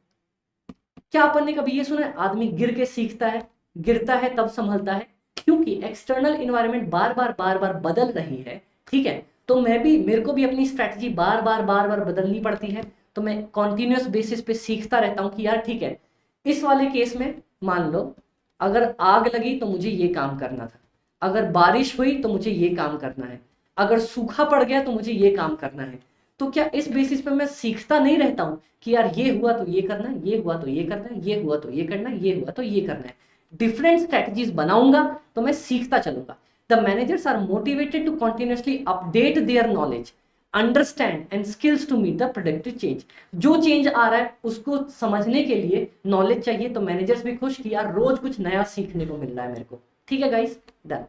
क्या अपन ने कभी ये सुना है आदमी गिर के सीखता है, गिरता है तब संभलता है? क्योंकि एक्सटर्नल इन्वायरमेंट बार बार बदल रही है, ठीक है। तो मेरे को भी अपनी स्ट्रैटेजी बार बार बदलनी पड़ती है। तो मैं कॉन्टिन्यूस बेसिस पे सीखता रहता हूं कि यार ठीक है, इस वाले केस में मान लो अगर आग लगी तो मुझे ये काम करना था, अगर बारिश हुई तो मुझे ये काम करना है, अगर सूखा पड़ गया तो मुझे ये काम करना है। तो क्या इस बेसिस पे मैं सीखता नहीं रहता हूं कि यार ये हुआ तो ये करना है, ये हुआ तो ये करना है, ये हुआ तो ये करना है, ये हुआ तो ये करना है। डिफरेंट स्ट्रेटजीज बनाऊंगा तो मैं सीखता चलूंगा। The managers are motivated to continuously update their knowledge, understand and skills to meet the productive change. जो चेंज आ रहा है उसको समझने के लिए नॉलेज चाहिए, तो मैनेजर्स भी खुश कि यार रोज कुछ नया सीखने को मिल रहा है मेरे को, ठीक है गाइस। डन।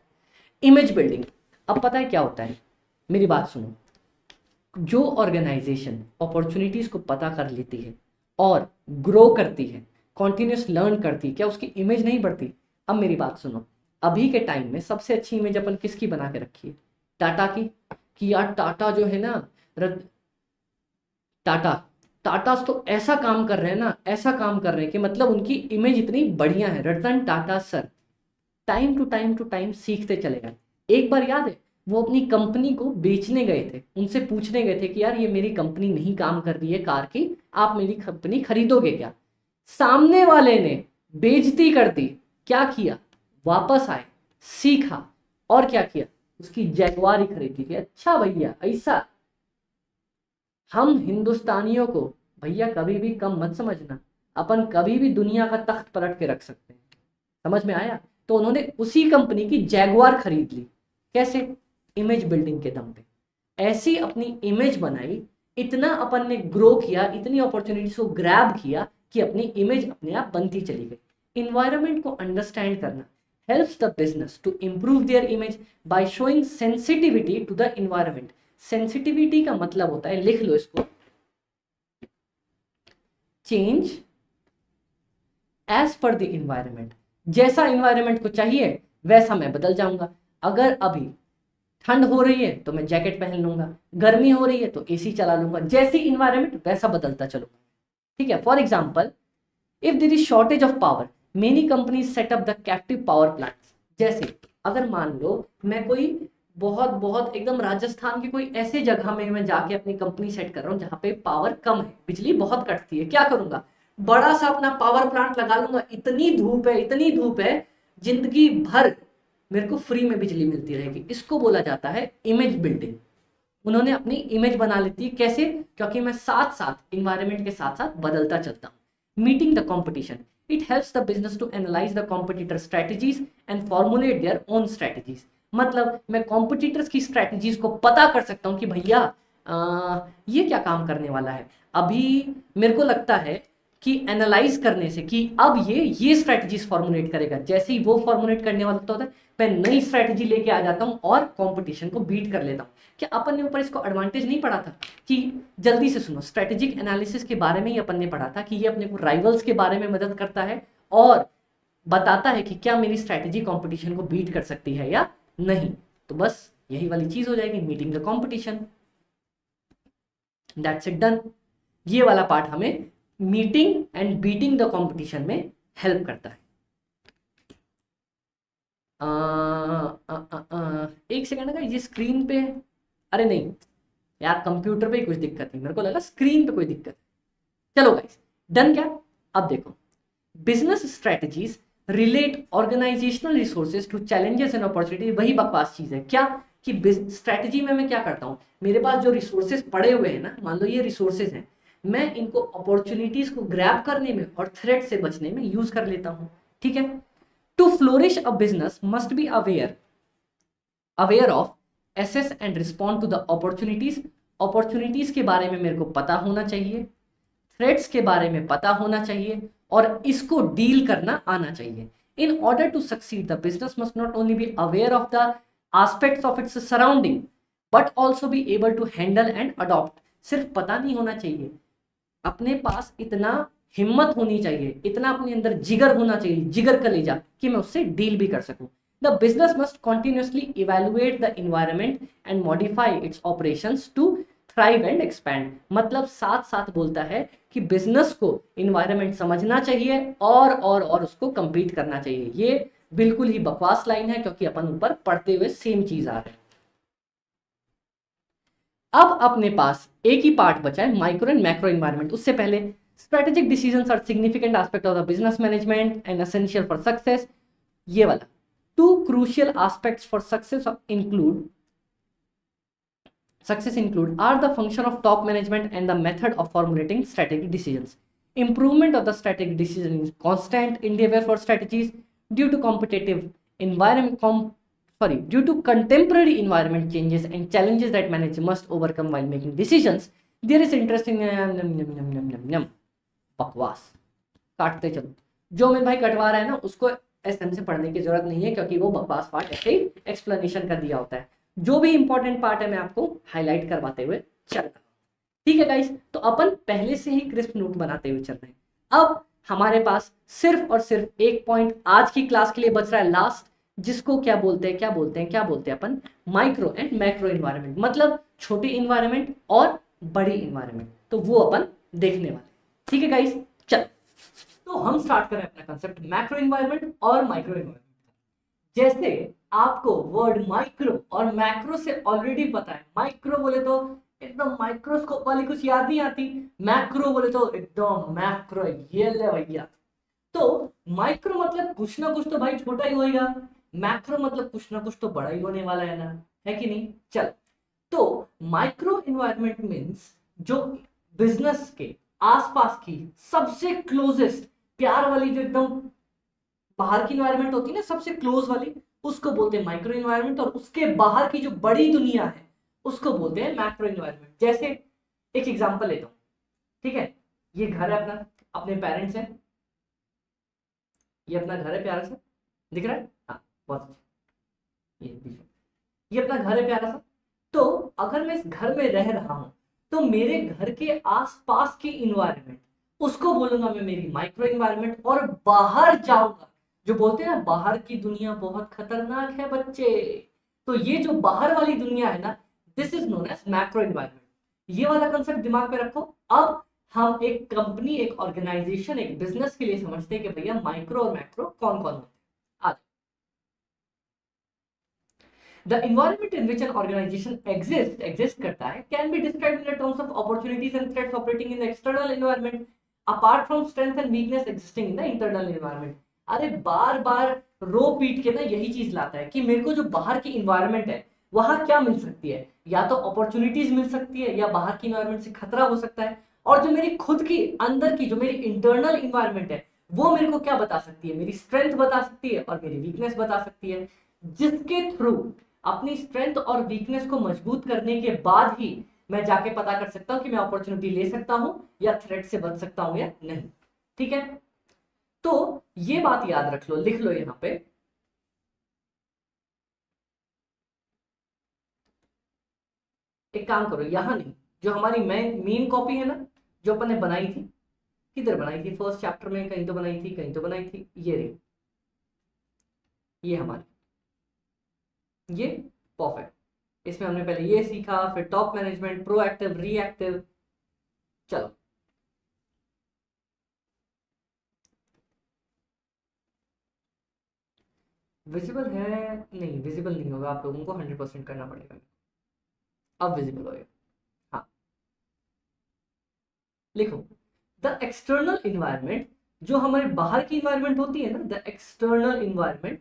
Image building. अब पता है क्या होता है, मेरी बात सुनो, जो ऑर्गेनाइजेशन अपॉर्चुनिटीज को पता कर लेती है और ग्रो करती है, कॉन्टिन्यूस लर्न करती है, क्या उसकी इमेज नहीं बढ़ती? अब मेरी बात सुनो, अभी के टाइम में सबसे अच्छी इमेज अपन किसकी बना के रखी है? टाटा की। कि यार टाटा जो है ना, टाटा टाटा तो ऐसा काम कर रहे हैं ना, ऐसा काम कर रहे हैं कि मतलब उनकी इमेज इतनी बढ़िया है, Ratan Tata sir. Time to time सीखते चले गए। एक बार याद है, वो अपनी कंपनी को बेचने गए थे, उनसे पूछने गए थे कि यार ये मेरी कंपनी नहीं काम कर रही है कार की, आप मेरी कंपनी खरीदोगे क्या? सामने वाले ने बेइज्जती कर दी। क्या किया? वापस आए, सीखा और क्या किया, उसकी जैगवार ही खरीदी थी। अच्छा भैया, ऐसा हम हिंदुस्तानियों को भैया कभी भी कम मत समझना, अपन कभी भी दुनिया का तख्त पलट के रख सकते हैं। समझ में आया? तो उन्होंने उसी कंपनी की जैगवार खरीद ली। कैसे? इमेज बिल्डिंग के दम पे। ऐसी अपनी इमेज बनाई, इतना अपन ने ग्रो किया, इतनी अपॉर्चुनिटीज को ग्रैब किया कि अपनी इमेज अपने आप बनती चली गई। इन्वायरमेंट को अंडरस्टैंड करना helps the business to improve their image by showing sensitivity to the environment. Sensitivity का मतलब होता है, लिख लो इसको, change as per the environment. जैसा इन्वायरमेंट को चाहिए वैसा मैं बदल जाऊंगा। अगर अभी ठंड हो रही है तो मैं जैकेट पहन लूंगा, गर्मी हो रही है तो एसी चला लूंगा, जैसी इन्वायरमेंट वैसा बदलता चलूंगा, ठीक है। For example, if there is shortage of power, many companies set up the captive power plants. जैसे अगर मान लो मैं कोई बहुत बहुत एकदम राजस्थान की कोई ऐसे जगह में मैं जाके अपनी कंपनी सेट कर रहा हूँ जहाँ पे पावर कम है, बिजली बहुत कटती है, क्या करूंगा, बड़ा सा अपना पावर प्लांट लगा लूंगा। इतनी धूप है, इतनी धूप है, जिंदगी भर मेरे को फ्री में बिजली मिलती रहेगी। इसको बोला जाता है इमेज बिल्डिंग। उन्होंने अपनी इमेज बना लेती है। कैसे? क्योंकि मैं साथ साथ इन्वायरमेंट के साथ साथ बदलता चलता हूँ। Meeting the competition, it helps the business to analyse the competitor strategies and formulate their own strategies. मतलब मैं कॉम्पिटिटर्स की स्ट्रेटजीज को पता कर सकता हूँ कि भैया ये क्या काम करने वाला है। अभी मेरे को लगता है कि एनालाइज करने से कि अब ये स्ट्रेटजीज फॉर्मुलेट करेगा, जैसे ही वो फॉर्मुलेट करने वाला होता है मैं नई स्ट्रेटजी लेके आ जाता हूँ और कंपटीशन को बीट कर लेता हूँ। क्या अपन ने ऊपर इसको एडवांटेज नहीं पढ़ा था कि जल्दी से सुनो, स्ट्रेटेजिक एनालिसिस के बारे में ही अपन ने पढ़ा था कि ये अपने को राइवल्स के बारे में मदद करता है और बताता है कि क्या मेरी स्ट्रेटेजी कंपटीशन को बीट कर सकती है या नहीं। तो बस यही वाली चीज हो जाएगी, meeting the competition, that's it, done. ये वाला पार्ट हमें meeting and beating the competition में हेल्प करता है। एक सेकंड का, ये स्क्रीन पे, अरे नहीं यार, कंप्यूटर पे ही कुछ दिक्कत है, मेरे को लगा स्क्रीन पे कोई दिक्कत है। चलो गाइस, डन क्या? अब देखो, business strategies relate organisational resources to challenges and opportunity, वही बकवास चीज है क्या कि स्ट्रेटजी में मैं क्या करता हूँ, मेरे पास जो रिसोर्सेज पड़े हुए हैं ना, मान लो ये रिसोर्सेज हैं, मैं इनको अपॉर्चुनिटीज को ग्रैब करने में और थ्रेट से बचने में यूज कर लेता हूँ। ठीक है, to flourish a business must be aware of assess and respond to the opportunities, opportunities के बारे में मेरे को पता होना चाहिए, थ्रेट्स के बारे में पता होना चाहिए और इसको डील करना आना चाहिए। In order to succeed the business must not only be aware of the aspects of its surrounding but also be able to handle and adopt. सिर्फ पता नहीं होना चाहिए, अपने पास इतना हिम्मत होनी चाहिए, इतना अपने अंदर जिगर होना चाहिए, जिगर कलेजा, कि मैं उससे डील भी कर सकूं। The business must continuously evaluate the environment and modify its operations to thrive and expand. मतलब साथ साथ बोलता है कि बिजनेस को इन्वायरमेंट समझना चाहिए और उसको कंपीट करना चाहिए। ये बिल्कुल ही बकवास लाइन है क्योंकि अपन ऊपर पढ़ते हुए सेम चीज आ रहे हैं। अब अपने पास एक ही पार्ट बचा है, माइक्रो एंड मैक्रो इन्वायरमेंट। उससे पहले strategic decisions are significant aspect of the business management and essential for success. ये वाला two crucial aspects for success include are the function of top management and the method of formulating strategic decisions. Improvement of the strategic decision is constant endeavor for strategies due to due to contemporary environment changes and challenges that managers must overcome while making decisions. There is interesting बकवास काटते चलो, जो मेरे भाई कटवा रहा है ना उसको एसएम से पढ़ने की जरूरत नहीं है क्योंकि वो बकवास पार्ट ऐसे ही एक्सप्लेनेशन कर दिया होता है। जो भी इंपॉर्टेंट पार्ट है मैं आपको हाईलाइट करवाते हुए चल रहा हूँ। ठीक है गाइस, तो अपन पहले से ही क्रिस्प नोट बनाते हुए चल रहे हैं। अब हमारे पास सिर्फ और सिर्फ एक पॉइंट आज की क्लास के लिए बच रहा है लास्ट, जिसको क्या बोलते हैं अपन माइक्रो एंड मैक्रो इन्वायरमेंट, मतलब छोटी इन्वायरमेंट और बड़ी इन्वायरमेंट। तो वो अपन देखने वाले। ठीक है गाइस, चल तो हम स्टार्ट करें अपना कंसेप्ट मैक्रो इन्वायरमेंट और माइक्रो इन्वायरमेंट। जैसे आपको वर्ड माइक्रो और मैक्रो से ऑलरेडी पता है, माइक्रो बोले तो एकदम माइक्रोस्कोप वाली कुछ याद नहीं आती, मैक्रो बोले तो एकदम मैक्रो, ये ले भैया। तो माइक्रो मतलब कुछ ना कुछ तो भाई छोटा ही होएगा, मैक्रो मतलब कुछ ना कुछ तो बड़ा ही होने वाला है ना, है कि नहीं। चल, तो माइक्रो इन्वायरमेंट मीन्स जो बिजनेस के आसपास की सबसे क्लोजेस्ट प्यार वाली जो एकदम बाहर की इन्वायरमेंट होती है ना, सबसे क्लोज वाली, उसको बोलते हैं माइक्रो इन्वायरमेंट। और उसके बाहर की जो बड़ी दुनिया है उसको बोलते हैं मैक्रो इन्वायरमेंट। जैसे एक एग्जांपल लेता हूं, ठीक है, ये घर है अपना, अपने पेरेंट्स हैं, ये अपना घर है प्यारा सा, दिख रहा है, हाँ बहुत अच्छा, ये अपना घर है प्यारा सा। तो अगर मैं इस घर में रह रहा हूं तो मेरे घर के आसपास की इन्वायरमेंट उसको बोलूंगा मैं मेरी माइक्रो इन्वायरमेंट। और बाहर जाऊंगा, जो बोलते हैं ना बाहर की दुनिया बहुत खतरनाक है बच्चे, तो ये जो बाहर वाली दुनिया है ना, this is known as macro environment. ये वाला कंसेप्ट दिमाग में रखो। अब हम एक कंपनी, एक ऑर्गेनाइजेशन, एक बिजनेस के लिए समझते हैं कि भैया माइक्रो और मैक्रो कौन कौन होते हैं। The environment in which an organization exist करता है can be described in the terms of opportunities and threats operating in the external environment apart from strength and weakness existing in the internal environment। अरे बार बार रो पीट के ना यही चीज लाता है कि मेरे को जो बाहर की इन्वायरमेंट है वहां क्या मिल सकती है, या तो अपॉर्चुनिटीज मिल सकती है या बाहर की इन्वायरमेंट से खतरा हो सकता है। और जो मेरी खुद की अंदर की जो मेरी इंटरनल इन्वायरमेंट है वो मेरे को क्या बता सकती है, मेरी स्ट्रेंथ बता सकती है और मेरी वीकनेस बता सकती है, जिसके थ्रू अपनी स्ट्रेंथ और वीकनेस को मजबूत करने के बाद ही मैं जाके पता कर सकता हूं कि मैं अपॉर्चुनिटी ले सकता हूं या थ्रेट से बच सकता हूं या नहीं। ठीक है, तो ये बात याद रख लो, लिख लो यहां पे। एक काम करो, यहां नहीं, जो हमारी मेन कॉपी है ना, जो अपन ने बनाई थी, किधर बनाई थी, फर्स्ट चैप्टर में कहीं तो बनाई थी, कहीं तो बनाई थी, ये रही, ये हमारी, ये परफेक्ट। इसमें हमने पहले ये सीखा, फिर टॉप मैनेजमेंट, प्रोएक्टिव, रिएक्टिव। चलो, विजिबल है, नहीं विजिबल नहीं होगा, आप लोगों को 100% करना पड़ेगा। अब विजिबल होगा, हाँ लिखो, द एक्सटर्नल इन्वायरमेंट जो हमारे बाहर की इन्वायरमेंट होती है ना, the external environment,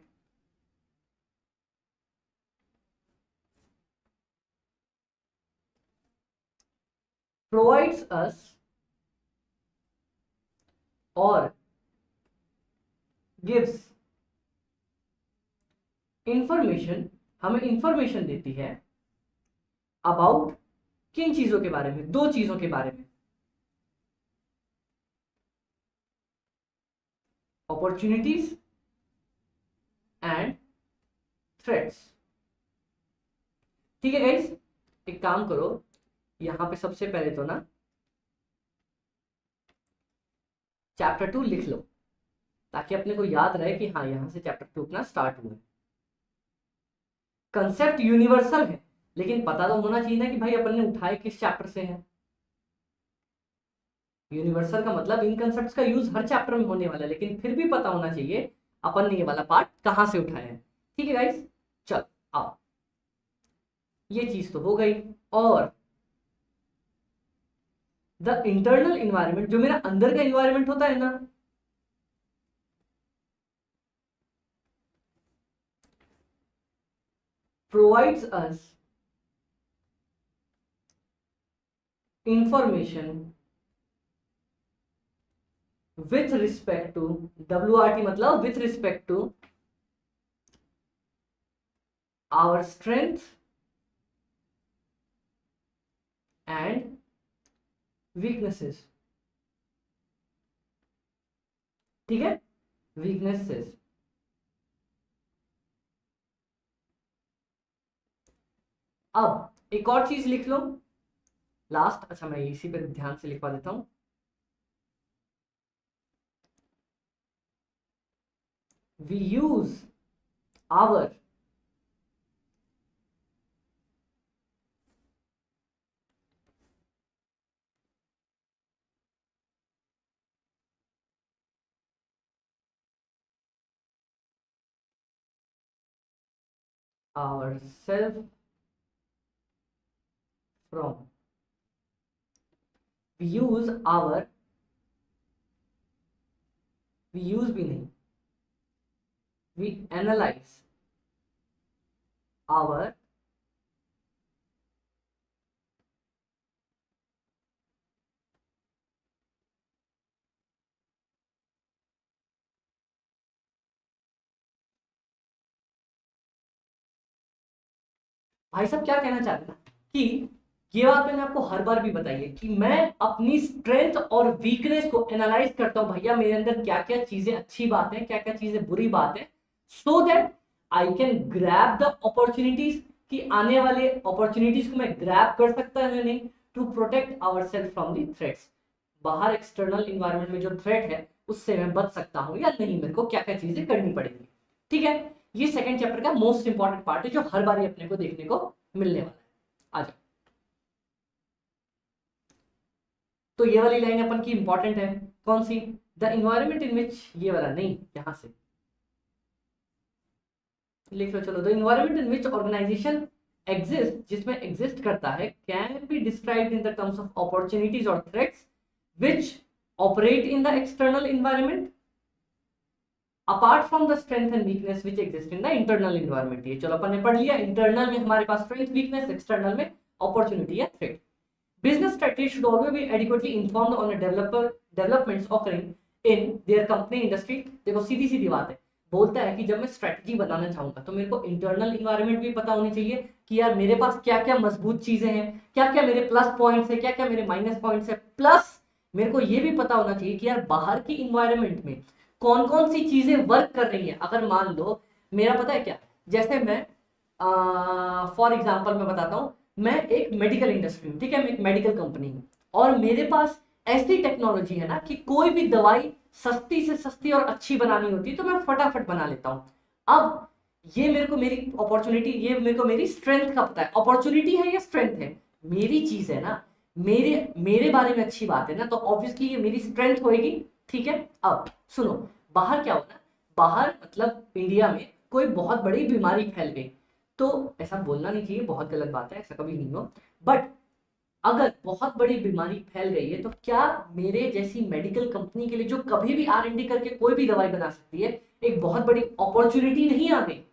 provides us और गिव्स इंफॉर्मेशन, हमें इंफॉर्मेशन देती है अबाउट, किन चीजों के बारे में, दो चीजों के बारे में, अपॉर्चुनिटीज एंड थ्रेट्स। ठीक है गाइस, एक काम करो, यहां पे सबसे पहले तो ना चैप्टर 2 लिख लो, ताकि अपने को याद रहे कि हाँ यहां से चैप्टर 2 अपना स्टार्ट हुआ है। कंसेप्ट यूनिवर्सल है, लेकिन पता तो होना चाहिए ना कि भाई अपन ने उठाए किस चैप्टर से है। यूनिवर्सल का मतलब इन कंसेप्ट्स का यूज हर चैप्टर में होने वाला है, लेकिन फिर भी पता होना चाहिए अपन ने ये वाला पार्ट कहां से उठाया है। ठीक है गाइस, चल आओ, ये चीज तो हो गई। और द इंटरनल इन्वायरमेंट, जो मेरा अंदर का इन्वायरमेंट होता है ना, provides us information with respect to, WRT मतलब with respect to our strength and weaknesses. ठीक है, वीकनेसेस। अब एक और चीज लिख लो लास्ट, अच्छा मैं इसी पे ध्यान से लिखवा देता हूं। We use our self from, we use our, we use भी नहीं, we analyze our भाई साहब क्या कहना चाहते हैं कि ये बात मैंने आपको हर बार भी बताई है कि मैं अपनी स्ट्रेंथ और वीकनेस को एनालाइज करता हूं, भैया मेरे अंदर क्या क्या चीजें अच्छी बात है, क्या क्या चीजें बुरी बात है, so that I can grab the opportunities, कि आने वाले अपॉर्चुनिटीज को मैं ग्रैब कर सकता है नहीं, to protect our self from the threats. बाहर एक्सटर्नल इन्वायरमेंट में जो थ्रेट है उससे मैं बच सकता हूं या नहीं, मेरे को क्या क्या चीजें करनी पड़ेंगी। ठीक है, ये सेकंड चैप्टर का मोस्ट इंपॉर्टेंट पार्ट है जो हर बार अपने को देखने को मिलने वाला है। आ जाओ, तो ये वाली लाइन अपन की इंपॉर्टेंट है, कौन सी, द इन्वायरमेंट इन विच, ये वाला नहीं, यहां से लिख लो, चलो, the environment in which organisation exist, जिसमें एग्जिस्ट करता है, can be described in the terms of opportunities और threats which operate in the external environment apart from the strength and weakness which exist in the internal environment. ये चलो अपन ने पढ़ लिया, इंटरनल में हमारे पास स्ट्रेंथ वीकनेस, एक्सटर्नल में अपॉर्चुनिटी या threat. Business strategies should always be adequately informed on the developments occurring in their company industry। देखो सीधी सीधी बात है, बोलता है कि जब मैं स्ट्रेटजी बनाना चाहूंगा तो मेरे को इंटरनल इन्वायरमेंट भी पता होनी चाहिए कि यार मेरे पास क्या क्या मजबूत चीजें हैं, क्या क्या मेरे प्लस पॉइंट्स है, क्या क्या मेरे माइनस पॉइंट्स है, प्लस मेरे को ये भी पता होना चाहिए कि यार बाहर की इन्वायरमेंट में कौन कौन सी चीजें वर्क कर रही है। अगर मान लो मेरा पता है क्या, जैसे मैं फॉर एग्जाम्पल मैं बताता हूँ, मैं एक मेडिकल इंडस्ट्री हूँ, ठीक है, मैं एक मेडिकल कंपनी हूँ और मेरे पास ऐसी टेक्नोलॉजी है ना कि कोई भी दवाई सस्ती से सस्ती और अच्छी बनानी होती है तो मैं फटाफट बना लेता हूँ। अब ये मेरे को मेरी अपॉर्चुनिटी, ये मेरे को मेरी स्ट्रेंथ का पता है, अपॉर्चुनिटी है या स्ट्रेंथ है, मेरी चीज है ना, मेरे मेरे बारे में अच्छी बात है ना, तो ऑब्वियसली ये मेरी स्ट्रेंथ होगी। ठीक है, अब सुनो, बाहर क्या होता है, बाहर मतलब इंडिया में कोई बहुत बड़ी बीमारी फैल गई, तो ऐसा बोलना नहीं चाहिए, बहुत गलत बात है, ऐसा कभी नहीं हो, बट अगर बहुत बड़ी बीमारी फैल गई है तो क्या मेरे जैसी मेडिकल कंपनी के लिए, जो कभी भी R&D करके कोई भी दवाई बना सकती है, एक बहुत बड़ी अपॉर्चुनिटी नहीं आ गई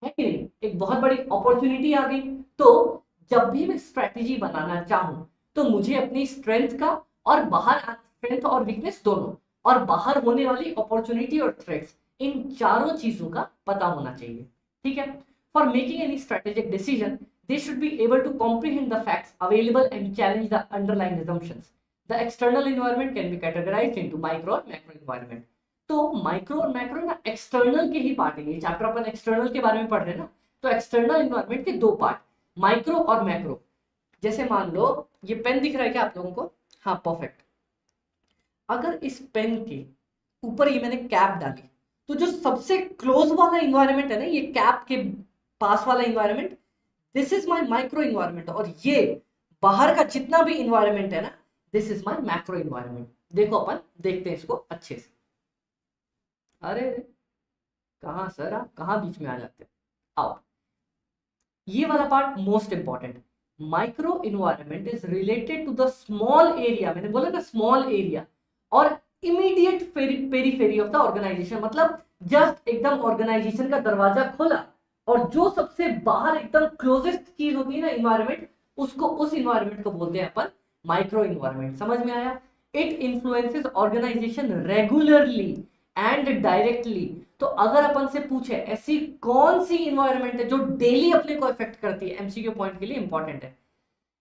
है कि नहीं? एक बहुत बड़ी अपॉर्चुनिटी आ गई। तो जब भी मैं स्ट्रेटेजी बनाना चाहूं तो मुझे अपनी स्ट्रेंथ का और बाहर, स्ट्रेंथ और वीकनेस दोनों, और बाहर होने वाली अपॉर्चुनिटी और थ्रेट्स, इन चारों चीजों का पता होना चाहिए। ठीक है? For making any strategic decision they should be able to comprehend the facts available and challenge the underlying assumptions. The external environment can be categorized into micro और macro environment. तो माइक्रो और मैक्रो ना external के ही part है। ये chapter अपन external के बारे में पढ़ रहे हैं ना, तो एक्सटर्नल एनवायरनमेंट के दो पार्ट, माइक्रो और मैक्रो। जैसे मान लो ये पेन दिख रहा है क्या आप लोगों को? हाँ, परफेक्ट। अगर इस पेन के ऊपर ये मैंने कैप डाली तो जो सबसे क्लोज वाला इन्वायरमेंट है ना, ये कैप के पास वाला environment, this is my micro environment. और ये बाहर का जितना भी इन्वायरमेंट है ना, this is my macro environment. देखो अपन देखते हैं इसको अच्छे से। अरे कहाँ सर, आप कहाँ बीच में आ जाते हो? आओ, ये वाला part most important. Micro environment is related to the small area, मैंने बोला ना स्मॉल एरिया, और immediate periphery of the organisation. मतलब जस्ट एकदम ऑर्गेनाइजेशन का दरवाजा खोला और जो सबसे बाहर एकदम क्लोजेस्ट चीज होती है ना इन्वायरमेंट, उसको, उस इन्वायरमेंट को बोलते हैं अपन माइक्रो इन्वायरमेंट। समझ में आया? It influences organisation regularly and directly. तो अगर अपन से पूछे ऐसी कौन सी इन्वायरमेंट है जो डेली अपने को इफेक्ट करती है, एमसीक्यू पॉइंट के लिए इंपॉर्टेंट है,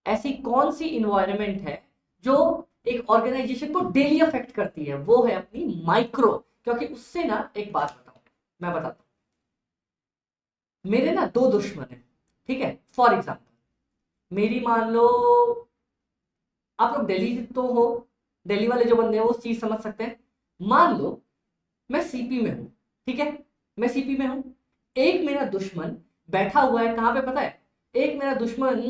ऐसी कौन सी इन्वायरमेंट है जो एक ऑर्गेनाइजेशन को डेली अफेक्ट करती है, वो है अपनी माइक्रो। क्योंकि उससे ना, एक बात बताऊं, मैं बताता हूं, मेरे ना दो दुश्मन है, ठीक है? फॉर एग्जाम्पल मेरी, मान लो आप लोग दिल्ली तो हो, दिल्ली वाले जो बंदे हैं वो चीज समझ सकते हैं। मान लो मैं सीपी में हूं, ठीक है? मैं सीपी में हूं, एक मेरा दुश्मन बैठा हुआ है कहां पे पता है? एक मेरा दुश्मन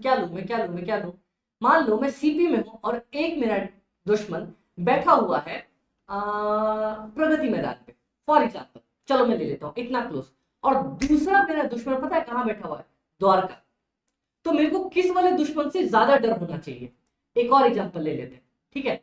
क्या लूं मैं, क्या लूं मैं, क्या लूं? मान लो मैं सीपी में हूं और एक मेरा दुश्मन बैठा हुआ है प्रगति मैदान पे, फॉर एग्जाम्पल। चलो मैं ले लेता हूं इतना क्लोज। और दूसरा मेरा दुश्मन पता है कहां बैठा हुआ है? द्वारका। तो मेरे को किस वाले दुश्मन से ज्यादा डर होना चाहिए? एक और एग्जाम्पल ले लेते हैं, ठीक है?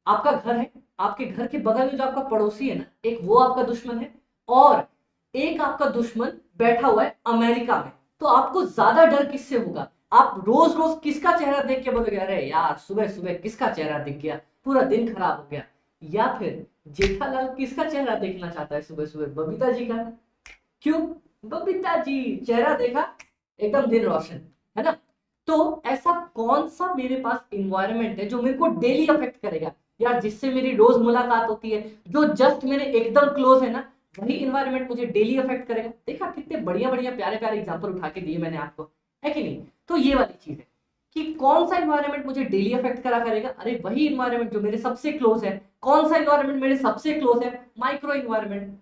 आपका घर है, आपके घर के बगल में जो आपका पड़ोसी है ना, एक वो आपका दुश्मन है, और एक आपका दुश्मन बैठा हुआ है अमेरिका में। तो आपको ज्यादा डर किससे होगा? आप रोज रोज किसका चेहरा देख के बोलोगे अरे यार सुबह सुबह किसका चेहरा दिख गया, पूरा दिन खराब हो गया? या फिर जेठालाल किसका चेहरा देखना चाहता है सुबह सुबह? बबीता जी का। क्यों? बबीता जी चेहरा देखा एकदम दिन रोशन, है ना? तो ऐसा कौन सा मेरे पास इन्वायरमेंट है जो मेरे को डेली अफेक्ट करेगा यार, जिससे मेरी रोज मुलाकात होती है, जो जस्ट मेरे एकदम क्लोज है ना, वही इन्वायरमेंट मुझे डेली अफेक्ट करेगा। देखा कितने बढ़िया बढ़िया प्यारे प्यारे एग्जांपल उठा के दिए मैंने आपको, है कि नहीं? तो ये वाली चीज है कि कौन सा इन्वायरमेंट मुझे डेली अफेक्ट करा करेगा। अरे वही इन्वायरमेंट जो मेरे सबसे क्लोज है। कौन सा इन्वायरमेंट मेरे सबसे क्लोज है? Micro environment.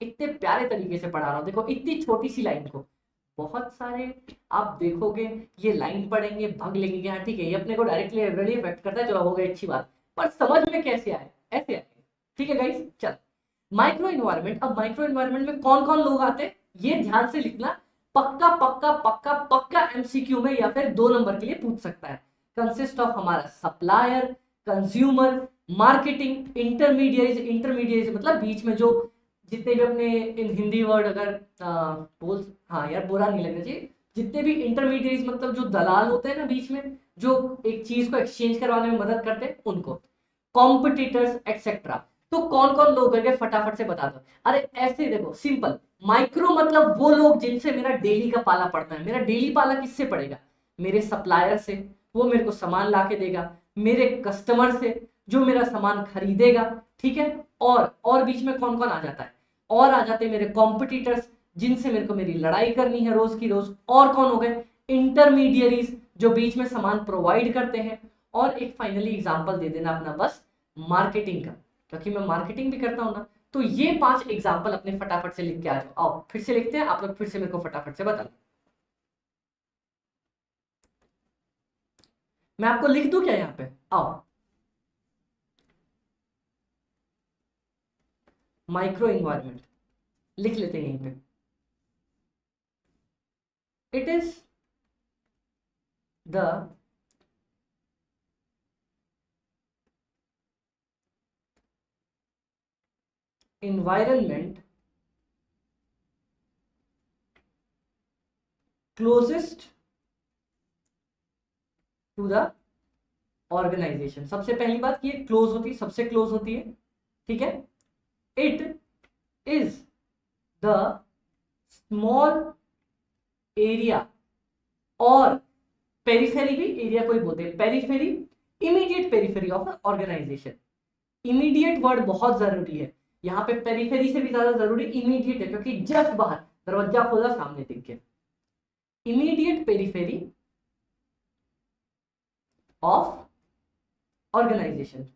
इतने प्यारे तरीके से पढ़ा रहा हूं, देखो इतनी छोटी सी लाइन को बहुत सारे आप देखोगे ये लाइन पढ़ेंगे भाग लेंगे कि हाँ ठीक है ये अपने को डायरेक्टली ऑलरेडी इफेक्ट करता है, चलो हो गई अच्छी बात, पर समझ में कैसे आए? ऐसे आए। ठीक है गाइस, चल माइक्रो इन्वायरमेंट। अब माइक्रो इन्वायरमेंट में कौन कौन लोग आते हैं ये ध्यान से लिखना, पक्का पक्का पक्का पक्का एमसीक्यू में या फिर 2 नंबर के लिए पूछ सकता है। कंसिस्ट ऑफ हमारा supplier, consumer, marketing, intermediate. Intermediate मतलब बीच में जो जितने भी अपने इन हिंदी वर्ड अगर बोल, हाँ यार बुरा नहीं लगना चाहिए, जितने भी इंटरमीडिएट मतलब जो दलाल होते हैं ना बीच में, जो एक चीज को एक्सचेंज करवाने में मदद करते हैं उनको, कॉम्पिटिटर्स एक्सेट्रा। तो कौन कौन लोग हैं फटाफट से बता दो। अरे ऐसे देखो सिंपल, माइक्रो मतलब वो लोग जिनसे मेरा डेली का पाला पड़ता है। मेरा डेली पाला किससे पड़ेगा? मेरे सप्लायर से, वो मेरे को सामान ला के देगा, मेरे कस्टमर से जो मेरा सामान खरीदेगा, ठीक है? और बीच में कौन कौन आ जाता है? और आ जाते हैं मेरे कॉम्पिटिटर्स जिनसे मेरे को मेरी लड़ाई करनी है रोज की रोज। और कौन हो गए? इंटरमीडियरीज जो बीच में सामान प्रोवाइड करते हैं। और एक फाइनली एग्जांपल दे देना अपना बस मार्केटिंग का, क्योंकि मैं मार्केटिंग भी करता हूं ना। तो ये 5 एग्जांपल अपने फटाफट से लिख के आ जाओ। आओ फिर से लिखते हैं, आप लोग फिर से मेरे को फटाफट से बता। मैं आपको लिख दूं क्या यहाँ पे? आओ, माइक्रो इन्वायरमेंट लिख लेते हैं यहीं पे। It is the environment closest to the organization। सबसे पहली बात कि ये क्लोज होती है, सबसे क्लोज होती है, ठीक है। It is the small area, और पेरिफेरी भी एरिया को ही बोलते हैं, periphery, immediate periphery of organisation. Immediate word बहुत जरूरी है यहाँ पे, पेरिफेरी से भी ज्यादा जरूरी इमीडिएट है, क्योंकि जस्ट बाहर दरवाजा खोला सामने दिख गया। Immediate periphery of organisation,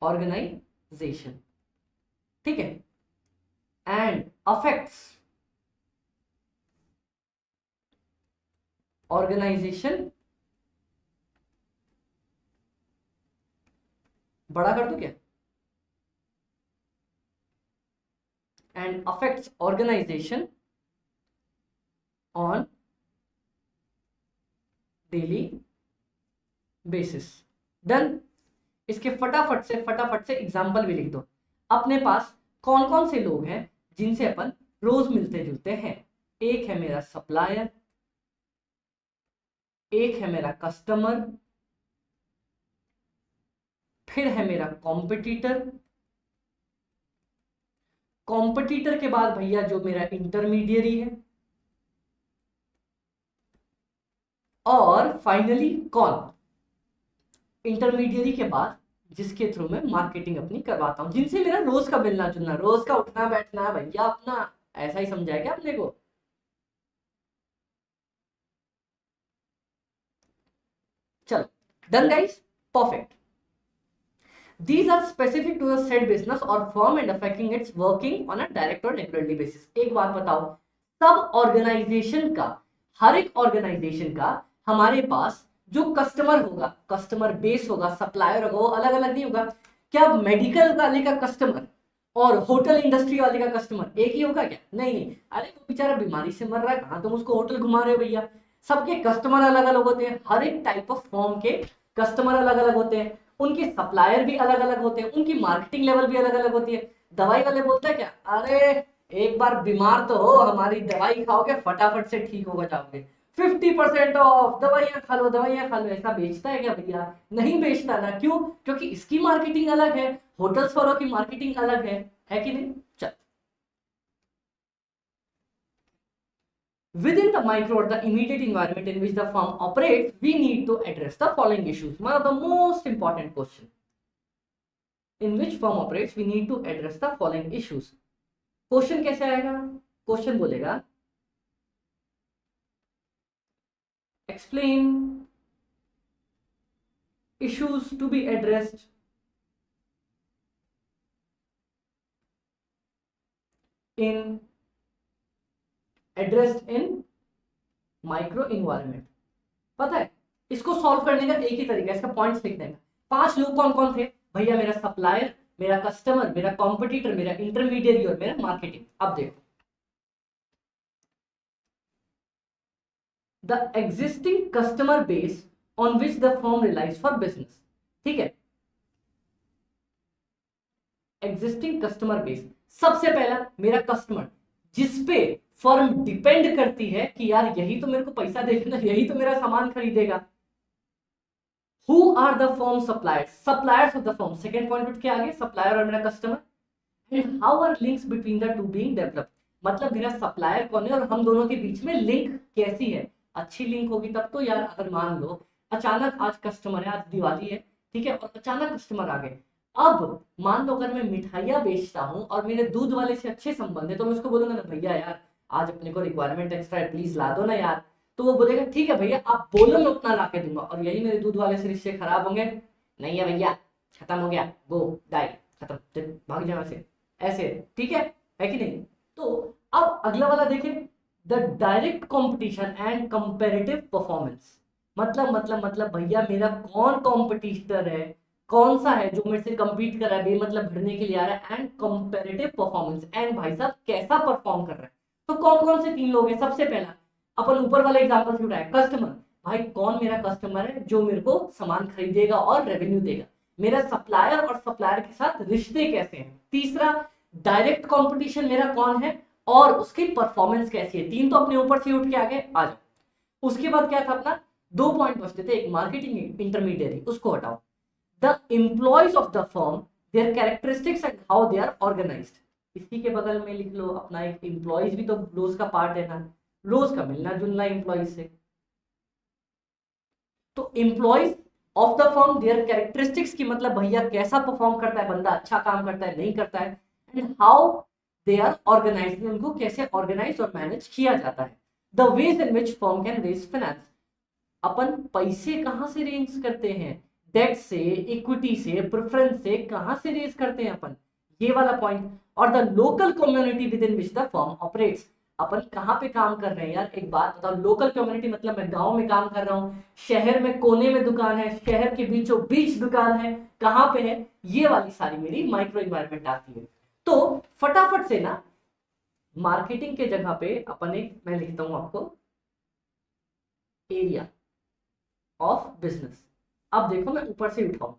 organisation, ठीक है। एंड अफेक्ट्स ऑर्गेनाइजेशन, बड़ा कर दो क्या, and affects organisation on daily basis. Done. इसके फटाफट से एग्जाम्पल भी लिख दो। अपने पास कौन कौन से लोग हैं जिनसे अपन रोज मिलते जुलते हैं? एक है मेरा सप्लायर, एक है मेरा कस्टमर, फिर है मेरा कॉम्पिटिटर, कॉम्पिटिटर के बाद भैया जो मेरा इंटरमीडियरी है, और फाइनली कौन? इंटरमीडियरी के बाद जिसके थ्रू मैं मार्केटिंग अपनी करवाता हूं, जिनसे मेरा रोज का मिलना जुलना, रोज का उठना बैठना भैया अपना, ऐसा ही समझा क्या अपने को? चलो done guys, perfect. These are specific to the said business or firm and affecting its working on a direct or regularly basis। एक बात बताओ, सब ऑर्गेनाइजेशन का, हर एक ऑर्गेनाइजेशन का हमारे पास जो कस्टमर होगा, कस्टमर बेस होगा, सप्लायर होगा, वो अलग अलग नहीं होगा क्या? मेडिकल वाले का कस्टमर और होटल इंडस्ट्री वाले का कस्टमर एक ही होगा क्या? नहीं नहीं, अरे वो बेचारा बीमारी से मर रहा है, कहाँ तुम उसको होटल घुमा रहे हो भैया? सबके कस्टमर अलग अलग होते हैं, हर एक टाइप ऑफ फॉर्म के कस्टमर अलग अलग होते हैं, उनके सप्लायर भी अलग अलग होते हैं, उनकी मार्केटिंग लेवल भी अलग अलग होती है। दवाई वाले बोलते हैं क्या, अरे एक बार बीमार तो हो, हमारी दवाई खाओगे फटाफट से ठीक हो जाओगे, 50% ऑफ, दवाइयां खा लो, दवाइयां खा लो। ऐसा बेचता है क्या भैया? नहीं बेचता ना। क्यों? क्योंकि इसकी मार्केटिंग अलग है, होटल्स वालों की मार्केटिंग अलग है कि नहीं? चल, within the micro or the immediate environment in which the firm operates, we need to address the following issues। One of the most important question, in which firm operates we need to address the following issues। Question कैसे आएगा? Question बोलेगा explain issues to be addressed in micro environment. पता है इसको solve करने का एक ही तरीका, इसका पॉइंट्स लिख देना। 5 लोग कौन कौन थे भैया? मेरा सप्लायर, मेरा कस्टमर, मेरा कॉम्पिटिटर, मेरा इंटरमीडिएट और मेरा मार्केटिंग। अब देखो, the existing customer base on which the firm relies for business. ठीक है, एग्जिस्टिंग कस्टमर बेस, सबसे पहला मेरा कस्टमर जिसपे फर्म डिपेंड करती है कि यार यही तो मेरे को पैसा देगा, यही तो मेरा सामान खरीदेगा। Who are the firm suppliers? Suppliers of the firm। Second point उठ के आगे, सप्लायर और मेरा customer. And how are links between the two being developed. मतलब मेरा सप्लायर कौन है और हम दोनों के बीच में लिंक कैसी है? अच्छी लिंक होगी तब तो यार। अगर मान लो अचानक आज कस्टमर है, आज दिवाली है, ठीक है, और अचानक कस्टमर आ गए। अब मान लो अगर मैं मिठाइयाँ बेचता हूँ और मेरे दूध वाले से अच्छे संबंध है, तो मैं उसको बोलूंगा ना भैया यार आज अपने को रिक्वायरमेंट एक्स्ट्रा है, प्लीज ला दो ना यार। तो वो बोलेगा ठीक है भैया आप बोलो मैं उतना ला के दूंगा। और यही मेरे दूध वाले से रिश्ते खराब होंगे, नहीं है भैया खत्म हो गया, गो डाई, खत्म, भाग जाओ ऐसे ऐसे, ठीक है कि नहीं? तो अब अगला वाला देखें, the direct competition and comparative performance. मतलब भैया मेरा कौन कॉम्पिटिटर है, कौन सा है जो मेरे से कंपीट कर रहा है, बेमतलब भिड़ने के लिए आ रहा है। एंड कंपेरेटिव परफॉर्मेंस, एंड भाई साहब कैसा परफॉर्म कर रहा है, तो कौन कौन से 3 लोग हैं? सबसे पहला अपन ऊपर वाले एग्जांपल से उठाए, कस्टमर। भाई कौन मेरा कस्टमर है जो मेरे को सामान खरीदेगा और रेवेन्यू देगा? मेरा सप्लायर और सप्लायर के साथ रिश्ते कैसे हैं? तीसरा, डायरेक्ट कंपटीशन मेरा कौन है और उसकी परफॉर्मेंस कैसी है? 3 तो अपने ऊपर से उठ के आ गए, आ जाओ। उसके बाद क्या था अपना? 2 पॉइंट बचते थे, एक मार्केटिंग इंटरमीडियरी, उसको हटाओ। The employees of the firm, their characteristics and how they are organised. इसी के बगल में लिख लो अपना, एक एम्प्लॉयज भी तो रोज का पार्ट है ना, रोज का मिलना जुलना एम्प्लॉयज से। तो employees of the firm, their characteristics की मतलब भैया कैसा परफॉर्म करता है बंदा, अच्छा काम करता है नहीं करता है, and how they are organised, उनको कैसे ऑर्गेनाइज और मैनेज किया जाता है। The ways in which firm can raise finance, अपन पैसे कहां से रेंज करते हैं? डेट से, इक्विटी से, प्रेफरेंस से, कहां से रेज करते हैं अपन? ये वाला पॉइंट। और the local community within which the firm operates, अपन कहां पे काम कर रहे हैं यार? एक बात बताओ, लोकल कम्युनिटी मतलब मैं गांव में काम कर रहा हूं, शहर में कोने में दुकान है, शहर के बीचों बीच दुकान है, कहां पे है? ये वाली सारी मेरी माइक्रो इन्वायरमेंट आती है। तो फटाफट से ना, मार्केटिंग के जगह पे अपन एक, मैं लिखता हूं आपको, एरिया ऑफ बिजनेस। अब देखो मैं ऊपर से उठाऊं,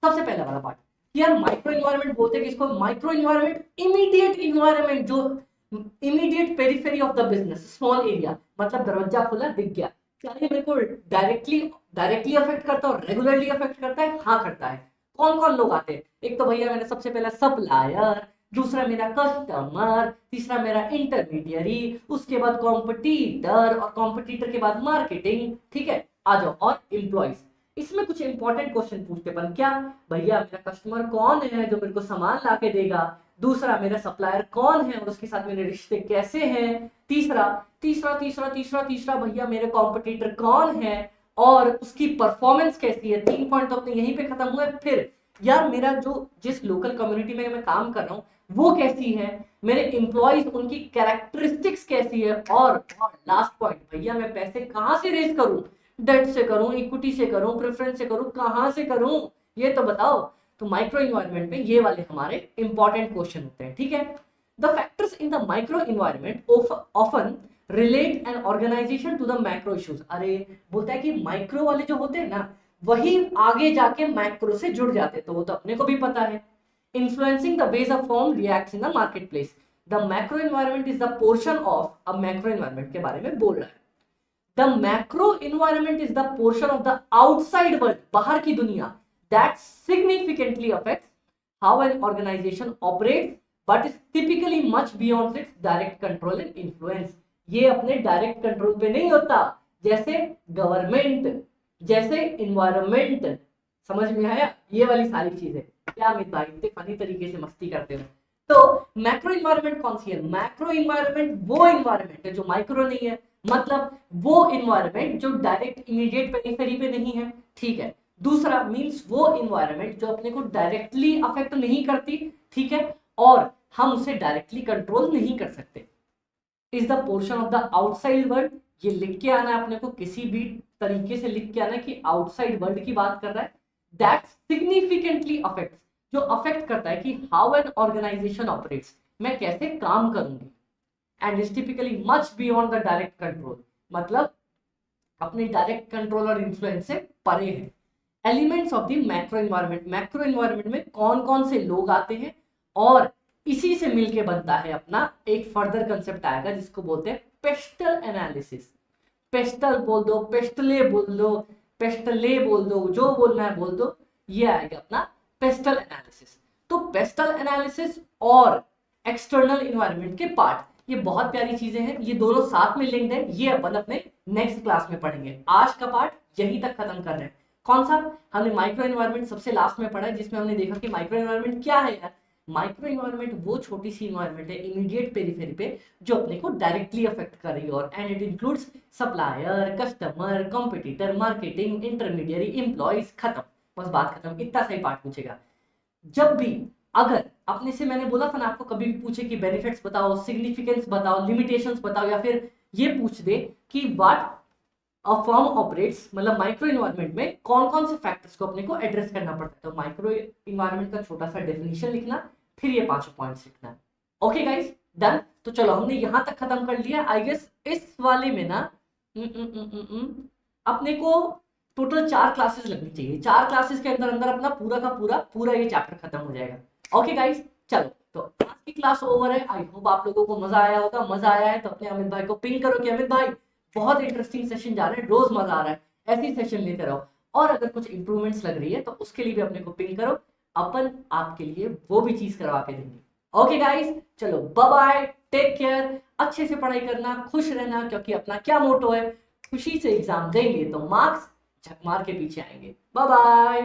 सबसे पहला वाला पार्ट, यार माइक्रो इन्वायरमेंट बोलते हैं किसको? माइक्रो इन्वायरमेंट, इमीडिएट इन्वायरमेंट, जो immediate periphery of the business, small area, मतलब दरवाजा खुला दिख गया। क्या ये मेरे को डायरेक्टली डायरेक्टली अफेक्ट करता है और रेगुलरली अफेक्ट करता है? हाँ करता है। कौन कौन लोग आते हैं? एक तो भैया मेरा सबसे पहला सप्लायर, दूसरा मेरा कस्टमर, तीसरा मेरा इंटरमीडियरी, उसके बाद कॉम्पिटिटर, और कॉम्पिटिटर के बाद मार्केटिंग, ठीक है, आ जाओ, और एम्प्लॉइज। इसमें कुछ इंपॉर्टेंट क्वेश्चन पूछते अपन, क्या भैया मेरा कस्टमर कौन है जो मेरे को सामान ला के देगा? दूसरा, मेरा सप्लायर कौन है और उसके साथ मेरे रिश्ते कैसे हैं? तीसरा तीसरा तीसरा तीसरा तीसरा भैया मेरे कॉम्पिटिटर कौन है और उसकी परफॉर्मेंस कैसी है? 3 पॉइंट तो अपने यहीं पे खत्म हुए। फिर यार मेरा जो जिस लोकल कम्युनिटी में मैं काम कर रहा हूँ वो कैसी है, मेरे एम्प्लॉयज उनकी कैरेक्टरिस्टिक्स कैसी है, और लास्ट पॉइंट, भैया मैं पैसे कहां से रेज करूं? डेट से करूं, इक्विटी से करूं, प्रेफरेंस से करूं, कहां से करूं? ये तो बताओ। तो माइक्रो इन्वायरमेंट में ये वाले हमारे इंपॉर्टेंट क्वेश्चन होते हैं, ठीक है। The factors in the micro environment often relate an organisation to the macro issues. अरे बोलता है कि माइक्रो वाले जो होते हैं ना, वही आगे जाके मैक्रो से जुड़ जाते, तो वो तो अपने को भी पता है। Influencing the ways a firm reacts in the market place. The macro environment is the portion of, अब मैक्रो इन्वायरमेंट के बारे में बोल रहा है। The macro environment is the portion of the outside world, बाहर की दुनिया, that significantly affects how an organization operates, but is typically much beyond its direct control and influence. ये अपने डायरेक्ट कंट्रोल पे नहीं होता, जैसे गवर्नमेंट, जैसे इन्वायरमेंट। समझ में आया? ये वाली सारी चीजें। क्या अमित भाई इतने फनी तरीके से मस्ती करते हो? तो मैक्रो इन्वायरमेंट कौन सी है? मैक्रो इन्वायरमेंट वो इन्वायरमेंट है जो माइक्रो नहीं है, मतलब वो इन्वायरमेंट जो डायरेक्ट इमीडिएट पेरिफेरी पे नहीं है, ठीक है। दूसरा मींस वो इन्वायरमेंट जो अपने को डायरेक्टली अफेक्ट नहीं करती, ठीक है, और हम उसे डायरेक्टली कंट्रोल नहीं कर सकते। Is the portion of the outside world, ये लिख के आना है अपने को, किसी भी तरीके से लिख के आना कि आउटसाइड वर्ल्ड की बात कर रहा है। दैट सिग्निफिकेंटली अफेक्ट, जो अफेक्ट करता है कि हाउ एन ऑर्गेनाइजेशन ऑपरेट्स, मैं कैसे काम करूंगी, and is typically much beyond the direct control, मतलब अपने डायरेक्ट कंट्रोल और इन्फ्लुएंस से परे है। Elements of the macro environment, macro environment में कौन कौन से लोग आते हैं, और इसी से मिलके बनता है अपना एक फर्दर कंसेप्ट आएगा जिसको बोलते हैं पेस्टल एनालिसिस। पेस्टल बोल दो, पेस्टले बोल दो, पेस्टले बोल दो, जो बोलना है बोल दो, ये आएगा अपना पेस्टल एनालिसिस। तो पेस्टल एनालिसिस और एक्सटर्नल इन्वायरमेंट के पार्ट, ये बहुत प्यारी चीजें हैं, ये दोनों साथ में लिंक्ड है, ये अपन अपने नेक्स्ट क्लास में पढ़ेंगे। आज का पार्ट यहीं तक खत्म कर रहे हैं। कौन सा? हमने माइक्रो इन्वायरमेंट सबसे लास्ट में पढ़ा है, जिसमें हमने देखा कि माइक्रो इन्वायरमेंट क्या है यार। माइक्रो इन्वायरमेंट वो छोटी सी इन्वायरमेंट है इमीडिएट पेरिफेरी पे जो अपने को डायरेक्टली अफेक्ट कर रही है, और and it includes supplier, customer, competitor, marketing, intermediary, employees, खत्म, बस बात खत्म। इतना सही पार्ट पूछेगा। जब भी अगर अपने से, मैंने बोला था ना आपको, कभी भी पूछे कि बेनिफिट्स बताओ, सिग्निफिकेंस बताओ, लिमिटेशंस बताओ, या फिर ये पूछ दे कि व्हाट अ फर्म ऑपरेट्स, मतलब माइक्रो इन्वायरमेंट में कौन कौन से फैक्टर्स को अपने को एड्रेस करना पड़ता है, तो माइक्रो इन्वायरमेंट का छोटा सा डेफिनेशन लिखना, फिर ये 5 पॉइंट्स लिखना। Okay guys, done. तो तो चलो हमने यहां तक खत्म कर लिया। आई गेस इस वाले में ना अपने को टोटल 4 क्लासेस लगनी चाहिए। 4 क्लासेस के अंदर अंदर अपना पूरा का पूरा ये चैप्टर खत्म हो जाएगा। ओके गाइस, चलो तो आज की क्लास ओवर है। आई होप आप लोगों को मजा आया होगा। मजा आया है तो अपने अमित भाई को पिंग करो कि अमित भाई बहुत इंटरेस्टिंग सेशन जा रहे हैं, रोज मजा आ रहा है, ऐसे ही सेशन लेते रहो। और अगर कुछ इंप्रूवमेंट्स लग रही है तो उसके लिए भी अपने को पिंग करो, अपन आपके लिए वो भी चीज करवा के देंगे। ओके गाइस, चलो बाय बाय, टेक केयर, अच्छे से पढ़ाई करना, खुश रहना, क्योंकि अपना क्या मोटो है, खुशी से एग्जाम देंगे तो मार्क्स झक मार के पीछे आएंगे। Bye bye.